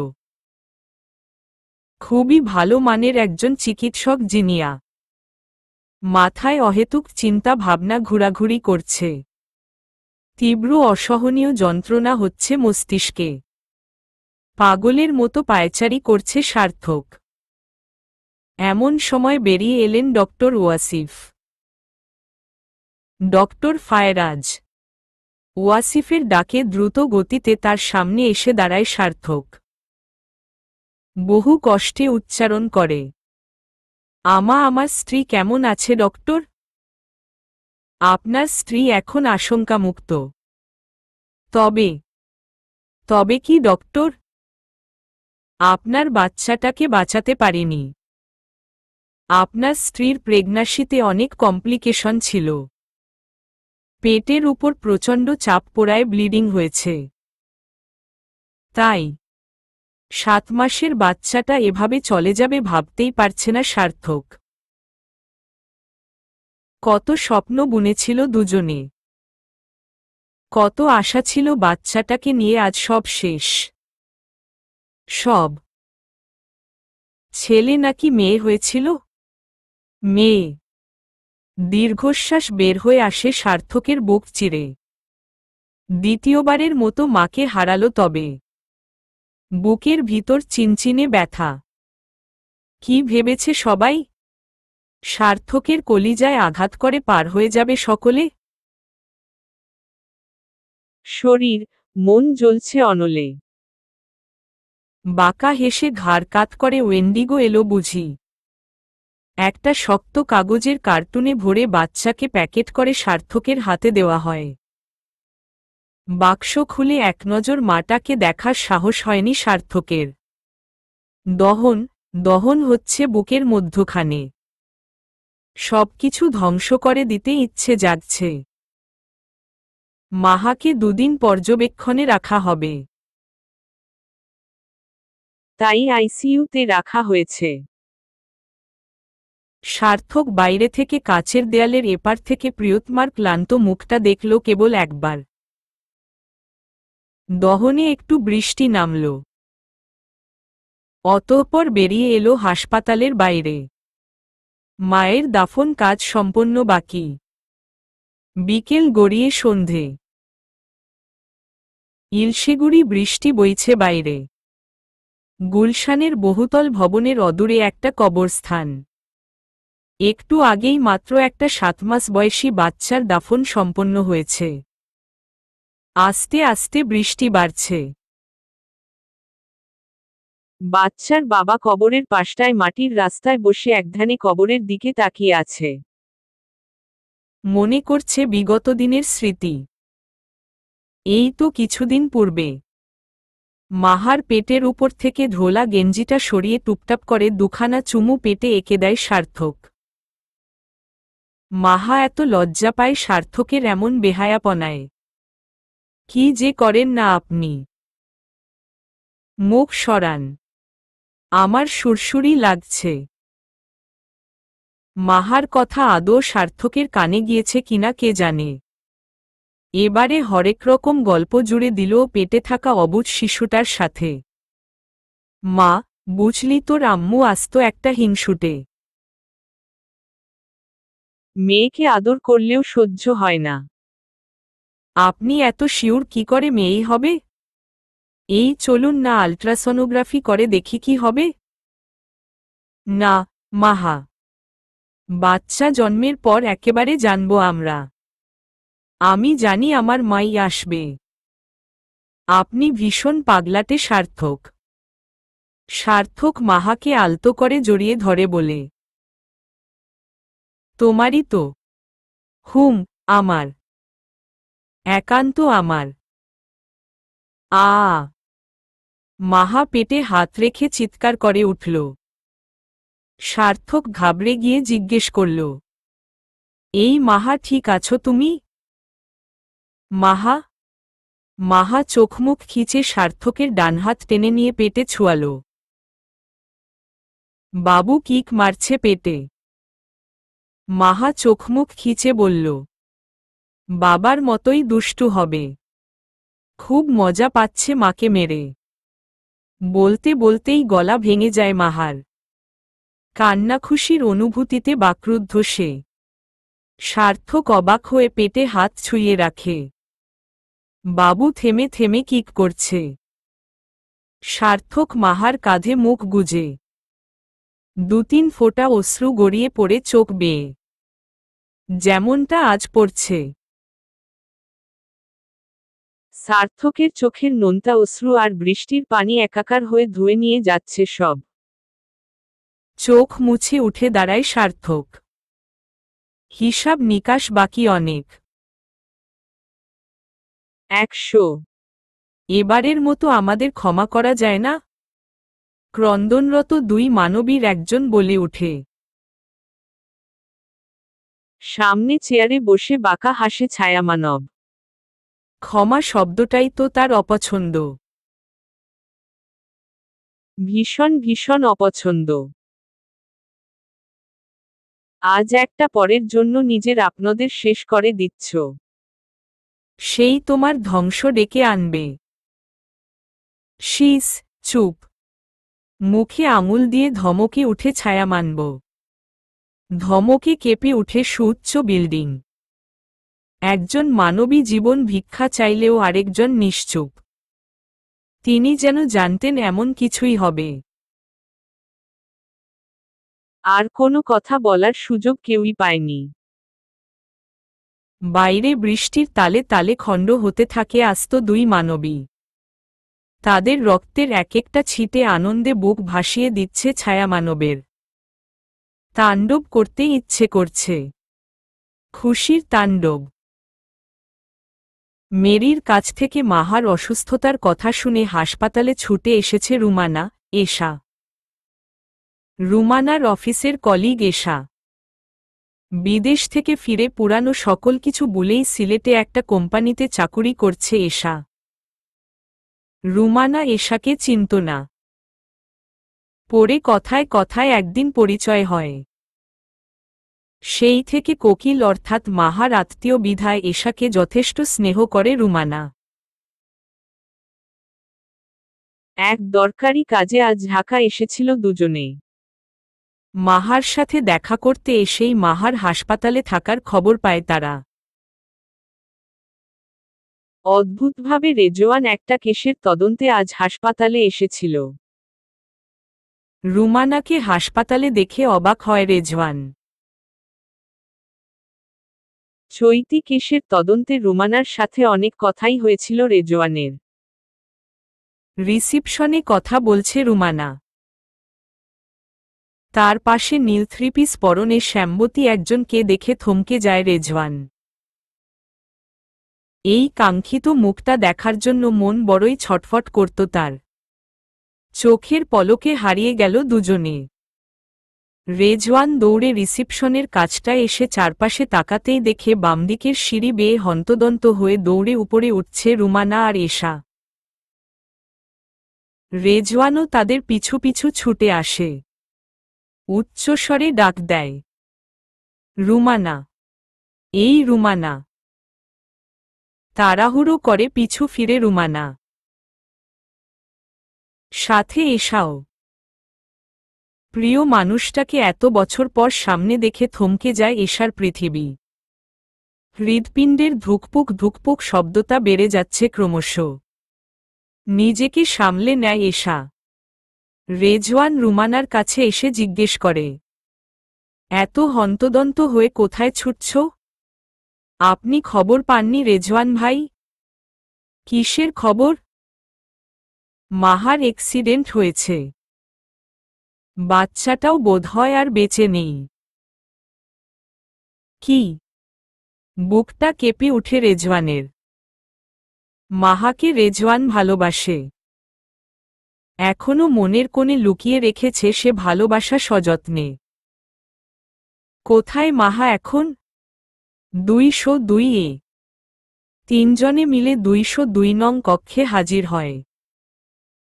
খুবই ভালো মানের একজন চিকিৎসক জিনিয়া। মাথায় অহেতুক চিন্তা ভাবনা ঘোরাঘুরি করছে। তীব্র অসহনীয় যন্ত্রণা হচ্ছে মস্তিষ্কে। পাগলের মতো পায়চারি করছে সার্থক। এমন সময় বেরিয়ে এলেন ডক্টর ওয়াসিফ। ডক্টর ফায়রাজ। ওয়াসিফের ডাকে দ্রুত গতিতে তার সামনে এসে দাঁড়ায় সার্থক। বহু কষ্টে উচ্চারণ করে, আমার স্ত্রী কেমন আছে ডক্টর? আপনার স্ত্রী এখন আশঙ্কামুক্ত। তবে তবে কি ডক্টর? আপনার বাচ্চাটাকে বাঁচাতে পারেনি। আপনার স্ত্রীর প্রেগন্যান্সিতে অনেক কমপ্লিকেশন ছিল। পেটের উপর প্রচণ্ড চাপ পড়ায় ব্লিডিং হয়েছে। তাই ৭ মাসের বাচ্চাটা এভাবে চলে যাবে ভাবতেই পারছে না সার্থক। কত স্বপ্ন বুনেছিল দুজনে, কত আশা ছিল বাচ্চাটাকে নিয়ে, আজ সব শেষ। সব। ছেলে নাকি মেয়ে হয়েছিল? মেয়ে। দীর্ঘশ্বাস বের হয়ে আসে সার্থকের বুক চিরে। দ্বিতীয়বারের মতো মাকে হারালো তবে। বুকের ভিতর চিনচিনে ব্যথা। কি ভেবেছে সবাই? সার্থকের কলিজায় আঘাত করে পার হয়ে যাবে সকলে। শরীর, মন জ্বলছে অনলে। বাঁকা হেসে ঘাড় কাত করে ওয়েন্ডিগো এলো বুঝি। একটা শক্ত কাগজের কার্টুনে ভরে বাচ্চাকে প্যাকেট করে সার্থকের হাতে দেওয়া হয়। বাক্স খুলে একনজর মাটাকে দেখার সাহস হয়নি সার্থকের। দহন দহন হচ্ছে বুকের মধ্যখানে। সবকিছু ধ্বংস করে দিতে ইচ্ছে জাগছে। মাহাকে দুদিন পর্যবেক্ষণে রাখা হবে। তাই আইসিইউতে রাখা হয়েছে। সার্থক বাইরে থেকে কাচের দেয়ালের এপার থেকে প্রিয়তমার ক্লান্ত মুখটা দেখল কেবল একবার। দহনে একটু বৃষ্টি নামল। অতঃপর বেরিয়ে এলো হাসপাতালের বাইরে। মায়ের দাফন কাজ সম্পন্ন বাকি। বিকেল গড়িয়ে সন্ধে। ইলশেগুড়ি বৃষ্টি বইছে বাইরে। গুলশানের বহুতল ভবনের অদূরে একটা কবরস্থান। একটু আগেই মাত্র একটা 7 মাস বয়সী বাচ্চার দাফন সম্পন্ন হয়েছে। আস্তে আস্তে বৃষ্টি বাড়ছে। বাচ্চার বাবা কবরের পাশটায় মাটির রাস্তায় বসে একধানে কবরের দিকে তাকিয়ে আছে। মনে করছে বিগত দিনের স্মৃতি। এই তো কিছুদিন পূর্বে মাহার পেটের উপর থেকে ধোলা গেঞ্জিটা সরিয়ে টুপটাপ করে দুখানা চুমু পেটে এঁকে দেয় সার্থক। মাহা এত লজ্জা পায় সার্থকের এমন বেহায়াপনায়। কি যে করেন না আপনি! মুখ সরান, আমার সুরসুরি লাগছে। মাহার কথা আদৌ সার্থকের কানে গিয়েছে কিনা কে জানে। এবারে হরেক রকম গল্প জুড়ে দিল পেটে থাকা অবুঝ শিশুটার সাথে। মা, বুঝলি তোর আম্মু আস্ত একটা হিংসুটে। মেয়েকে আদর করলেও সহ্য হয় না। আপনি এত শিউর কি করে মেয়েই হবে? এই চলুন না আল্ট্রাসোনোগ্রাফি করে দেখি কি হবে। না মাহা, বাচ্চা জন্মের পর একেবারে জানব আমরা। আমি জানি আমার মাই আসবে। আপনি ভীষণ পাগলাটে সার্থক। সার্থক মাহাকে আলতো করে জড়িয়ে ধরে বলে, তোমারই তো। আমার, একান্ত আমার। মাহা পেটে হাত রেখে চিৎকার করে উঠল। সার্থক ঘাবড়ে গিয়ে জিজ্ঞেস করল, এই মাহা ঠিক আছো তুমি? মাহা মাহা চোখমুখ খিচে সার্থকের ডানহাত টেনে নিয়ে পেটে ছুয়াল। বাবু কিক মারছে পেটে। মাহা চোখমুখ খিচে বলল, বাবার মতোই দুষ্টু হবে। খুব মজা পাচ্ছে মাকে মেরে। বলতে বলতেই গলা ভেঙে যায় মাহার। কান্না খুশির অনুভূতিতে বাকরুদ্ধ সে। সার্থক অবাক হয়ে পেটে হাত ছুঁয়ে রাখে। বাবু থেমে থেমে কিক করছে। সার্থক মাহার কাঁধে মুখ গুজে। 2-3 ফোঁটা অশ্রু গড়িয়ে পড়ে চোখ বেয়ে, যেমনটা আজ পড়ছে। সার্থকের চোখের নোনতা অশ্রু আর বৃষ্টির পানি একাকার হয়ে ধুয়ে নিয়ে যাচ্ছে সব। চোখ মুছে উঠে দাঁড়ায় সার্থক। হিসাব নিকাশ বাকি অনেক। 100। এবারের মতো আমাদের ক্ষমা করা যায় না? ক্রন্দনরত 2 মানবীর একজন বলে ওঠে। সামনে চেয়ারে বসে বাঁকা হাসে ছায়ামানব। ক্ষমা শব্দটাই তো তার অপছন্দ। ভীষণ ভীষণ অপছন্দ। আজ একটা পরের জন্য নিজের আপনাদের শেষ করে দিচ্ছ। সেই তোমার ধ্বংস ডেকে আনবে। শীস, চুপ। মুখে আঙুল দিয়ে ধমকে উঠে ছায়া মানব। ধমকে কেঁপে উঠে সুউচ্চ বিল্ডিং। একজন মানবী জীবন ভিক্ষা চাইলেও আরেকজন নিশ্চুপ। তিনি যেন জানতেন এমন কিছুই হবে। আর কোনো কথা বলার সুযোগ কেউই পায়নি। বাইরে বৃষ্টির তালে তালে খণ্ড হতে থাকে আস্ত 2 মানবী। তাদের রক্তের এক একটা ছিটে আনন্দে বুক ভাসিয়ে দিচ্ছে ছায়ামানবের। তাণ্ডব করতে ইচ্ছে করছে। খুশির তাণ্ডব। মেরির কাছ থেকে মাহার অসুস্থতার কথা শুনে হাসপাতালে ছুটে এসেছে রুমানা, এশা। রুমানার অফিসের কলিগ এশা। বিদেশ থেকে ফিরে পুরানো সকল কিছু বলেই সিলেটে একটা কোম্পানিতে চাকুরি করছে এশা। রুমানা এশাকে চিনত না। পরে কথায় কথায় একদিন পরিচয় হয়। সেই থেকে কোকিল অর্থাৎ মাহার আত্মীয় বিধায় এশাকে যথেষ্ট স্নেহ করে রুমানা। এক দরকারি কাজে আজ ঢাকা এসেছিল দুজনে। মাহার সাথে দেখা করতে এসেই মাহার হাসপাতালে থাকার খবর পায় তারা। অদ্ভুতভাবে রেজওয়ান একটা কেসের তদন্তে আজ হাসপাতালে এসেছিল। রুমানাকে হাসপাতালে দেখে অবাক হয় রেজওয়ান। চৈতি কেসের তদন্তে রুমানার সাথে অনেক কথাই হয়েছিল রেজওয়ানের। রিসিপশনে কথা বলছে রুমানা। তার পাশে নীল থ্রিপিস পরনে শ্যামবতী একজনকে দেখে থমকে যায় রেজওয়ান। এই কাঙ্ক্ষিত মুখটা দেখার জন্য মন বড়ই ছটফট করত তার। চোখের পলকে হারিয়ে গেল দুজনে। রেজওয়ান দৌড়ে রিসিপশনের কাছটায় এসে চারপাশে তাকাতেই দেখে বামদিকের সিঁড়ি বেয়ে হন্তদন্ত হয়ে দৌড়ে উপরে উঠছে রুমানা আর এশা। রেজওয়ানও তাদের পিছু পিছু ছুটে আসে। উচ্চস্বরে ডাক দেয়, রুমানা, এই রুমানা। তাড়াহুড়ো করে পিছু ফিরে রুমানা। সাথে এশাও। প্রিয় মানুষটাকে এত বছর পর সামনে দেখে থমকে যায় এশার পৃথিবী। হৃদপিণ্ডের ধুকপুক ধুকপুক শব্দটা বেড়ে যাচ্ছে ক্রমশ। নিজেকে সামলে নেয় এশা। রেজওয়ান রুমানার কাছে এসে জিজ্ঞেস করে, এত হন্তদন্ত হয়ে কোথায় ছুটছ? আপনি খবর পাননি রেজওয়ান ভাই? কিসের খবর? মাহার অ্যাক্সিডেন্ট হয়েছে। বাচ্চাটাও বোধহয় আর বেঁচে নেই। কি? বুকটা কেঁপে উঠে রেজওয়ানের। মাহাকে রেজওয়ান ভালোবাসে। এখনো মনের কোণে লুকিয়ে রেখেছে সে ভালোবাসা সযত্নে। কোথায় মাহা এখন? 202-এ। তিনজনে মিলে 202 নং কক্ষে হাজির হয়।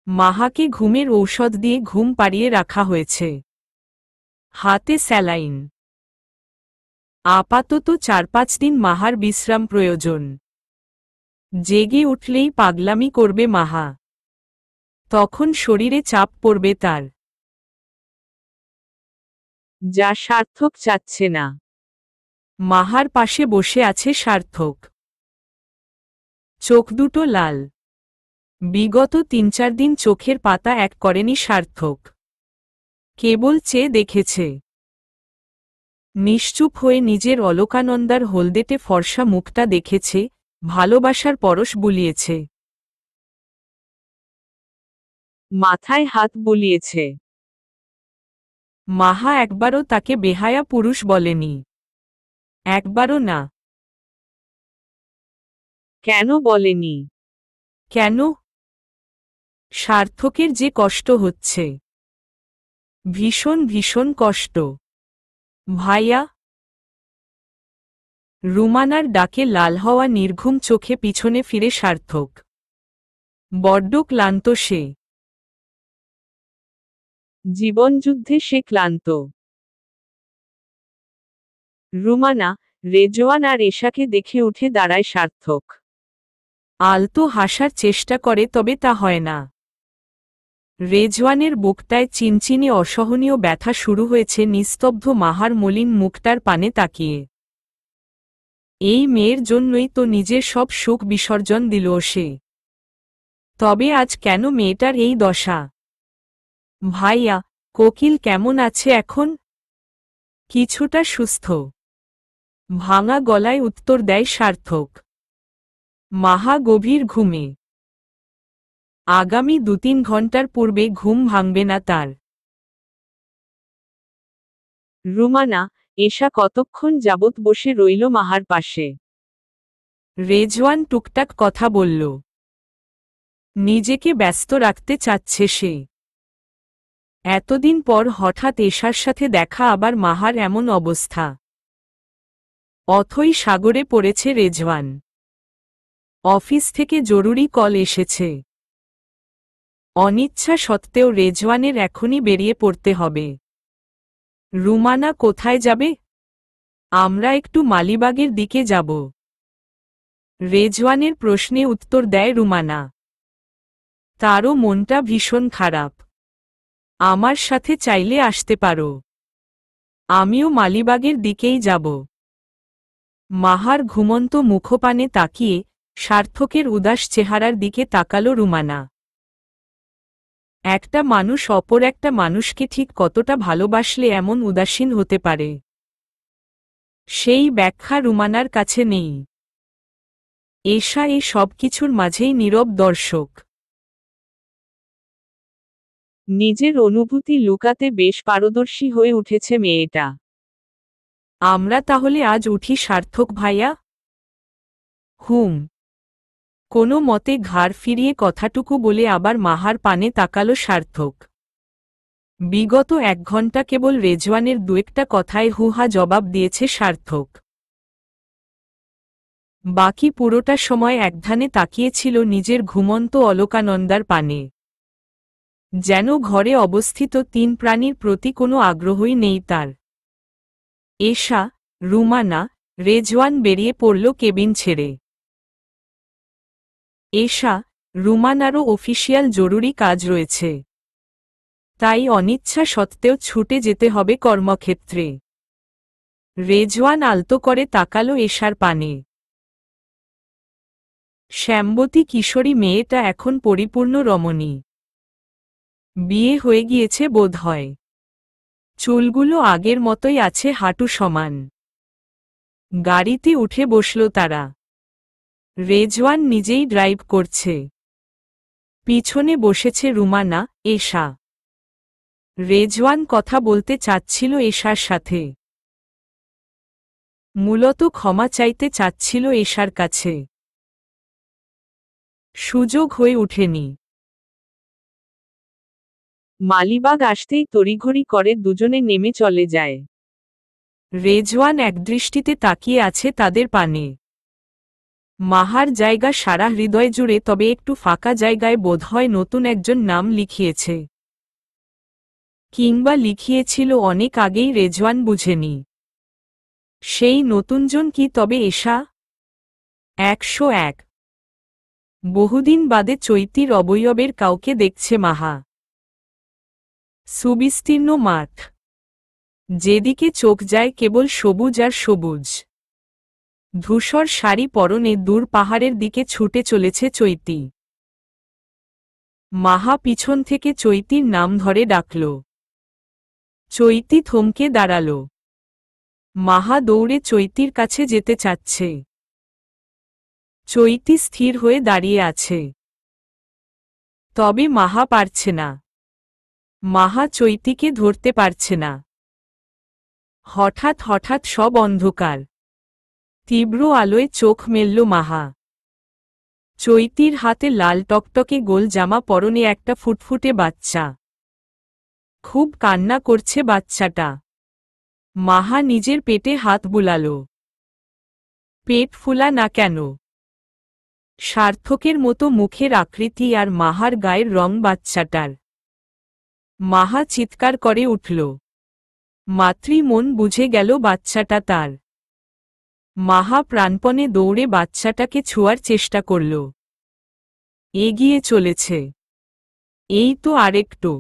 মাহাকে ঘুমের ঔষধ দিয়ে ঘুম পাড়িয়ে রাখা হয়েছে। হাতে স্যালাইন। আপাতত 4-5 দিন মাহার বিশ্রাম প্রয়োজন। জেগে উঠলেই পাগলামি করবে মাহা। তখন শরীরে চাপ পড়বে তার, যা সার্থক চাচ্ছে না। মাহার পাশে বসে আছে সার্থক। চোখ দুটো লাল। বিগত 3-4 দিন চোখের পাতা এক করেনি সার্থক। কেবল চেয়ে দেখেছে। নিশ্চুপ হয়ে নিজের অলোকানন্দার হলদেটে ফর্সা মুখটা দেখেছে, ভালোবাসার পরশ বুলিয়েছে। মাথায় হাত বুলিয়েছে। মাহা একবারও তাকে বেহায়া পুরুষ বলেনি। একবারও না। কেন বলেনি? কেন? সার্থকের যে কষ্ট হচ্ছে। ভীষণ ভীষণ কষ্ট। ভাইয়া। রুমানার ডাকে লাল হওয়া নির্ঘুম চোখে পিছনে ফিরে সার্থক। বড্ড ক্লান্ত সে। জীবনযুদ্ধে সে ক্লান্ত। রুমানা, রেজওয়ান আর এশাকে দেখে উঠে দাঁড়ায় সার্থক। আলতো হাসার চেষ্টা করে তবে তা হয় না। রেজওয়ানের বুকটায় চিনচিনে অসহনীয় ব্যথা শুরু হয়েছে নিস্তব্ধ মাহার মলিন মুখটার পানে তাকিয়ে। এই মেয়ের জন্যই তো নিজের সব সুখ বিসর্জন দিল সে। তবে আজ কেন মেয়েটার এই দশা? ভাইয়া, কোকিল কেমন আছে এখন? কিছুটা সুস্থ। ভাঙা গলায় উত্তর দেয় সার্থক। মাহা গভীর ঘুমে। আগামী 2-3 ঘন্টার পূর্বে ঘুম ভাঙবে না তার। রুমানা, এশা কতক্ষণ যাবৎ বসে রইল মাহার পাশে। রেজওয়ান টুকটাক কথা বলল। নিজেকে ব্যস্ত রাখতে চাচ্ছে সে। এতদিন পর হঠাৎ এশার সাথে দেখা, আবার মাহার এমন অবস্থা। অথই সাগরে পড়েছে রেজওয়ান। অফিস থেকে জরুরি কল এসেছে। অনিচ্ছা সত্ত্বেও রেজওয়ানের এখনই বেরিয়ে পড়তে হবে। রুমানা কোথায় যাবে? আমরা একটু মালিবাগের দিকে যাব। রেজওয়ানের প্রশ্নে উত্তর দেয় রুমানা। তারও মনটা ভীষণ খারাপ। আমার সাথে চাইলে আসতে পারো। আমিও মালিবাগের দিকেই যাব। মাহার ঘুমন্ত মুখপানে তাকিয়ে সার্থকের উদাস চেহারার দিকে তাকালো রুমানা। একটা মানুষ অপর একটা মানুষকে ঠিক কতটা ভালোবাসলে এমন উদাসীন হতে পারে, সেই ব্যাখ্যা রুমানার কাছে নেই। এশা এ সব কিছুর মাঝেই নীরব দর্শক। নিজের অনুভূতি লুকাতে বেশ পারদর্শী হয়ে উঠেছে মেয়েটা। আমরা তাহলে আজ উঠি সার্থক ভাইয়া? কোনো মতে ঘাড় ফিরিয়ে কথাটুকু বলে আবার মাহার পানে তাকালো সার্থক। বিগত 1 ঘণ্টা কেবল রেজওয়ানের দুয়েকটা কথায় হুহা জবাব দিয়েছে সার্থক। বাকি পুরোটা সময় একধানে তাকিয়েছিল নিজের ঘুমন্ত অলকানন্দার পানে। যেন ঘরে অবস্থিত 3 প্রাণীর প্রতি কোনো আগ্রহই নেই তার। এশা, রুমানা, রেজওয়ান বেরিয়ে পড়ল কেবিন ছেড়ে। এশা, রুমানারও অফিসিয়াল জরুরি কাজ রয়েছে, তাই অনিচ্ছা সত্ত্বেও ছুটে যেতে হবে কর্মক্ষেত্রে। রেজওয়ান আলতো করে তাকালো এশার পানে। শ্যামবতী কিশোরী মেয়েটা এখন পরিপূর্ণ রমণী। বিয়ে হয়ে গিয়েছে বোধহয়। চুলগুলো আগের মতোই আছে হাঁটু সমান। গাড়িতে উঠে বসল তারা। রেজওয়ান নিজেই ড্রাইভ করছে। পিছনে বসেছে রুমানা, এশা। রেজওয়ান কথা বলতে চাচ্ছিল এশার সাথে। মূলত ক্ষমা চাইতে চাচ্ছিল এশার কাছে। সুযোগ হয়ে ওঠেনি। মালিবাগ আসতেই তড়িঘড়ি করে দুজনে নেমে চলে যায়। রেজওয়ান একদৃষ্টিতে তাকিয়ে আছে তাদের পানে। মাহার জায়গা সারা হৃদয় জুড়ে, তবে একটু ফাঁকা জায়গায় বোধহয় নতুন একজন নাম লিখিয়েছে। কিংবা লিখিয়েছিল অনেক আগেই, রেজওয়ান বুঝেনি। সেই নতুনজন কি তবে এশা? 101। বহুদিন বাদে চৈতির অবয়বের কাউকে দেখছে মাহা। সুবিস্তীর্ণ মাঠ, যেদিকে চোখ যায় কেবল সবুজ আর সবুজ। ধূসর শাড়ি পরনে দূর পাহাড়ের দিকে ছুটে চলেছে চৈতি। মাহা পিছন থেকে চৈতির নাম ধরে ডাকল। চৈতি থমকে দাঁড়াল। মাহা দৌড়ে চৈতির কাছে যেতে চাচ্ছে। চৈতি স্থির হয়ে দাঁড়িয়ে আছে। তবে মাহা পারছে না। মাহা চৈতিকে ধরতে পারছে না। হঠাৎ হঠাৎ সব অন্ধকার। তীব্র আলোয় চোখ মেলল মাহা। চৈতির হাতে লাল টকটকে গোল জামা, পরনে একটা ফুটফুটে বাচ্চা। খুব কান্না করছে বাচ্চাটা। মাহা নিজের পেটে হাত বুলাল। পেট ফুলা না কেন? সার্থকের মতো মুখের আকৃতি আর মাহার গায়ের রং বাচ্চাটার। মাহা চিৎকার করে উঠল। মাতৃ মন বুঝে গেল বাচ্চাটা তার। মাহা প্রাণপণে দৌড়ে বাচ্চাটাকে ছোঁয়ার চেষ্টা করল। এগিয়ে চলেছে। এই তো আরেকটু।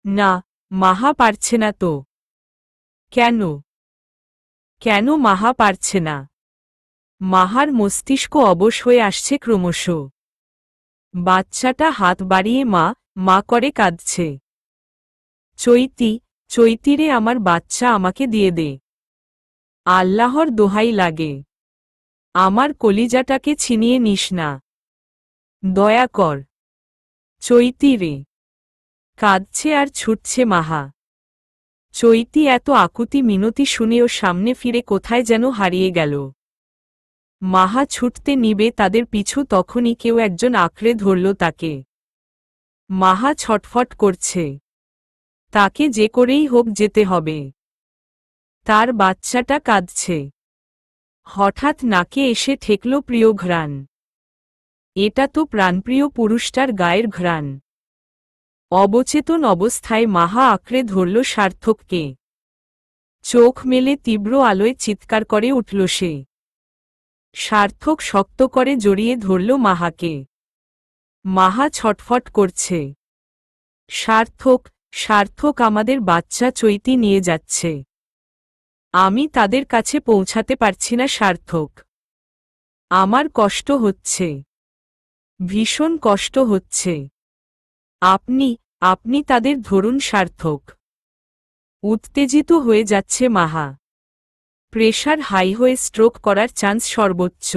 না, মাহা পারছে না তো। কেন? কেন মাহা পারছে না? মাহার মস্তিষ্ক অবশ হয়ে আসছে ক্রমশ। বাচ্চাটা হাত বাড়িয়ে মা মা করে কাঁদছে। চৈতি, চৈতিরে আমার বাচ্চা আমাকে দিয়ে দে। আল্লাহর দোহাই লাগে। আমার কলিজাটাকে ছিনিয়ে নিস না। দয়া কর। চৈতি রে। কাঁদছে আর ছুটছে মাহা। চৈতি এত আকুতি মিনতি শুনেও সামনে ফিরে কোথায় যেন হারিয়ে গেল। মাহা ছুটতে নিবে তাদের পিছু, তখনই কেউ একজন আঁকড়ে ধরল তাকে। মাহা ছটফট করছে। তাকে যে করেই হোক যেতে হবে। তার বাচ্চাটা কাঁদছে। হঠাৎ নাকে এসে ঠেকল প্রিয় ঘ্রাণ। এটা তো প্রাণপ্রিয় পুরুষটার গায়ের ঘ্রাণ। অবচেতন অবস্থায় মাহা আঁকড়ে ধরল সার্থককে। চোখ মেলে তীব্র আলোয় চিৎকার করে উঠল সে। সার্থক শক্ত করে জড়িয়ে ধরল মাহাকে। মাহা ছটফট করছে। সার্থক, সার্থক, আমাদের বাচ্চা চৈতি নিয়ে যাচ্ছে। আমি তাদের কাছে পৌঁছাতে পারছি না সার্থক। আমার কষ্ট হচ্ছে, ভীষণ কষ্ট হচ্ছে। আপনি তাদের ধরুন সার্থক। উত্তেজিত হয়ে যাচ্ছে মাহা। প্রেশার হাই হয়ে স্ট্রোক করার চান্স সর্বোচ্চ।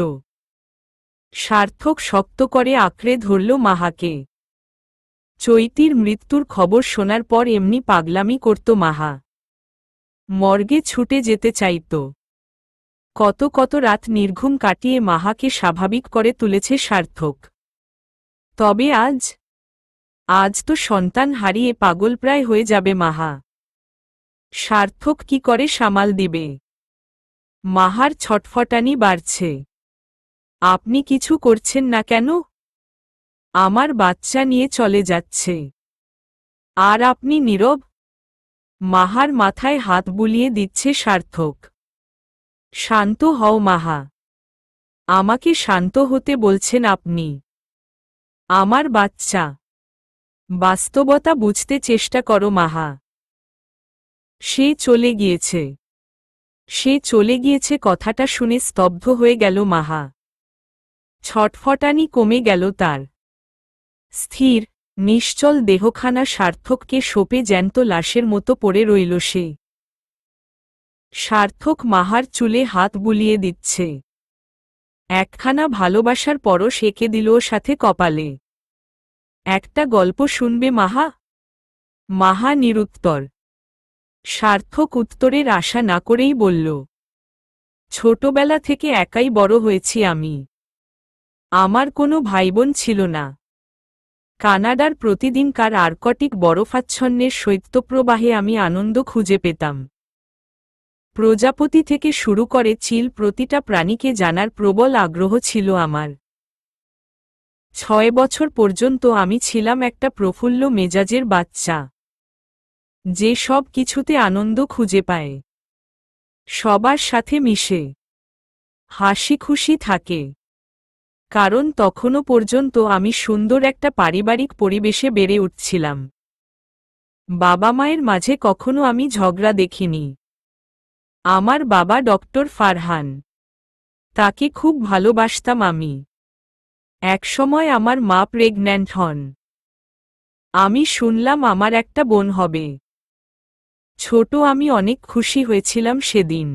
সার্থক শক্ত করে আঁকড়ে ধরল মাহাকে। চৈতির মৃত্যুর খবর শোনার পর এমনি পাগলামি করত মাহা। মর্গে ছুটে যেতে চাইত। কত কত রাত নির্ঘুম কাটিয়ে মাহাকে স্বাভাবিক করে তুলেছে সার্থক। তবে আজ তো সন্তান হারিয়ে পাগলপ্রায় হয়ে যাবে মাহা। সার্থক কি করে সামাল দিবে? মাহার ছটফটানি বাড়ছে। আপনি কিছু করছেন না কেন? আমার বাচ্চা নিয়ে চলে যাচ্ছে, আর আপনি নীরব? মাহার মাথায় হাত বুলিয়ে দিচ্ছে সার্থক। শান্ত হও মাহা। আমাকে শান্ত হতে বলছেন আপনি? আমার বাচ্চা। বাস্তবতা বুঝতে চেষ্টা করো মাহা। সে চলে গিয়েছে। সে চলে গিয়েছে কথাটা শুনে স্তব্ধ হয়ে গেল মাহা। ছটফটানি কমে গেল তার। স্থির, নিশ্চল দেহখানা সার্থককে সঁপে জ্যান্ত লাশের মতো পড়ে রইল সে। সার্থক মাহার চুলে হাত বুলিয়ে দিচ্ছে। একখানা ভালোবাসার পরশ এঁকে দিল সাথে কপালে। একটা গল্প শুনবে মাহা? মাহা নিরুত্তর। সার্থক উত্তরের আশা না করেই বলল, ছোটবেলা থেকে একাই বড় হয়েছি আমি। আমার কোনো ভাইবোন ছিল না। কানাডার প্রতিদিনকার আর্কটিক বরফাচ্ছন্নের শৈত্যপ্রবাহে আমি আনন্দ খুঁজে পেতাম। প্রজাপতি থেকে শুরু করে চিল, প্রতিটা প্রাণীকে জানার প্রবল আগ্রহ ছিল আমার। 6 বছর পর্যন্ত আমি ছিলাম একটা প্রফুল্ল মেজাজের বাচ্চা, যে সব কিছুতে আনন্দ খুঁজে পায়, সবার সাথে মিশে হাসি খুশি থাকে। কারণ তখনও পর্যন্ত আমি সুন্দর একটা পারিবারিক পরিবেশে বেড়ে উঠছিলাম। বাবা মায়ের মাঝে কখনো আমি ঝগড়া দেখিনি। আমার বাবা ডক্টর ফারহান। তাকে খুব ভালোবাসতাম আমি। একসময় আমার মা প্রেগন্যান্ট হন। আমি শুনলাম আমার একটা বোন হবে। ছোট আমি অনেক খুশি হয়েছিলাম সেদিন।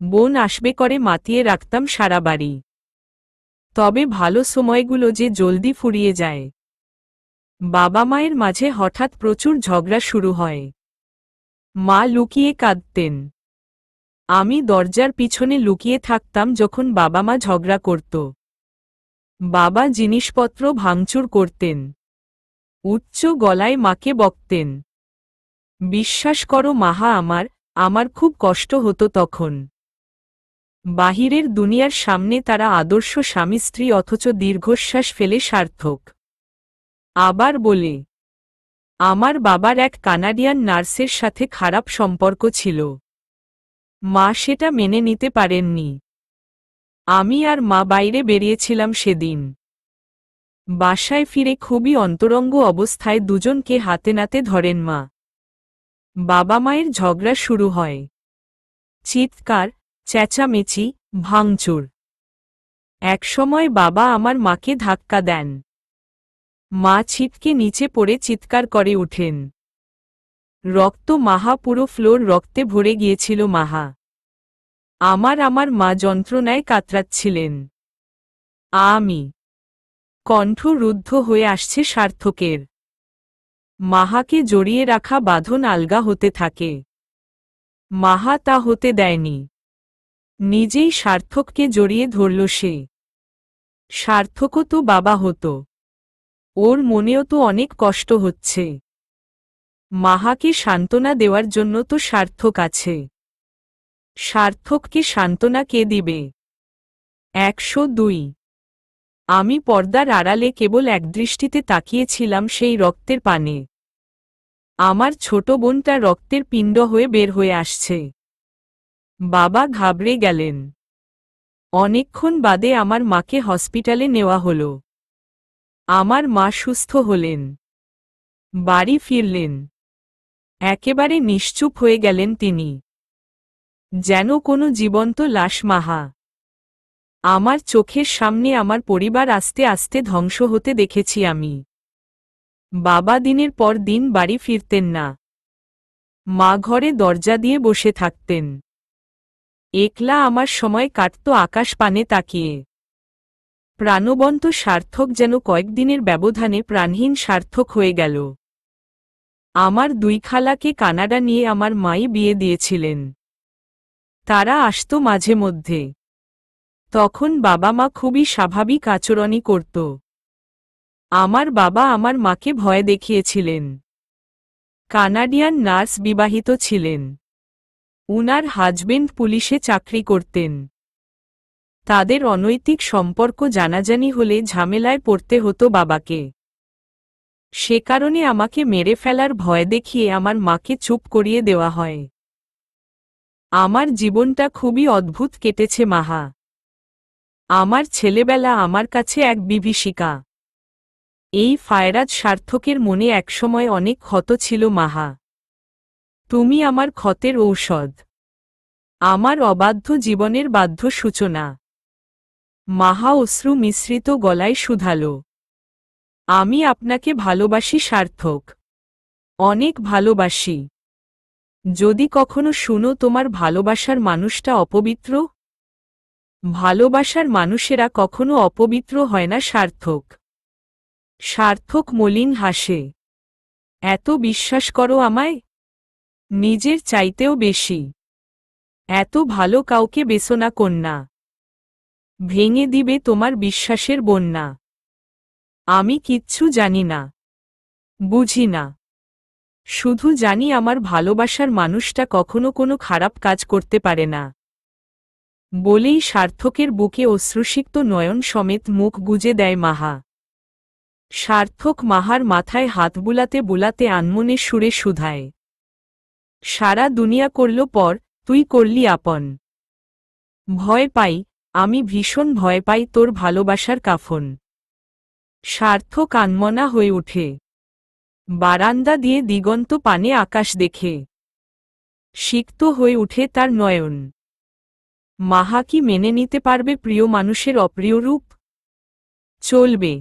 বোন আসবে করে মাতিয়ে রাখতাম সারা বাড়ি। তবে ভালো সময়গুলো যে জলদি ফুরিয়ে যায়। বাবা মায়ের মাঝে হঠাৎ প্রচুর ঝগড়া শুরু হয়। মা লুকিয়ে কাঁদতেন। আমি দরজার পিছনে লুকিয়ে থাকতাম যখন বাবা মা ঝগড়া করত। বাবা জিনিসপত্র ভাঙচুর করতেন। উচ্চ গলায় মাকে বকতেন। বিশ্বাস করো মাহা, আমার খুব কষ্ট হতো তখন। বাহিরের দুনিয়ার সামনে তারা আদর্শ স্বামী স্ত্রী, অথচ দীর্ঘশ্বাস ফেলে সার্থক আবার বলে, আমার বাবার এক কানাডিয়ান নার্সের সাথে খারাপ সম্পর্ক ছিল। মা সেটা মেনে নিতে পারেননি। আমি আর মা বাইরে বেরিয়েছিলাম সেদিন। বাসায় ফিরে খুবই অন্তরঙ্গ অবস্থায় দুজনকে হাতে নাতে ধরেন মা। বাবা মায়ের ঝগড়া শুরু হয়। চিৎকার, চেঁচামেচি, ভাঙচুর। একসময় বাবা আমার মাকে ধাক্কা দেন। মা ছিটকে নিচে পড়ে চিৎকার করে উঠেন। রক্ত মাহা, পুরো ফ্লোর রক্তে ভরে গিয়েছিল মাহা। আমার মা যন্ত্রণায় কাতরাচ্ছিলেন। আমি। কণ্ঠ রুদ্ধ হয়ে আসছে সার্থকের। মাহাকে জড়িয়ে রাখা বাঁধন আলগা হতে থাকে। মাহা তা হতে দেয়নি। নিজেই সার্থককে জড়িয়ে ধরল সে। সার্থকও তো বাবা হতো, ওর মনেও তো অনেক কষ্ট হচ্ছে। মাহাকে সান্ত্বনা দেওয়ার জন্য তো সার্থক আছে। সার্থককে সান্ত্বনা কে দিবে? 102। আমি পর্দার আড়ালে কেবল একদৃষ্টিতে তাকিয়েছিলাম সেই রক্তের পানে। আমার ছোট বোনটা রক্তের পিণ্ড হয়ে বের হয়ে আসছে। বাবা ঘাবড়ে গেলেন। অনেকক্ষণ বাদে আমার মাকে হসপিটালে নেওয়া হলো। আমার মা সুস্থ হলেন, বাড়ি ফিরলেন। একেবারে নিশ্চুপ হয়ে গেলেন তিনি, যেন কোনো জীবন্ত লাশ। মাহা, আমার চোখের সামনে আমার পরিবার আস্তে আস্তে ধ্বংস হতে দেখেছি আমি। বাবা দিনের পর দিন বাড়ি ফিরতেন না। মা ঘরে দরজা দিয়ে বসে থাকতেন। একলা আমার সময় কাটত আকাশ পানে তাকিয়ে। প্রাণবন্ত সার্থক যেন কয়েকদিনের ব্যবধানে প্রাণহীন সার্থক হয়ে গেল। আমার দুই খালাকে কানাডা নিয়ে আমার মাই বিয়ে দিয়েছিলেন। তারা আসত মাঝে মধ্যে। তখন বাবা মা খুবই স্বাভাবিক আচরণই করত। আমার বাবা আমার মাকে ভয় দেখিয়েছিলেন। কানাডিয়ান নার্স বিবাহিত ছিলেন। উনার হাজবেন্ড পুলিশে চাকরি করতেন। তাদের অনৈতিক সম্পর্ক জানাজানি হলে ঝামেলায় পড়তে হতো বাবাকে। সে কারণে আমাকে মেরে ফেলার ভয় দেখিয়ে আমার মাকে চুপ করিয়ে দেওয়া হয়। আমার জীবনটা খুবই অদ্ভুত কেটেছে মাহা। আমার ছেলেবেলা আমার কাছে এক বিভীষিকা। এই ফায়রাজ সার্থকের মনে একসময় অনেক ক্ষত ছিল মাহা। তুমি আমার ক্ষতের ঔষধ, আমার অবাধ্য জীবনের বাধ্য সূচনা। মাহা অশ্রু মিশ্রিত গলায় শুধাল, আমি আপনাকে ভালোবাসি সার্থক, অনেক ভালোবাসি। যদি কখনো শুনো তোমার ভালোবাসার মানুষটা অপবিত্র। ভালোবাসার মানুষেরা কখনো অপবিত্র হয় না সার্থক। সার্থক মলিন হাসে। এত বিশ্বাস করো আমায়? নিজের চাইতেও বেশি। এত ভালো কাউকে বেছো না কন্যা, ভেঙে দিবে তোমার বিশ্বাসের বন্যা। আমি কিচ্ছু জানি না, বুঝি না। শুধু জানি আমার ভালোবাসার মানুষটা কখনো কোনো খারাপ কাজ করতে পারে না। বলেই সার্থকের বুকে অশ্রুসিক্ত নয়ন সমেত মুখ গুজে দেয় মাহা। সার্থক মাহার মাথায় হাত বুলাতে বুলাতে আনমনে সুরে শুধায়, সারা দুনিয়া করল পর, তুই করলি আপন। ভয় পাই, আমি ভীষণ ভয় পাই তোর ভালোবাসার কাফন। সার্থক আনমনা হয়ে ওঠে। বারান্দা দিয়ে দিগন্ত পানে আকাশ দেখে। সিক্ত হয়ে উঠে তার নয়ন। মাহা কি মেনে নিতে পারবে প্রিয় মানুষের অপ্রিয় রূপ? চলবে।